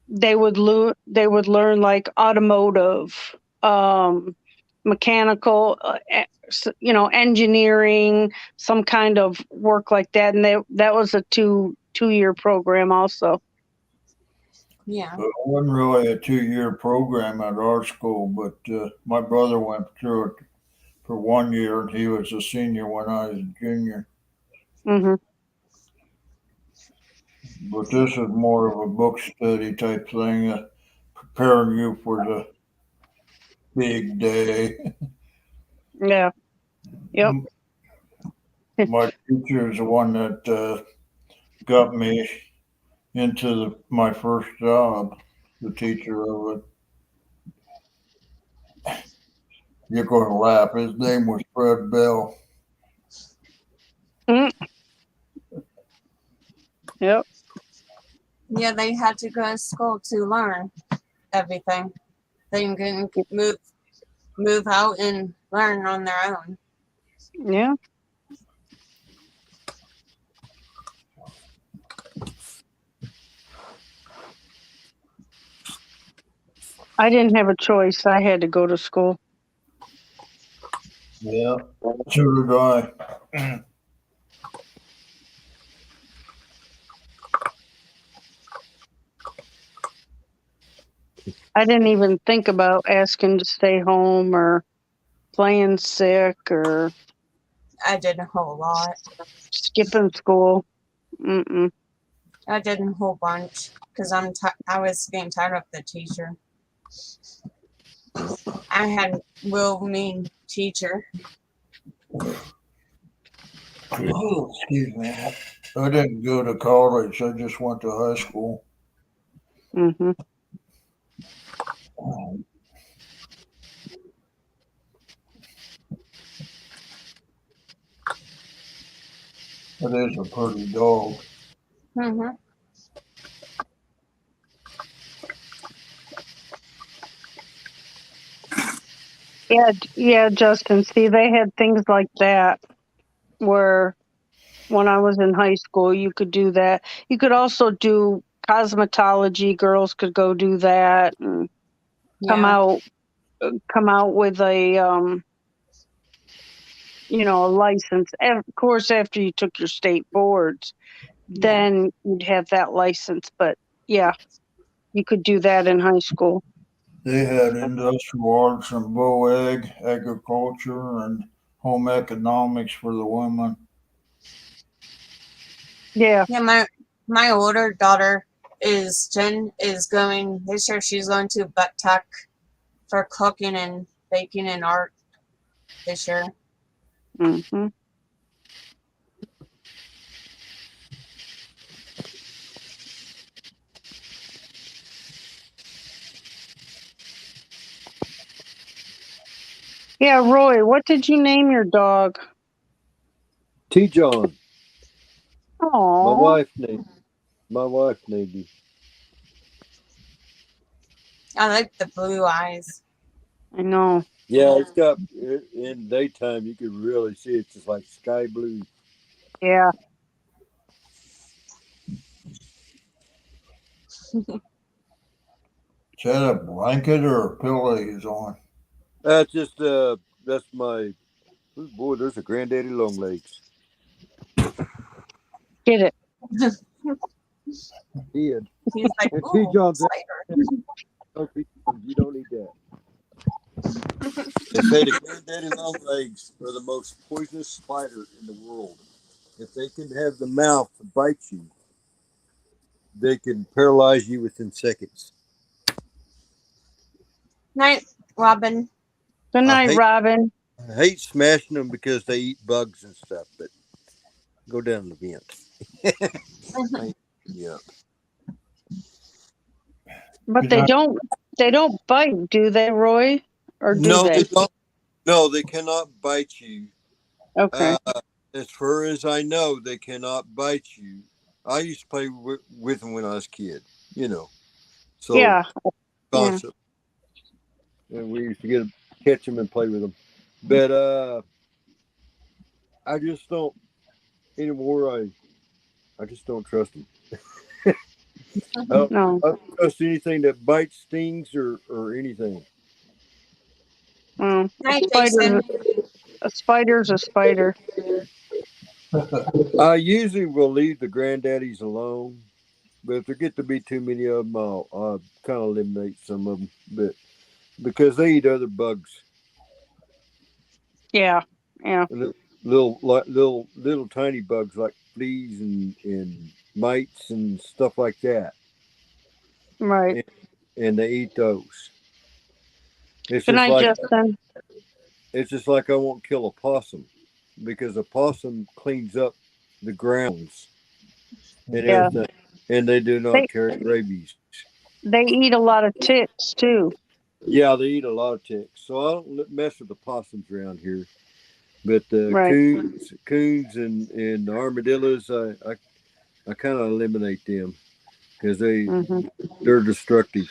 they would learn like automotive, mechanical, engineering, some kind of work like that, and that was a two-year program also.
Yeah.
But it wasn't really a 2 year program at our school, but my brother went through it for 1 year, and he was a senior when I was a junior.
Hmm.
But this is more of a book study type thing, preparing you for the big day.
Yeah. Yep.
My teacher is the one that got me into my first job, the teacher of it. You're going to laugh. His name was Fred Bell.
Yep.
Yeah, they had to go to school to learn everything. They couldn't move out and learn on their own.
Yeah. I didn't have a choice. I had to go to school.
Yeah, so did I.
I didn't even think about asking to stay home or playing sick or
I did a whole lot.
skipping school. Mm-mm.
I did a whole bunch because I was getting tired of the teacher. I had real mean teacher.
Oh, excuse me. I didn't go to college. I just went to high school.
Mm-hmm.
It is a pretty dog.
Mm-hmm.
Yeah, Justin. See, they had things like that where when I was in high school, you could do that. You could also do cosmetology. Girls could go do that and come
Yeah.
out come out with a a license. Of course, after you took your state boards, then you'd have that license. But yeah, you could do that in high school.
They had industrial arts and ag, agriculture, and home economics for the women.
Yeah.
Yeah, my older daughter Jen is going this year. She's going to Butt Tech for cooking and baking and art this year.
Mm-hmm. Yeah, Roy, what did you name your dog?
T. John.
Oh,
My wife named him.
I like the blue eyes.
I know.
Yeah, it's got in daytime you can really see it's just like sky blue.
Yeah.
Is that a blanket or a pillow he's on?
That's just that's my boy. There's a granddaddy long legs.
Get it.
He's
like,
and
ooh,
T. John's
spider.
you don't need that. They say the granddaddy long legs are the most poisonous spider in the world. If they can have the mouth to bite you, they can paralyze you within seconds.
Night, Robin.
Good night, Robin.
I hate smashing them because they eat bugs and stuff, but go down the vent. Yeah.
But they don't bite, do they, Roy? Or do
No,
they?
they don't. No, they cannot bite you.
Okay.
As far as I know, they cannot bite you. I used to play with them when I was a kid, So
yeah.
constantly. And we used to catch them and play with them. But I just don't anymore. I just don't trust them.
No.
I don't trust anything that bites, stings, or anything.
Well,
Night, Jason.
a spider's a spider.
I usually will leave the granddaddies alone, but if there get to be too many of them, I'll kind of eliminate some of them. But because they eat other bugs.
Yeah. Yeah.
Little tiny bugs like fleas and mites and stuff like that.
Right.
And they eat those. It's
Good
just
night, Justin.
It's just like I won't kill a possum because a possum cleans up the grounds and everything, and they do not carry rabies.
They eat a lot of ticks too.
Yeah, they eat a lot of ticks, so I don't mess with the possums around here. But coons and armadillos, I kind of eliminate them because they're destructive.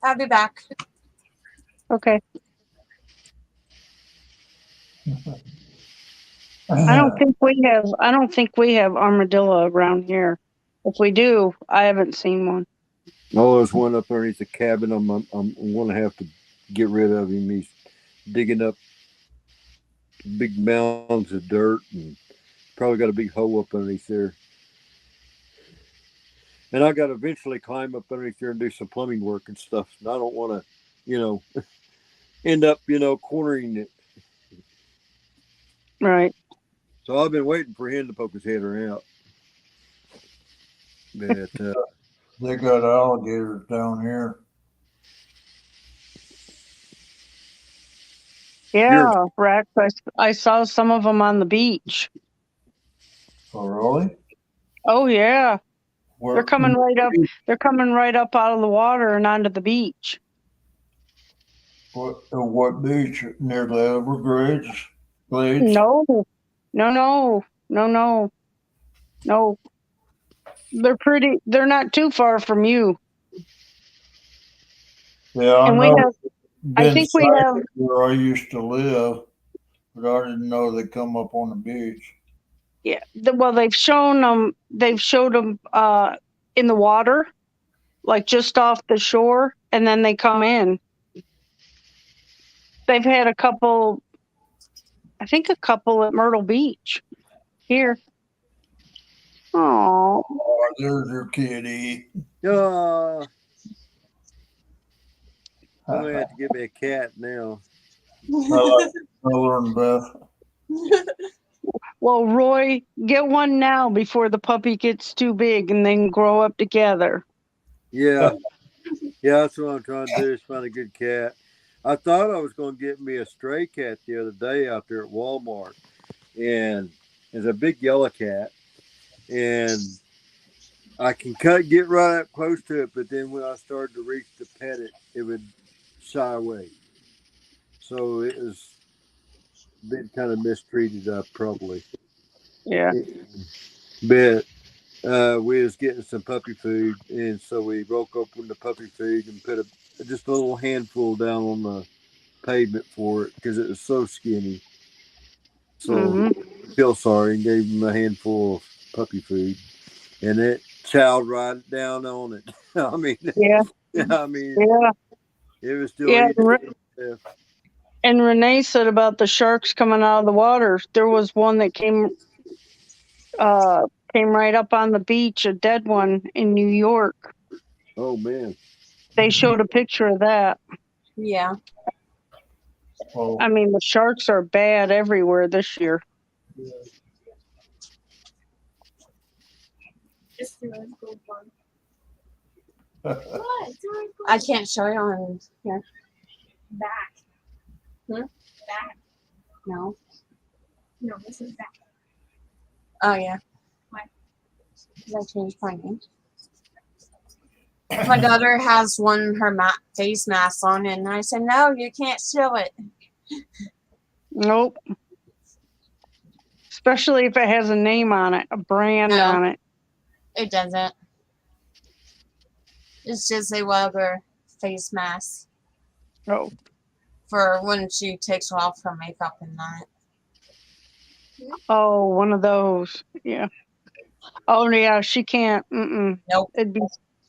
I'll be back.
Okay. I don't think we have armadillo around here. If we do, I haven't seen one.
Oh, there's one up underneath the cabin. I'm going to have to get rid of him. He's digging up big mounds of dirt and probably got a big hole up underneath there. And I got to eventually climb up underneath there and do some plumbing work and stuff. And I don't want to, end up, cornering it.
Right.
So I've been waiting for him to poke his head around. But
they got alligators down here.
Yeah, Rex. I saw some of them on the beach.
Oh, really?
Oh, yeah.
Where,
they're coming right up. They're coming right up out of the water and onto the beach.
What beach? Near the Everglades?
No. They're not too far from you.
Yeah,
and I think we have
where I used to live, but I didn't know they come up on the beach.
Yeah, well, they've shown them. They've showed them in the water, like just off the shore, and then they come in. They've had a couple, I think a couple at Myrtle Beach here. Oh,
Oh, there's your kitty.
I'm gonna have to get me a cat now.
Southern Beth.
well, Roy, get one now before the puppy gets too big and then grow up together.
Yeah, that's what I'm trying to do is find a good cat. I thought I was going to get me a stray cat the other day out there at Walmart, and it's a big yellow cat, and I can get right up close to it, but then when I started to reach to pet it, it would shy away. So it was been kind of mistreated, probably.
Yeah.
But we was getting some puppy food, and so we broke open the puppy food and put just a little handful down on the pavement for it because it was so skinny. So I feel sorry and gave him a handful of puppy food, and it chowed right down on it. I mean,
Yeah.
It was still
Yeah.
eating itself.
And Renee said about the sharks coming out of the water. There was one that came right up on the beach, a dead one in New York.
Oh man.
They showed a picture of that.
Yeah.
Oh,
I mean, the sharks are bad everywhere this year.
I can't show you on here.
Back. Back.
No.
No, this is back.
Oh yeah.
Why?
Because I changed my name. My daughter has her face mask on, and I said, "No, you can't show it."
Nope. Especially if it has a name on it, a brand
No.
on it.
It doesn't. It's just a weather face mask
Oh.
for when she takes off her makeup and that.
Oh, one of those. Yeah. Oh yeah, she can't.
Nope.
It'd be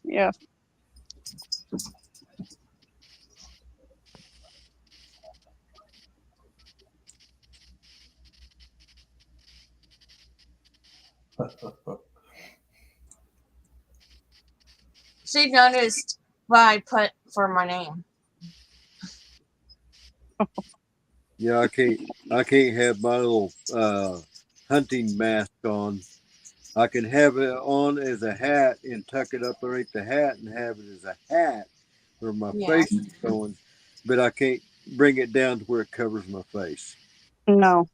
yeah.
She noticed what I put for my name.
Yeah, I can't have my little hunting mask on. I can have it on as a hat and tuck it up underneath the hat and have it as a hat where my face is going, but I can't bring it down to where it covers my face.
No.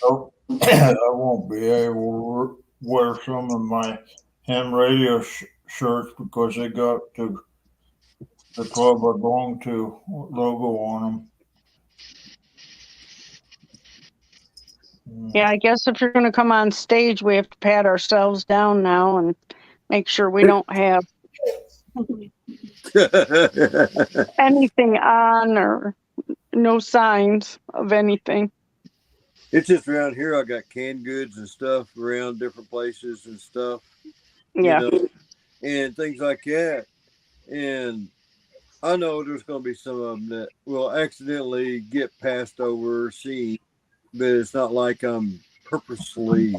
Nope. I won't be able to wear some of my ham radio shirts because they got the club I belong to logo on them.
Yeah, I guess if you're going to come on stage, we have to pat ourselves down now and make sure we don't have anything on or no signs of anything.
It's just around here. I got canned goods and stuff around different places and stuff.
Yeah.
You know, and things like that. And I know there's going to be some of them that will accidentally get passed over or seen, but it's not like I'm purposely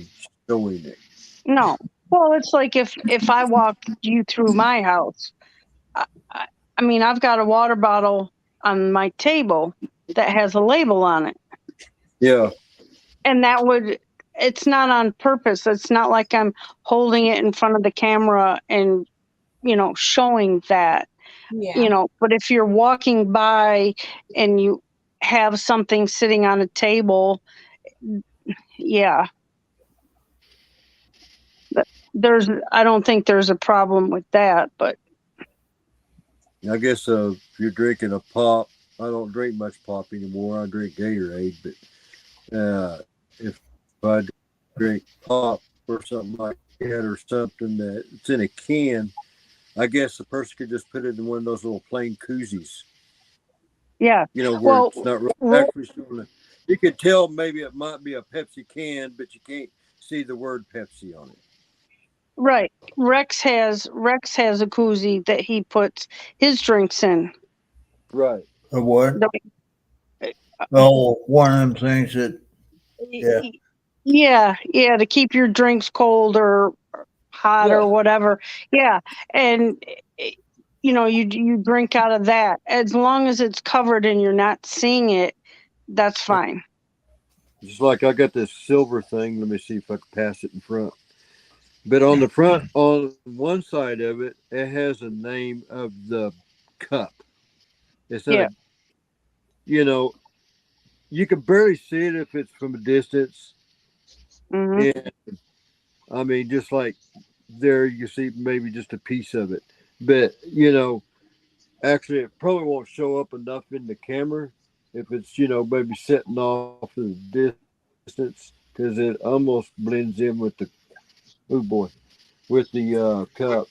showing it.
No. Well, it's like if I walk you through my house, I mean, I've got a water bottle on my table that has a label on it.
Yeah.
And it's not on purpose. It's not like I'm holding it in front of the camera and, showing that, but if you're walking by and you have something sitting on a table, yeah. I don't think there's a problem with that, but.
I guess if you're drinking a pop, I don't drink much pop anymore. I drink Gatorade, but if I drink pop or something like that or something that's in a can, I guess the person could just put it in one of those little plain koozies.
Yeah.
Where it's not really actually showing it. You could tell maybe it might be a Pepsi can, but you can't see the word Pepsi on it.
Right. Rex has a koozie that he puts his drinks in.
Right.
A what?
The-
Oh, one of them things that, yeah.
Yeah, to keep your drinks cold or hot
Yeah.
or whatever. Yeah. And you drink out of that. As long as it's covered and you're not seeing it, that's fine.
Just like I got this silver thing. Let me see if I can pass it in front. But on the front, on one side of it, it has a name of the cup. It's not,
Yeah.
You can barely see it if it's from a distance.
Hmm.
And I mean, just like there, you see maybe just a piece of it. But, actually, it probably won't show up enough in the camera if it's, maybe setting off in the distance because it almost blends in with the, oh boy, with the cup.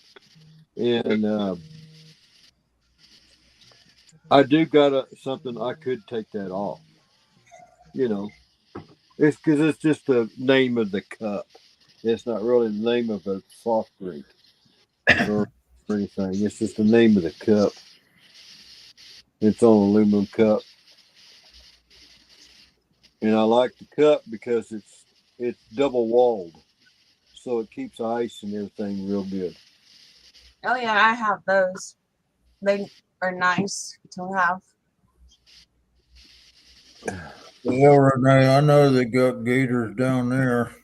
And I do got something I could take that off. It's because it's just the name of the cup. It's not really the name of a soft drink or anything. It's just the name of the cup. It's on an aluminum cup, and I like the cup because it's double walled, so it keeps ice and everything real good.
Oh yeah, I have those. They are nice to have.
Yeah, Renee, I know they got gators down there.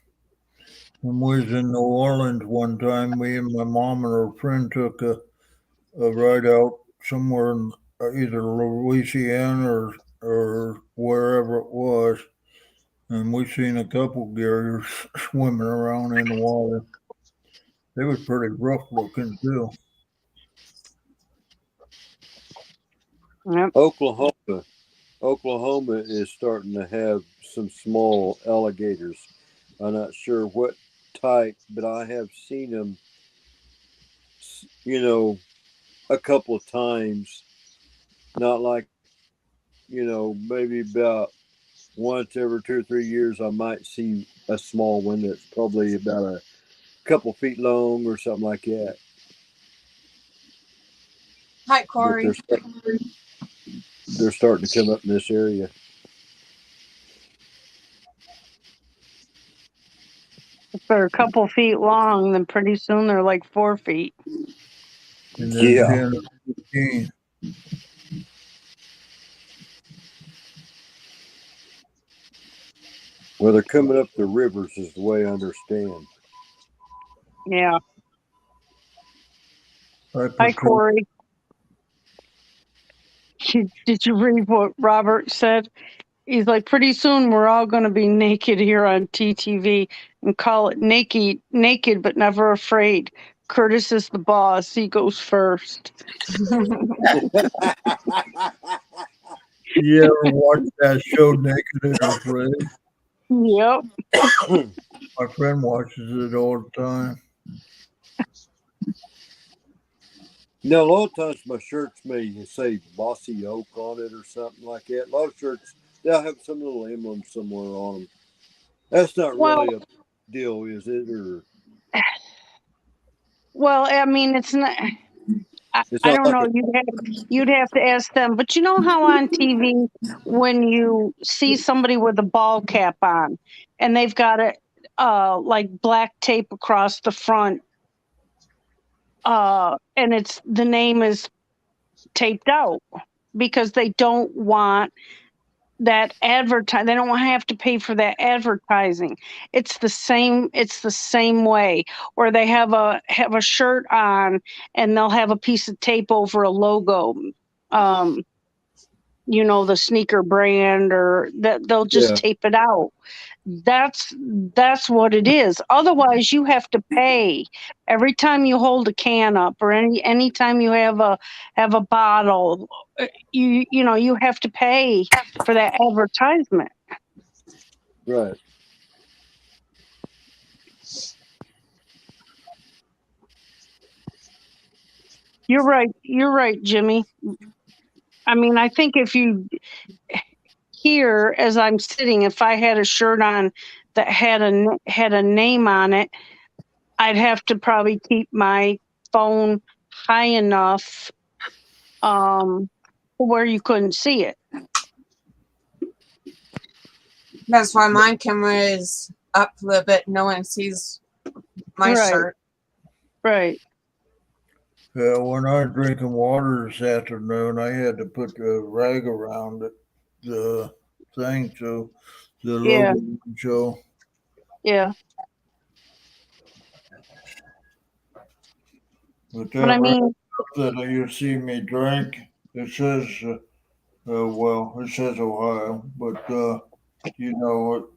When we was in New Orleans one time, me and my mom and her friend took a ride out somewhere in either Louisiana or wherever it was, and we seen a couple gators swimming around in the water. They was pretty rough looking too.
Yep.
Oklahoma is starting to have some small alligators. I'm not sure what type, but I have seen them, a couple of times. Not like, maybe about once every 2 or 3 years, I might see a small one that's probably about a couple feet long or something like that.
Hi,
But
Corey.
they're starting to come up in this area.
If they're a couple feet long, then pretty soon they're like 4 feet.
And then
Yeah.
10 or 15.
Well, they're coming up the rivers, is the way I understand.
Yeah. Hi,
Hi,
Corey. Did you read what Robert said? He's like, pretty soon we're all going to be naked here on TTV and call it naked, but never afraid. Curtis is the boss. He goes first.
You ever watch that show Naked and Afraid?
Yep.
My friend watches it all the time.
Now, a lot of times my shirts may say Bossy Oak on it or something like that. A lot of shirts, they'll have some little emblem somewhere on them. That's not really a deal, is it? Or
well, I mean, it's not. I don't know. You'd have to ask them. But you know how on TV when you see somebody with a ball cap on and they've got it like black tape across the front, and the name is taped out because they don't want that they don't want to have to pay for that advertising. It's the same way. Or they have a shirt on and they'll have a piece of tape over a logo, the sneaker brand, or that they'll just tape it out. That's what it is. Otherwise you have to pay every time you hold a can up, or anytime you have a bottle. You have to pay for that advertisement.
right.
You're right, Jimmy. I mean, I think if you here, as I'm sitting, if I had a shirt on that had a name on it, I'd have to probably keep my phone high enough where you couldn't see it.
That's why my camera is up a little bit. No one sees my
Right.
shirt.
Right.
Yeah, when I was drinking water this afternoon, I had to put the rag around it, the thing, so the
Yeah.
logo would show.
Yeah.
But
But I
that
mean,
that you see me drink, it says, well, it says Ohio, but you know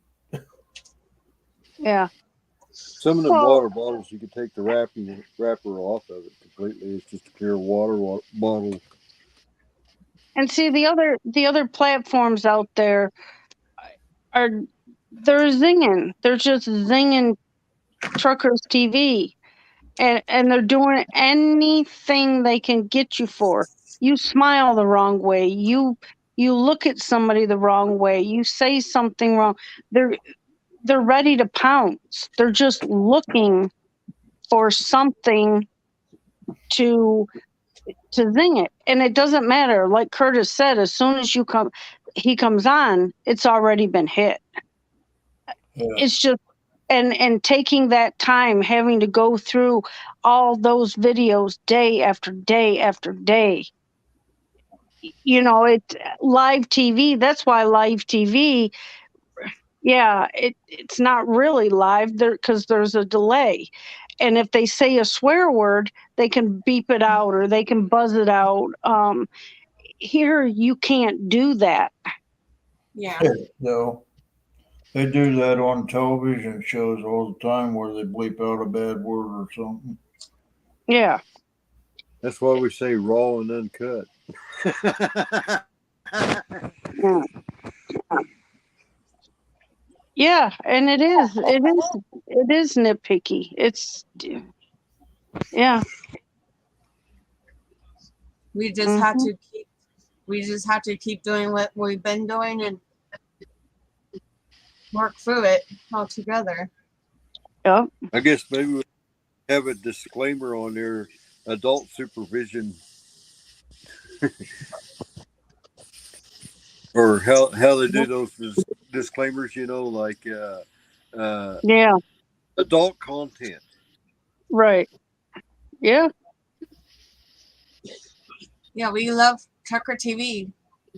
yeah.
Some of the
Well,
water bottles, you can take the wrapper off of it completely. It's just a pure water bottle.
and see the other platforms out there are they're zinging. They're just zinging truckers TV, and they're doing anything they can get you for. You smile the wrong way. You look at somebody the wrong way. You say something wrong. They're ready to pounce. They're just looking for something to zing it, and it doesn't matter. Like Curtis said, as soon as he comes on, it's already been hit.
Yeah.
It's just and taking that time, having to go through all those videos day after day after day. It's live TV. That's why live TV, yeah, it's not really live there because there's a delay. And if they say a swear word, they can beep it out or they can buzz it out. Here, you can't do that.
Yeah.
No, they do that on television shows all the time where they bleep out a bad word or something.
Yeah.
That's why we say raw and uncut.
Yeah. Yeah, and it is nitpicky. Yeah.
We just have to keep doing what we've been doing and work through it all together.
Yep.
I guess maybe we have a disclaimer on there, adult supervision. Or how they do those disclaimers, like
Yeah.
adult content.
Right. Yeah.
Yeah, we love Trucker TV.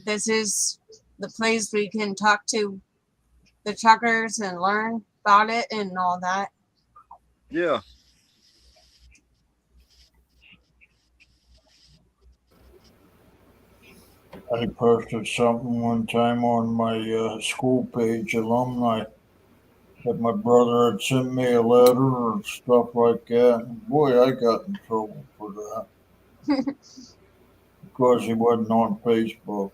This is the place we can talk to the truckers and learn about it and all that.
Yeah.
I posted something one time on my school page, alumni, that my brother had sent me a letter and stuff like that. Boy, I got in trouble for that because he wasn't on Facebook.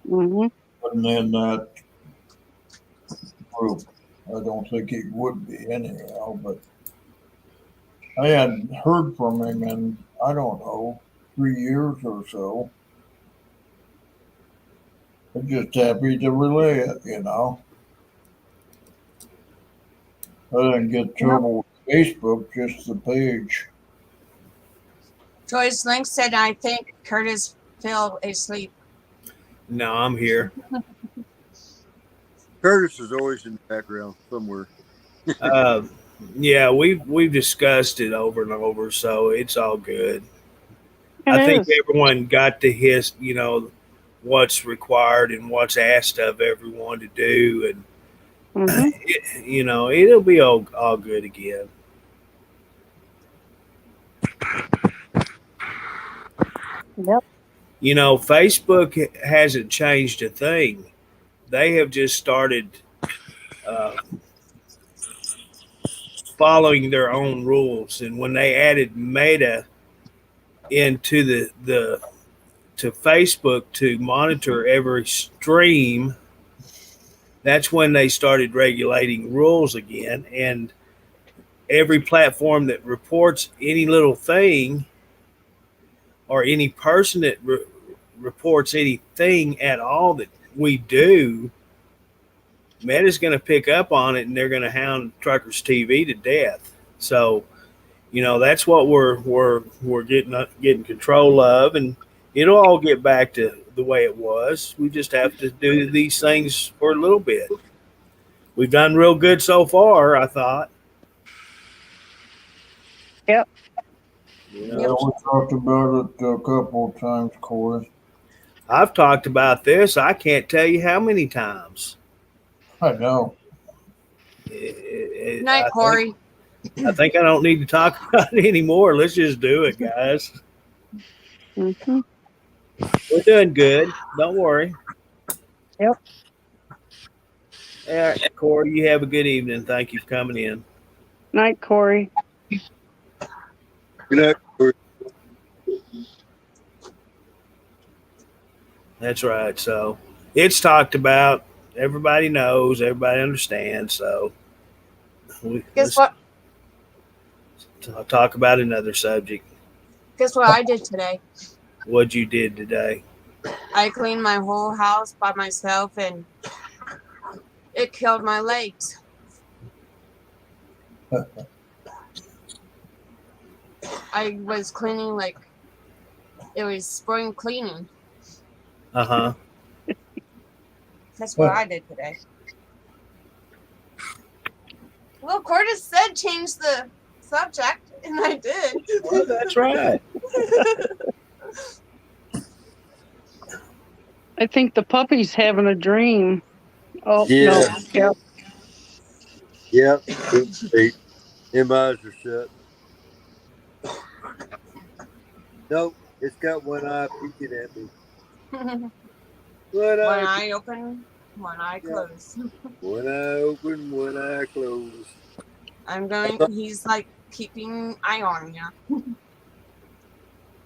Mm-hmm.
Wasn't in that group. I don't think he would be anyhow, but I hadn't heard from him in, I don't know, 3 years or so. I'm just happy to relay it, I didn't get trouble with Facebook, just the page.
Joyce Link said, I think Curtis fell asleep.
No, I'm here.
Curtis is always in the background somewhere.
Yeah, we've discussed it over and over, so it's all good. I think everyone got to his, what's required and what's asked of everyone to do, and it'll be all good again.
Yep.
Facebook hasn't changed a thing. They have just started following their own rules, and when they added Meta into to Facebook to monitor every stream, that's when they started regulating rules again. And every platform that reports any little thing or any person that reports anything at all that we do, Meta's going to pick up on it, and they're going to hound Truckers TV to death. So, that's what we're getting control of, and it'll all get back to the way it was. We just have to do these things for a little bit. We've done real good so far, I thought.
Yep.
Yeah, we talked about it a couple of times, Corey.
I've talked about this. I can't tell you how many times.
I know.
Night, Corey.
I think I don't need to talk about it anymore. Let's just do it, guys.
Mm-hmm.
We're doing good. Don't worry.
Yep.
All right, Corey, you have a good evening. Thank you for coming in.
Night, Corey.
Good night, Corey.
That's right. So it's talked about. Everybody knows. Everybody understands. So
Guess what?
I'll talk about another subject.
Guess what I did today?
What you did today?
I cleaned my whole house by myself, and it killed my legs. I was cleaning like it was spring cleaning.
Uh-huh.
That's what I did today. Well, Curtis said change the subject, and I did.
Well, that's right.
I think the puppy's having a dream. Oh,
Yeah.
no. Yep.
Yep. Them eyes are shut. Nope. It's got one eye peeking at me. One eye
open, one eye closed.
One eye open, one eye closed.
He's like keeping eye on you.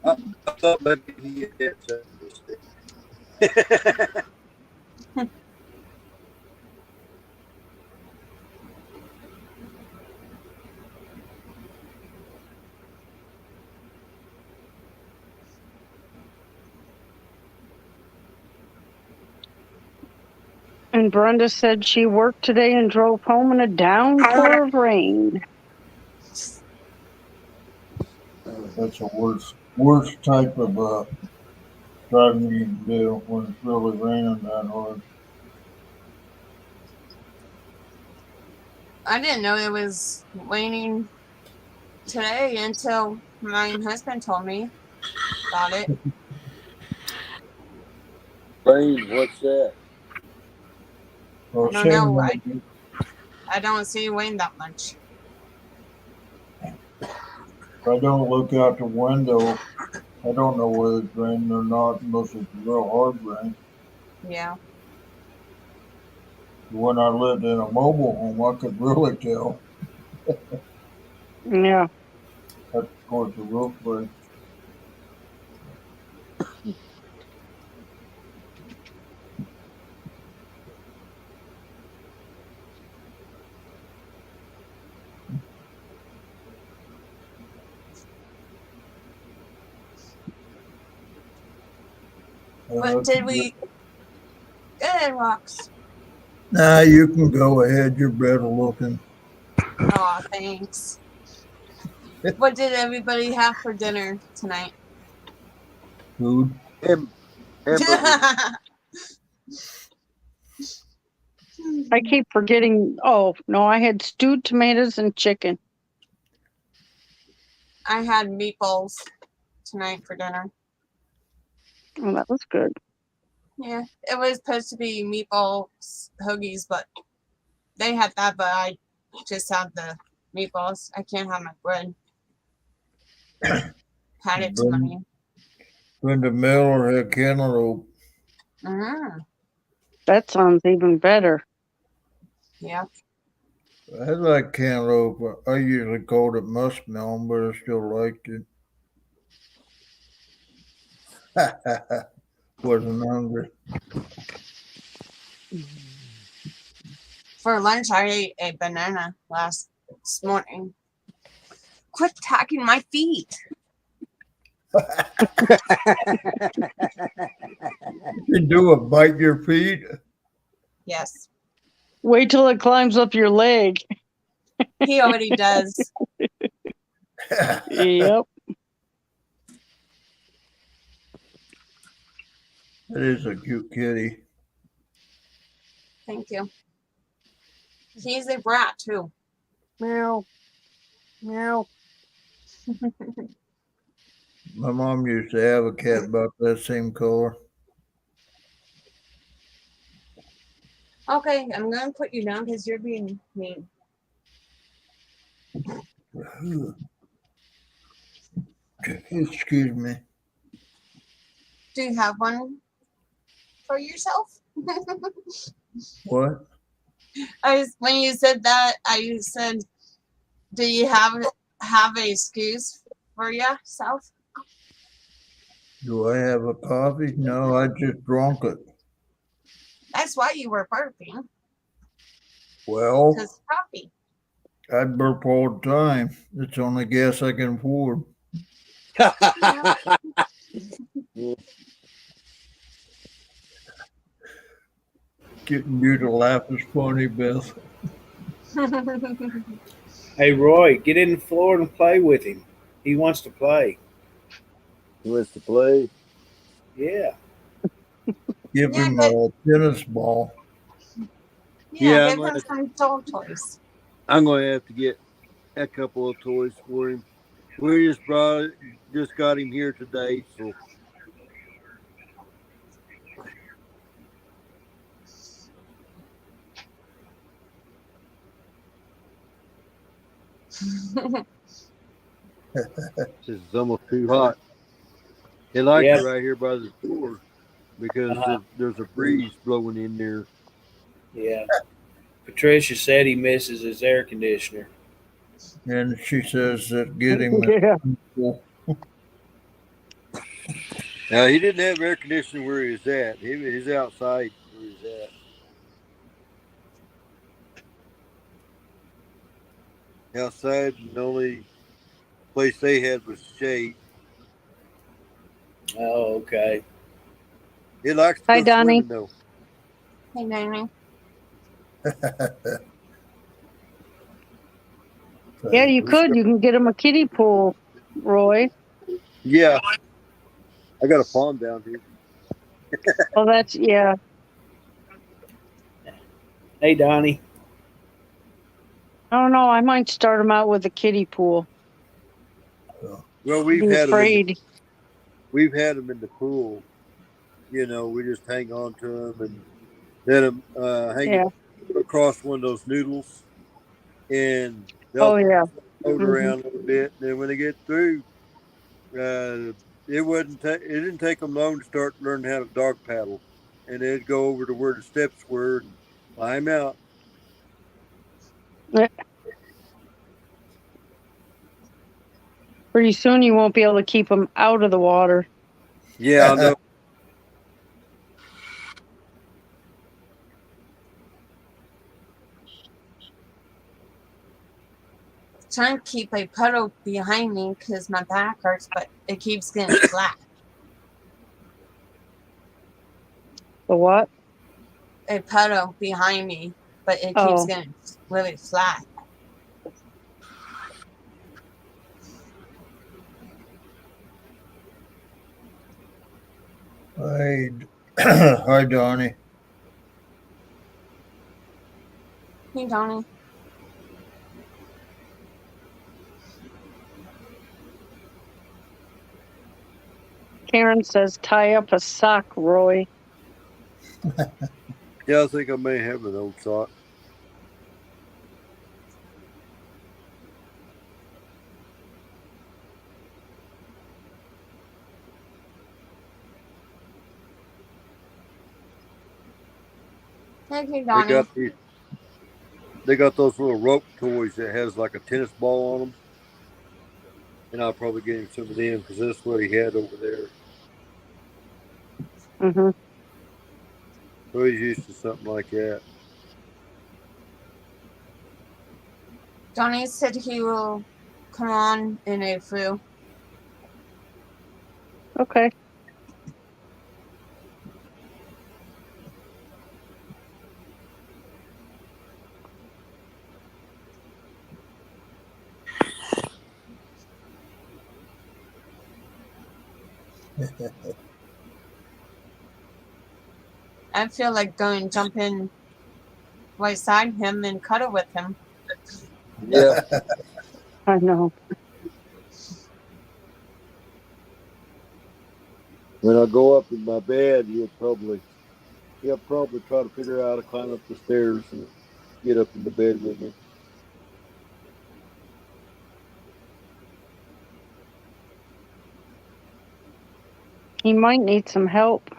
I thought maybe he had something to say.
And Brenda said she worked today and drove home in a downpour of rain.
That's a worst type of driving you can do when it's really raining that hard.
I didn't know it was raining today until my husband told me about it.
Rain, what's that?
Well,
I don't know. I don't see rain that much.
If I don't look out the window, I don't know whether it's raining or not unless it's real hard rain.
Yeah.
When I lived in a mobile home, I could really tell.
Yeah.
That's of course the roof breaks.
But did we? Go ahead, Rox.
Nah, you can go ahead. You're better looking.
Oh, thanks. What did everybody have for dinner tonight?
Food.
I
I keep forgetting. Oh, no, I had stewed tomatoes and chicken.
had meatballs tonight for dinner.
Oh, that was good.
Yeah, it was supposed to be meatballs, hoagies, but they had that, but I just had the meatballs. I can't have my bread. Had it too many.
Brenda Miller had cantaloupe.
That sounds even better.
Yeah.
I like cantaloupe. I usually called it muskmelon, but I still liked it. Wasn't hungry.
For lunch, I ate a banana this morning. Quit attacking my feet.
You do a bite your feet?
Yes.
Wait till it climbs up your leg.
He already does.
Yep.
That is a cute kitty.
Thank you. He's a brat too.
Meow. Meow.
My mom used to have a cat about that same color.
Okay, I'm gonna put you down because you're being mean.
Excuse me.
Do you have one for yourself?
What?
When you said that, I said, do you have a excuse for yourself?
Do I have a coffee? No, I just drunk it.
That's why you were burping,
Well,
because coffee.
I burp all the time. It's the only gas I can afford. Getting you to laugh is funny, Beth.
Hey, Roy, get in the floor and play with him. He wants to play.
He wants to play.
Yeah.
Give
Yeah,
him
but-
a tennis ball.
Yeah,
Yeah,
give him some doll toys.
I'm going to have to get a couple of toys for him. We just got him here today, so this is almost too hot. They like
Yeah.
it right here by the door because there's a breeze blowing in there.
Yeah. Patricia said he misses his air conditioner.
And she says that getting
Yeah.
Now, he didn't have air conditioning where he was at. He's outside where he's at. Outside, the only place they had was shade.
Oh, okay.
He likes to
Hi,
go
Donnie.
swimming, though.
Hey, Nanny.
Yeah, you could. You can get him a kiddie pool, Roy.
Yeah. I got a pond down here.
Well, that's, yeah.
Hey, Donnie.
I don't know. I might start him out with a kiddie pool.
Well, we've
Be
had
afraid.
them in the pool. You know, we just hang on to them and let them hang
Yeah.
across one of those noodles, and
Oh,
they'll
yeah.
float
Mhm.
around a little bit. And then when they get through, it didn't take them long to start learning how to dog paddle, and they'd go over to where the steps were and climb out.
Pretty soon you won't be able to keep him out of the water.
Yeah, I know.
Trying to keep a puddle behind me because my back hurts, but it keeps getting flat.
The what?
A puddle behind me, but it keeps
Oh.
getting really flat.
Hi, hi, Donnie.
Hey, Donnie.
Karen says tie up a sock, Roy.
Yeah, I think I may have an old sock.
Thank you, Donnie.
They got those little rope toys that has like a tennis ball on them, and I'll probably get him some of them because that's what he had over there.
Mm-hmm.
So he's used to something like that.
Donnie said he will come on in a few.
Okay.
I feel like going jump in right side him and cuddle with him.
Yeah.
I know.
When I go up in my bed, he'll probably try to figure out how to climb up the stairs and get up in the bed with me.
He might need some help.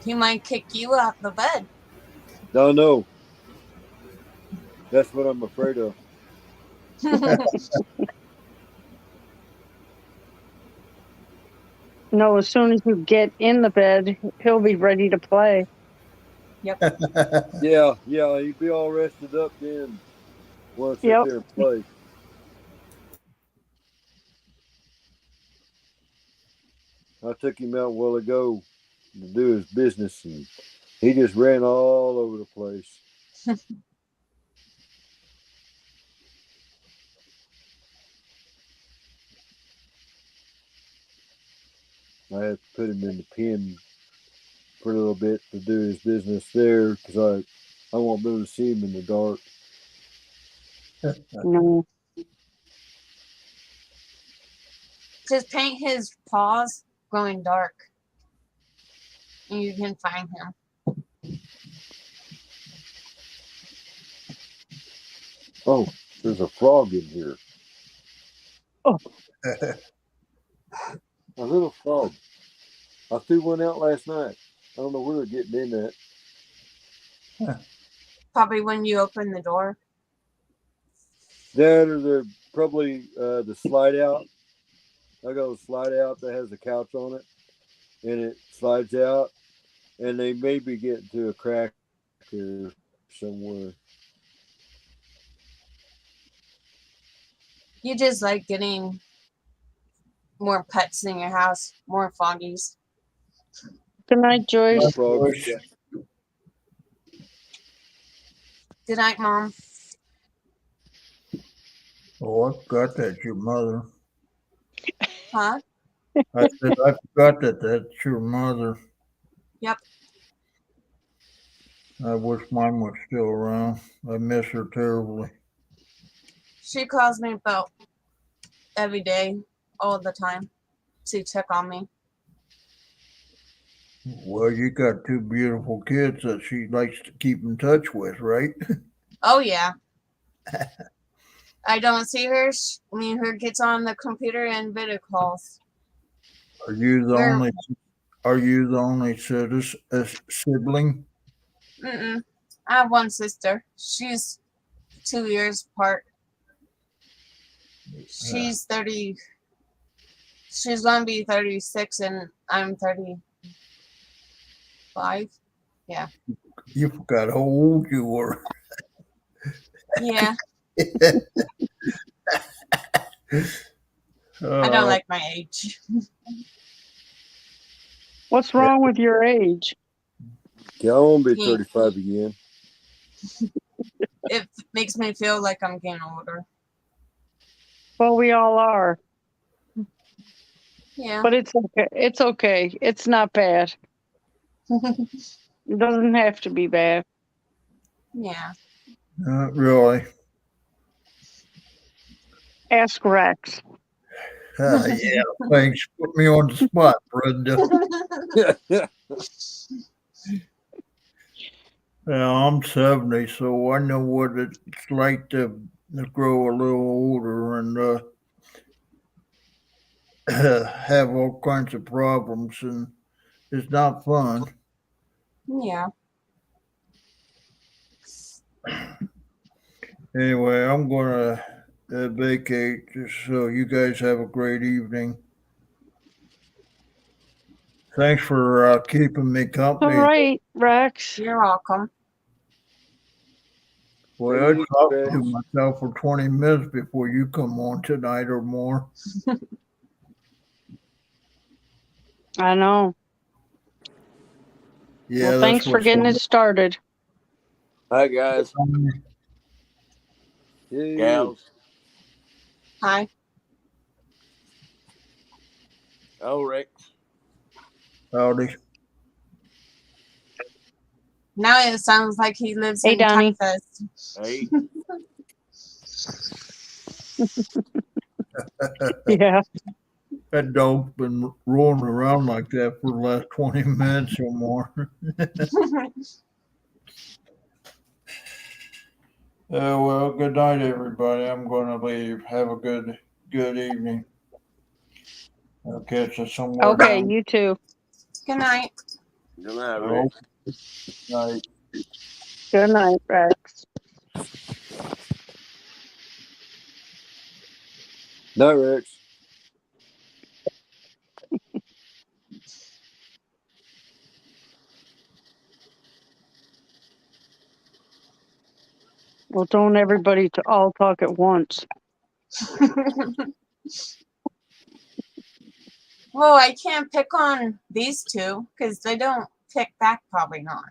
He might kick you out the bed.
No. That's what I'm afraid of.
No, as soon as you get in the bed, he'll be ready to play.
Yeah, he'd be all rested up then. Want to sit
Yep.
there and play. I took him out a while ago to do his business, and he just ran all over the place. I had to put him in the pen for a little bit to do his business there because I won't be able to see him in the dark.
No.
Just paint his paws going dark. And you can find him.
Oh, there's a frog in here.
Oh.
A little frog. I threw one out last night. I don't know where they're getting in at.
Probably when you open the door.
That or they're probably the slide out. I got a slide out that has a couch on it, and it slides out, and they may be getting to a crack here somewhere.
You just like getting more pets in your house, more froggies.
Good night, Joyce.
Frogs.
Good night, Mom.
Oh, I forgot that's your mother.
Huh?
I said I forgot that's your mother.
Yep.
I wish mine was still around. I miss her terribly.
She calls me about every day, all the time, to check on me.
Well, you got two beautiful kids that she likes to keep in touch with, right?
Oh, yeah. I don't see her. Me and her gets on the computer and video calls.
Are you the only sibling?
Mm-mm. I have one sister. She's 2 years apart. She's 30. She's gonna be 36, and I'm 35. Yeah.
You forgot how old you were.
Yeah. I don't like my age.
What's wrong with your age?
Yeah, I won't be 35 again.
It makes me feel like I'm getting older.
Well, we all are.
Yeah.
But it's okay. It's okay. It's not bad. It doesn't have to be bad.
Yeah.
Not really.
Ask Rex.
Yeah, thanks. Put me on the spot, Brenda. Yeah, I'm 70, so I know what it's like to grow a little older and have all kinds of problems, and it's not fun.
Yeah.
Anyway, I'm going to vacate, so you guys have a great evening. Thanks for keeping me company.
All right, Rex.
You're welcome.
Well, I talked to myself for 20 minutes before you come on tonight or more.
I know.
Yeah,
well, thanks for getting it started.
Hi, guys.
Hey.
Gals.
Hi.
Oh, Rex.
Howdy.
Now it sounds like he lives
Hey,
in
Donnie.
Texas.
Hey.
Yeah.
That dog's been rolling around like that for the last 20 minutes or more. Well, good night, everybody. I'm going to leave. Have a good evening. I'll catch you somewhere
Okay,
down.
you too.
Good night.
Good night,
Oh,
Rex.
night.
Good night, Rex.
No, Rex.
Well, don't everybody to all talk at once.
Well, I can't pick on these two because they don't pick back, probably not.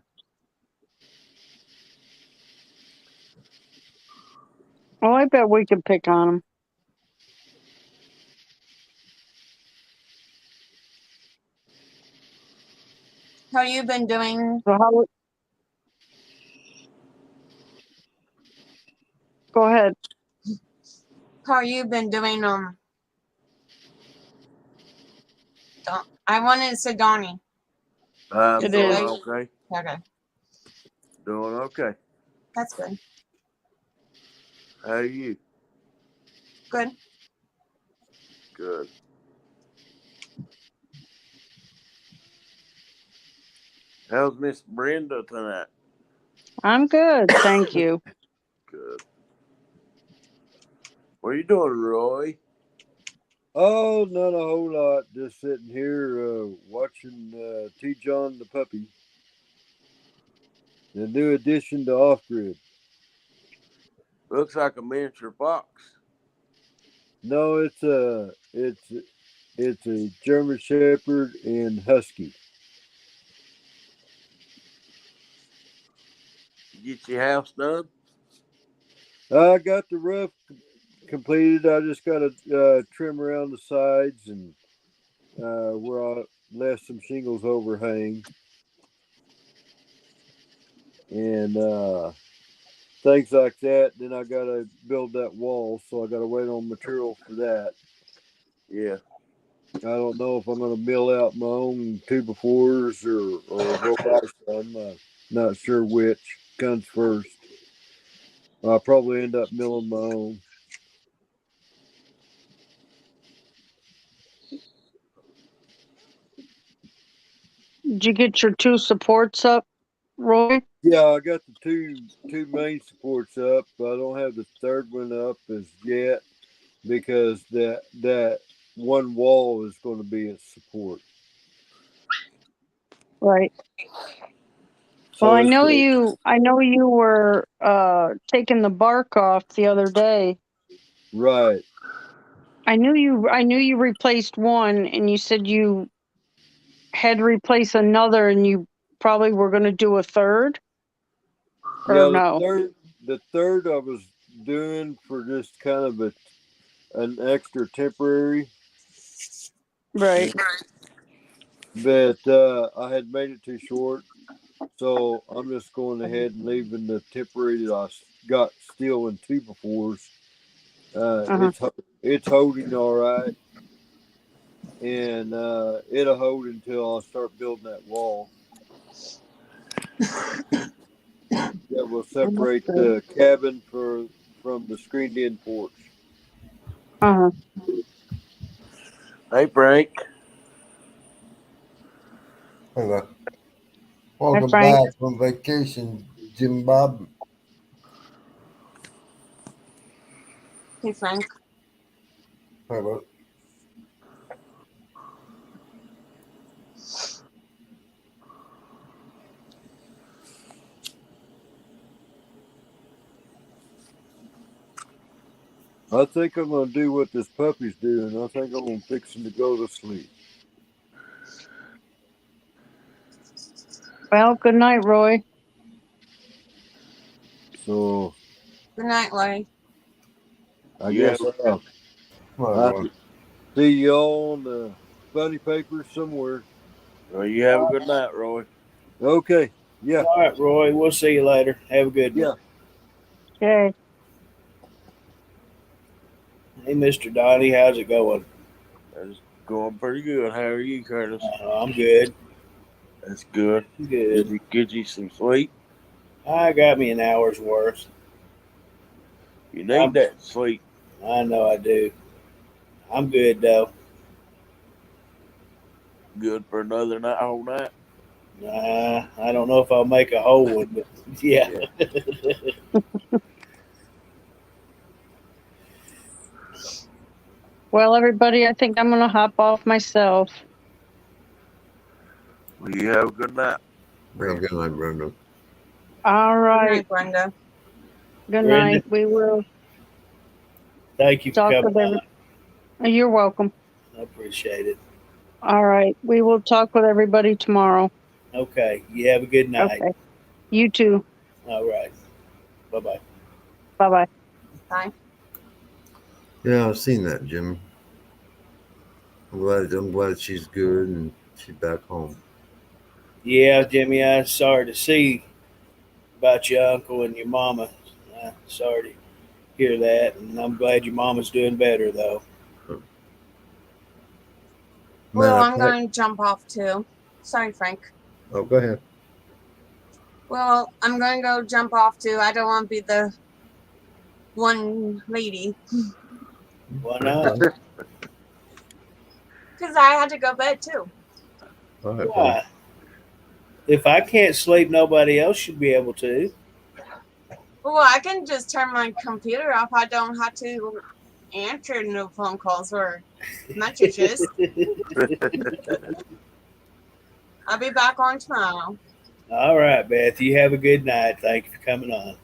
Oh, I bet we could pick on them.
How you been doing?
So how? Go ahead.
How you been doing? I wanted to say Donnie.
I'm
It
doing
is.
okay.
Okay,
Doing okay.
that's good.
How are you?
Good.
Good. How's Miss Brenda tonight?
I'm good, thank you.
Good. What are you doing, Roy?
Oh, not a whole lot. Just sitting here watching T. John the puppy. The new addition to Off Grid.
Looks like a miniature fox.
No, it's a German Shepherd and Husky.
Get your house done?
I got the roof completed. I just got to trim around the sides and where I left some shingles overhang and things like that. Then I got to build that wall, so I got to wait on material for that.
Yeah.
I don't know if I'm going to mill out my own 2x4s or go buy some. Not sure which comes first. I'll probably end up milling my own.
Did you get your 2 supports up, Roy?
Yeah, I got the two main supports up, but I don't have the third one up as yet because that one wall is going to be its support.
Right.
So
Well, I
it's
know
good.
you were taking the bark off the other day.
Right.
I knew you replaced one, and you said you had to replace another, and you probably were going to do a third. Or
Yeah,
no?
the third I was doing for just kind of an extra temporary.
Right.
But I had made it too short, so I'm just going ahead and leaving the temporary that I got still in 2x4s. It's holding all right, and it'll hold until I start building that wall that will separate the cabin from the screened-in porch.
Uh-huh.
Hey, Frank.
Hello.
Hi,
Welcome
Frank.
back from vacation, Jim Bob.
Hey, Frank.
Hello.
I think I'm going to do what this puppy's doing. I think I'm going to fix him to go to sleep.
Well, good night, Roy.
So
Good night, Larry.
I
Yeah.
guess I'll
Hello.
see y'all on the funny papers somewhere.
Well, you have a good night, Roy.
Okay. Yeah.
All right, Roy. We'll see you later. Have a good one.
Yeah.
Okay.
Hey, Mr. Donnie, how's it going?
It's going pretty good. How are you, Curtis?
I'm good.
That's good.
Good.
Did you get you some sleep?
I got me an hour's worth.
You need that sleep.
I know I do. I'm good though.
Good for another night, whole night.
Nah, I don't know if I'll make a whole one, but yeah.
Well, everybody, I think I'm going to hop off myself.
Well, you have a good night.
Have a good night, Brenda.
All
Good
right.
night, Brenda.
Good
Brenda.
night. We will
Thank you for
talk
coming
with
on.
everybody. You're welcome.
I appreciate it.
All right. We will talk with everybody tomorrow.
Okay. You have a good night.
Okay. You too.
All right. Bye-bye.
Bye-bye.
Bye.
Yeah, I've seen that, Jim. I'm glad she's good and she's back home.
Yeah, Jimmy, I'm sorry to see about your uncle and your mama. Sorry to hear that, and I'm glad your mama's doing better, though.
Well,
Matter
I'm
of fact-
going to jump off too. Sorry, Frank.
Oh, go ahead.
Well, I'm going to go jump off too. I don't want to be the one lady
Why not?
because I had to go to bed too.
All right,
Why? If I can't sleep, nobody else should be able to.
Well, I can just turn my computer off. I don't have to answer no phone calls or messages. I'll be back on tomorrow.
All right, Beth. You have a good night. Thank you for coming on.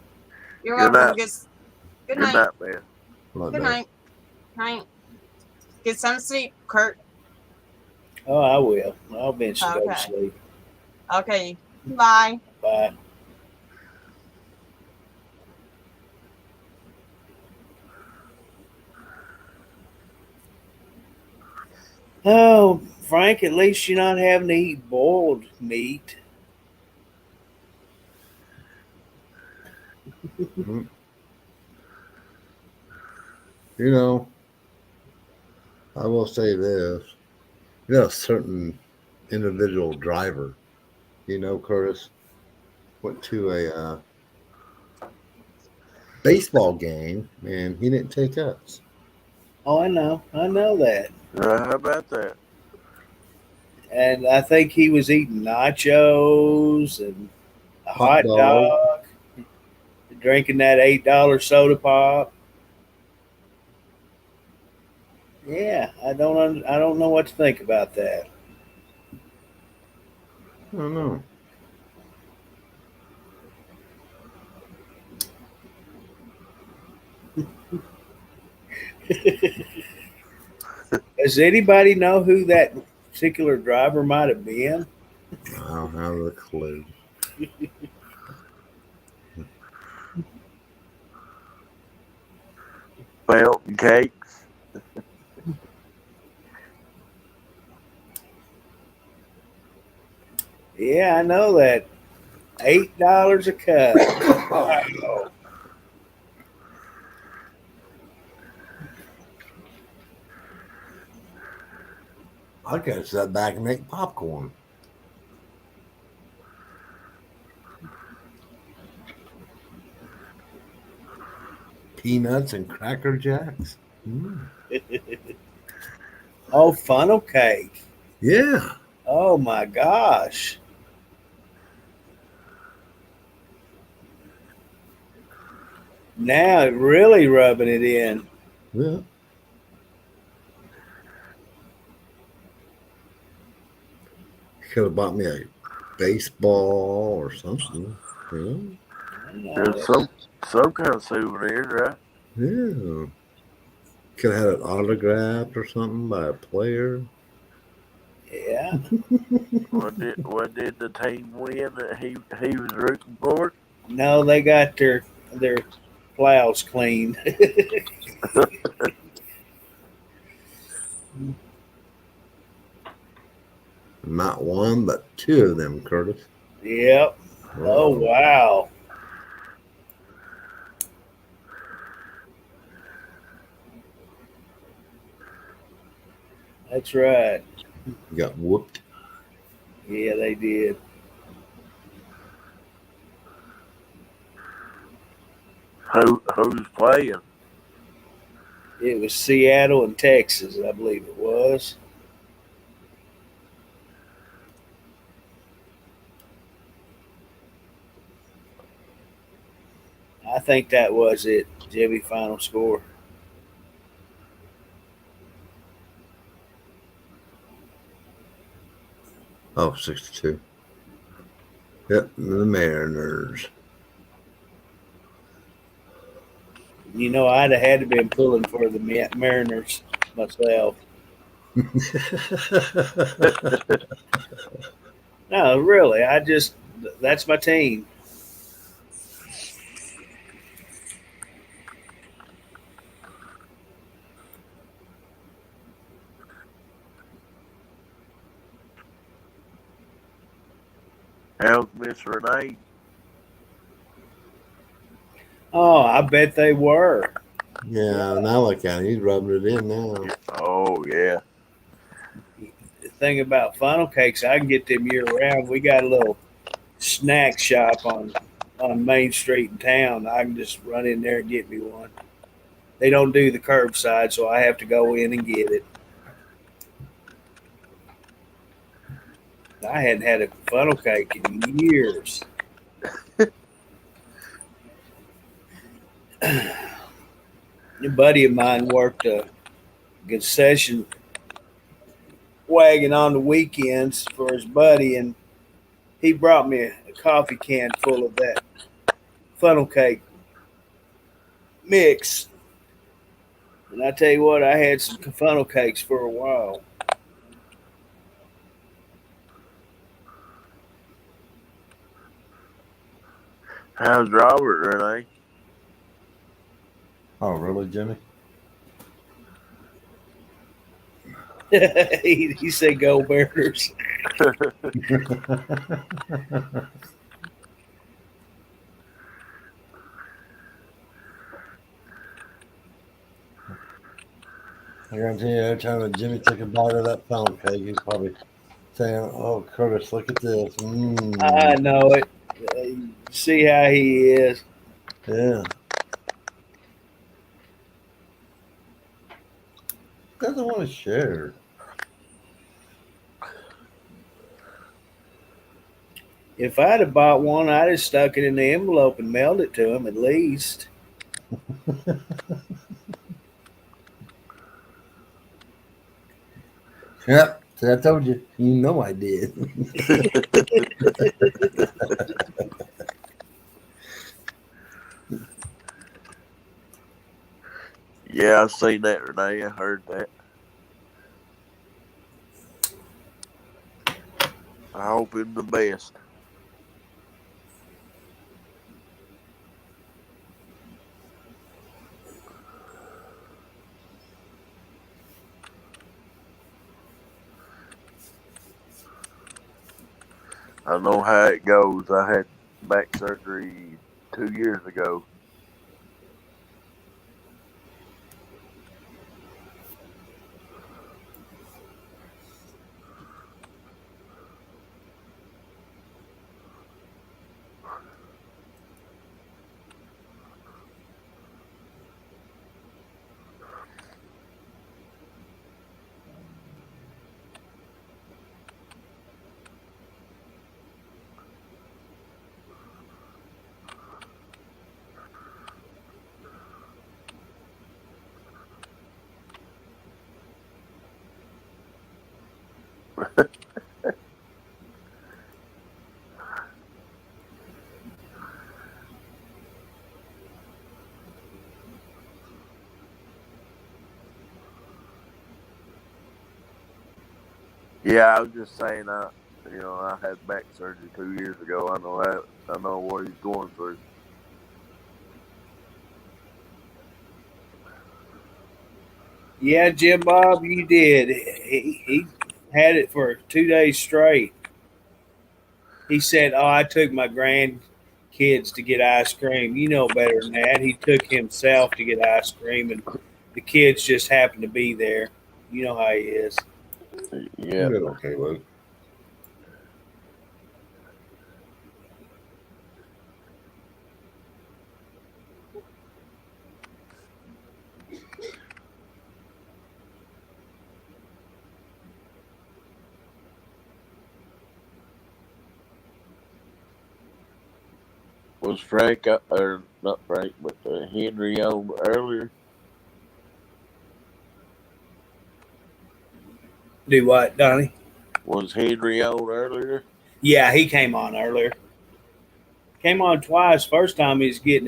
You're
Good
welcome.
night.
Good
Good
night.
night, man.
Not
Good
bad.
night. Night. Get some sleep, Kurt.
Oh, I will. I'll eventually go to
Okay.
sleep.
Okay. Bye.
Bye. Oh, Frank, at least you're not having to eat boiled meat.
Mhm. You know, I will say this. You know, a certain individual driver, Curtis, went to a baseball game and he didn't take us.
Oh, I know. I know that.
How about that?
And I think he was eating nachos and a hot
Hot
dog, drinking that $8 soda pop. Yeah, I don't know what to think about that.
I don't know.
Does anybody know who that particular driver might have been?
I don't have a clue.
Fountain cakes.
Yeah, I know that. $8 a cup. Wow.
I could sit back and make popcorn. Peanuts and Cracker Jacks. Mm.
Oh, funnel cake.
Yeah.
Oh my gosh. Now really rubbing it in.
Yeah. Could have bought me a baseball or something.
There's some kind of souvenir, right?
Yeah. Could have had it autographed or something by a player.
Yeah.
What did the team win that he was rooting for?
No, they got their plows cleaned.
2 of them, Curtis.
Yep. Oh, wow. That's right.
Got whooped.
Yeah, they did.
Who's playing?
It was Seattle and Texas, I believe it was. I think that was it, Jimmy. Final score.
Oh, 6-2. Yep, the Mariners.
You know, I'd have had to been pulling for the Mariners myself. No, really. That's my team.
How's Miss Renee?
Oh, I bet they were.
Yeah, now look at him. He's rubbing it in now.
Oh yeah.
The thing about funnel cakes, I can get them year round. We got a little snack shop on Main Street in town. I can just run in there and get me one. They don't do the curbside, so I have to go in and get it. I hadn't had a funnel cake in years. A buddy of mine worked a concession wagon on the weekends for his buddy, and he brought me a coffee can full of that funnel cake mix. And I tell you what, I had some funnel cakes for a while.
How's Robert, Renee?
Oh, really, Jimmy?
He said, "Go Bears."
I guarantee you, every time that Jimmy took a bite of that pound cake, he's probably saying, "Oh, Curtis, look at this."
I know it. See how he is.
Yeah. Doesn't want to share.
If I'd have bought one, I'd have stuck it in the envelope and mailed it to him at least.
Yep. See, I told you. You know I did.
Yeah, I seen that, Renee. I heard that. I hope him the best. I know how it goes. I had back surgery 2 years ago. Yeah, I was just saying. I had back surgery 2 years ago. I know that. I know what he's going through.
Yeah, Jim Bob, you did. He had it for 2 days straight. He said, "Oh, I took my grandkids to get ice cream." You know better than that. He took himself to get ice cream, and the kids just happened to be there. You know how he is.
Yeah.
Good on Caleb.
Was Frank or not Frank, but Henry on earlier?
Do what, Donnie?
Was Henry on earlier?
Yeah, he came on earlier. Came on twice. First time he's getting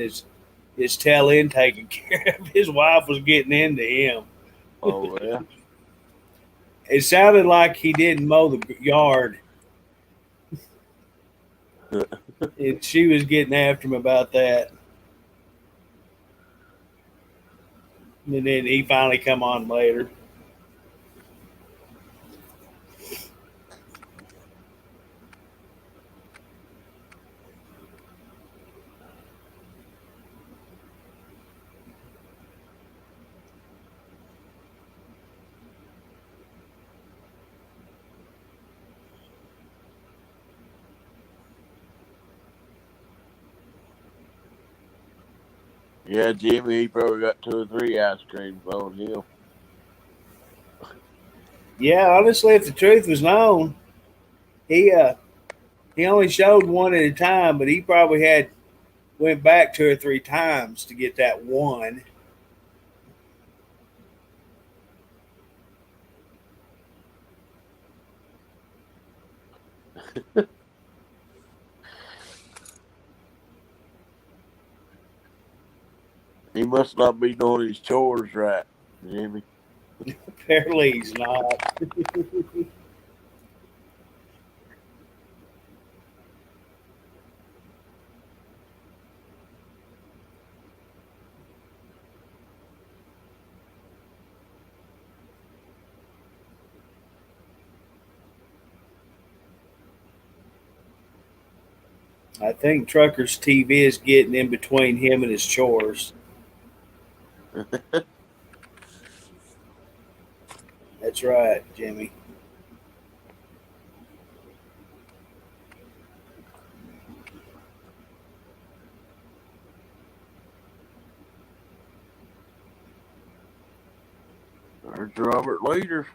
his tail end taken care of. His wife was getting into him.
Oh yeah.
It sounded like he didn't mow the yard, and she was getting after him about that. And then he finally come on later.
Yeah, Jimmy, he probably got 2 or 3 ice creams on him.
Yeah, honestly, if the truth was known, he only showed one at a time, but he probably had went back 2 or 3 times to get that one.
He must not be doing his chores right, Jimmy.
Apparently, he's not. I think Trucker's TV is getting in between him and his chores. That's right, Jimmy.
There's Robert Leader.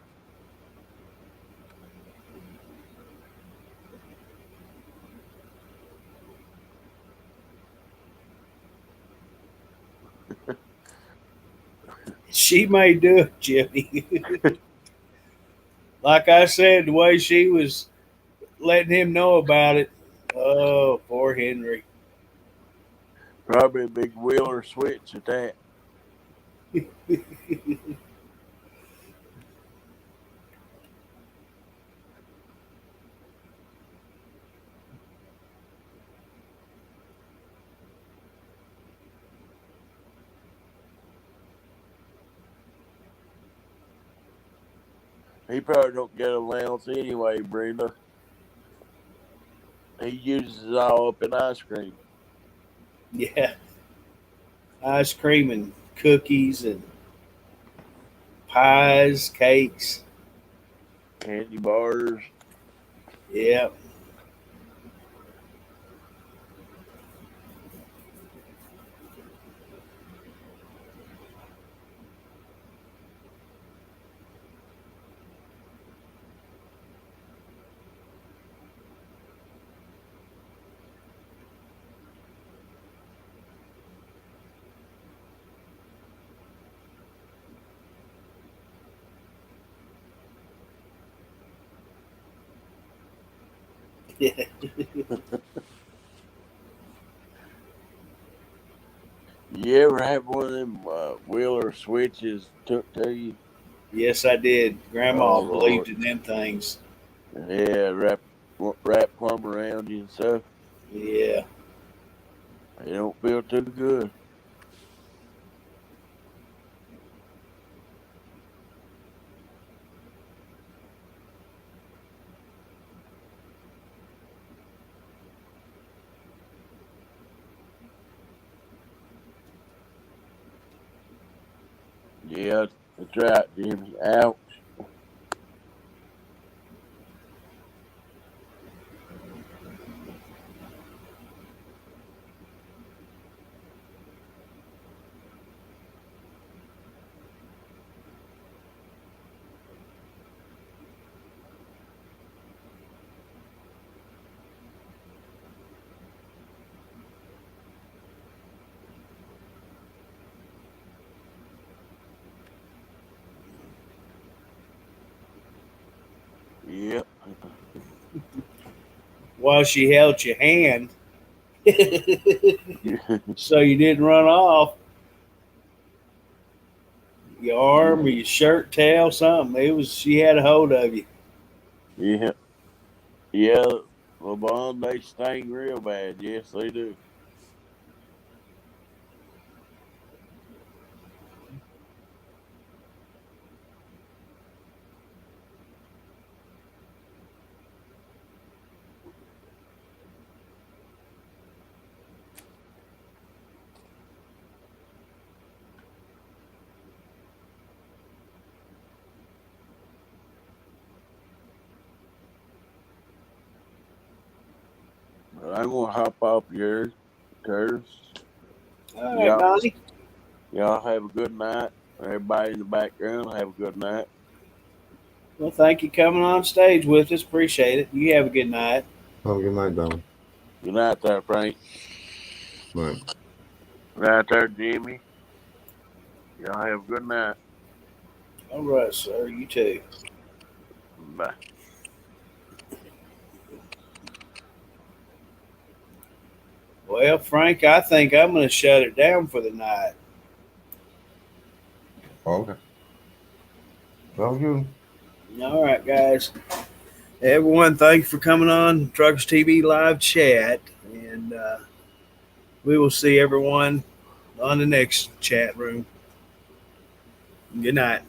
She may do it, Jimmy. Like I said, the way she was letting him know about it. Oh, poor Henry.
Probably a big Wheeler switch at that. He probably don't get allowance anyway, Brenda. He uses it all up in ice cream.
Yeah. Ice cream and cookies and pies, cakes.
Candy bars.
Yeah. Yeah.
You ever have one of them Wheeler switches took to you?
Yes, I did. Grandma
Oh
believed
Lord.
in them things.
Yeah, wrap plum around you and stuff.
Yeah.
They don't feel too good. Yeah, that's right, Jimmy. Ouch. Yep.
While she held your hand, so you didn't run off. Your arm or your shirt tail, something. It was she had a hold of you.
Yeah. Yeah. LeBron, they sting real bad. Yes, they do. But I'm gonna hop off yours, Curtis.
All right,
Y'all,
Donnie.
y'all have a good night. Everybody in the background, have a good night.
Well, thank you coming on stage with us. Appreciate it. You have a good night.
Have a good night, Donnie.
Good night there, Frank.
Right.
Good night there, Jimmy. Y'all have a good night.
All right, sir. You too.
Bye.
Well, Frank, I think I'm going to shut it down for the night.
Okay. Well, you.
All right, guys. Everyone, thank you for coming on Truckers TV live chat, and we will see everyone on the next chat room. Good night.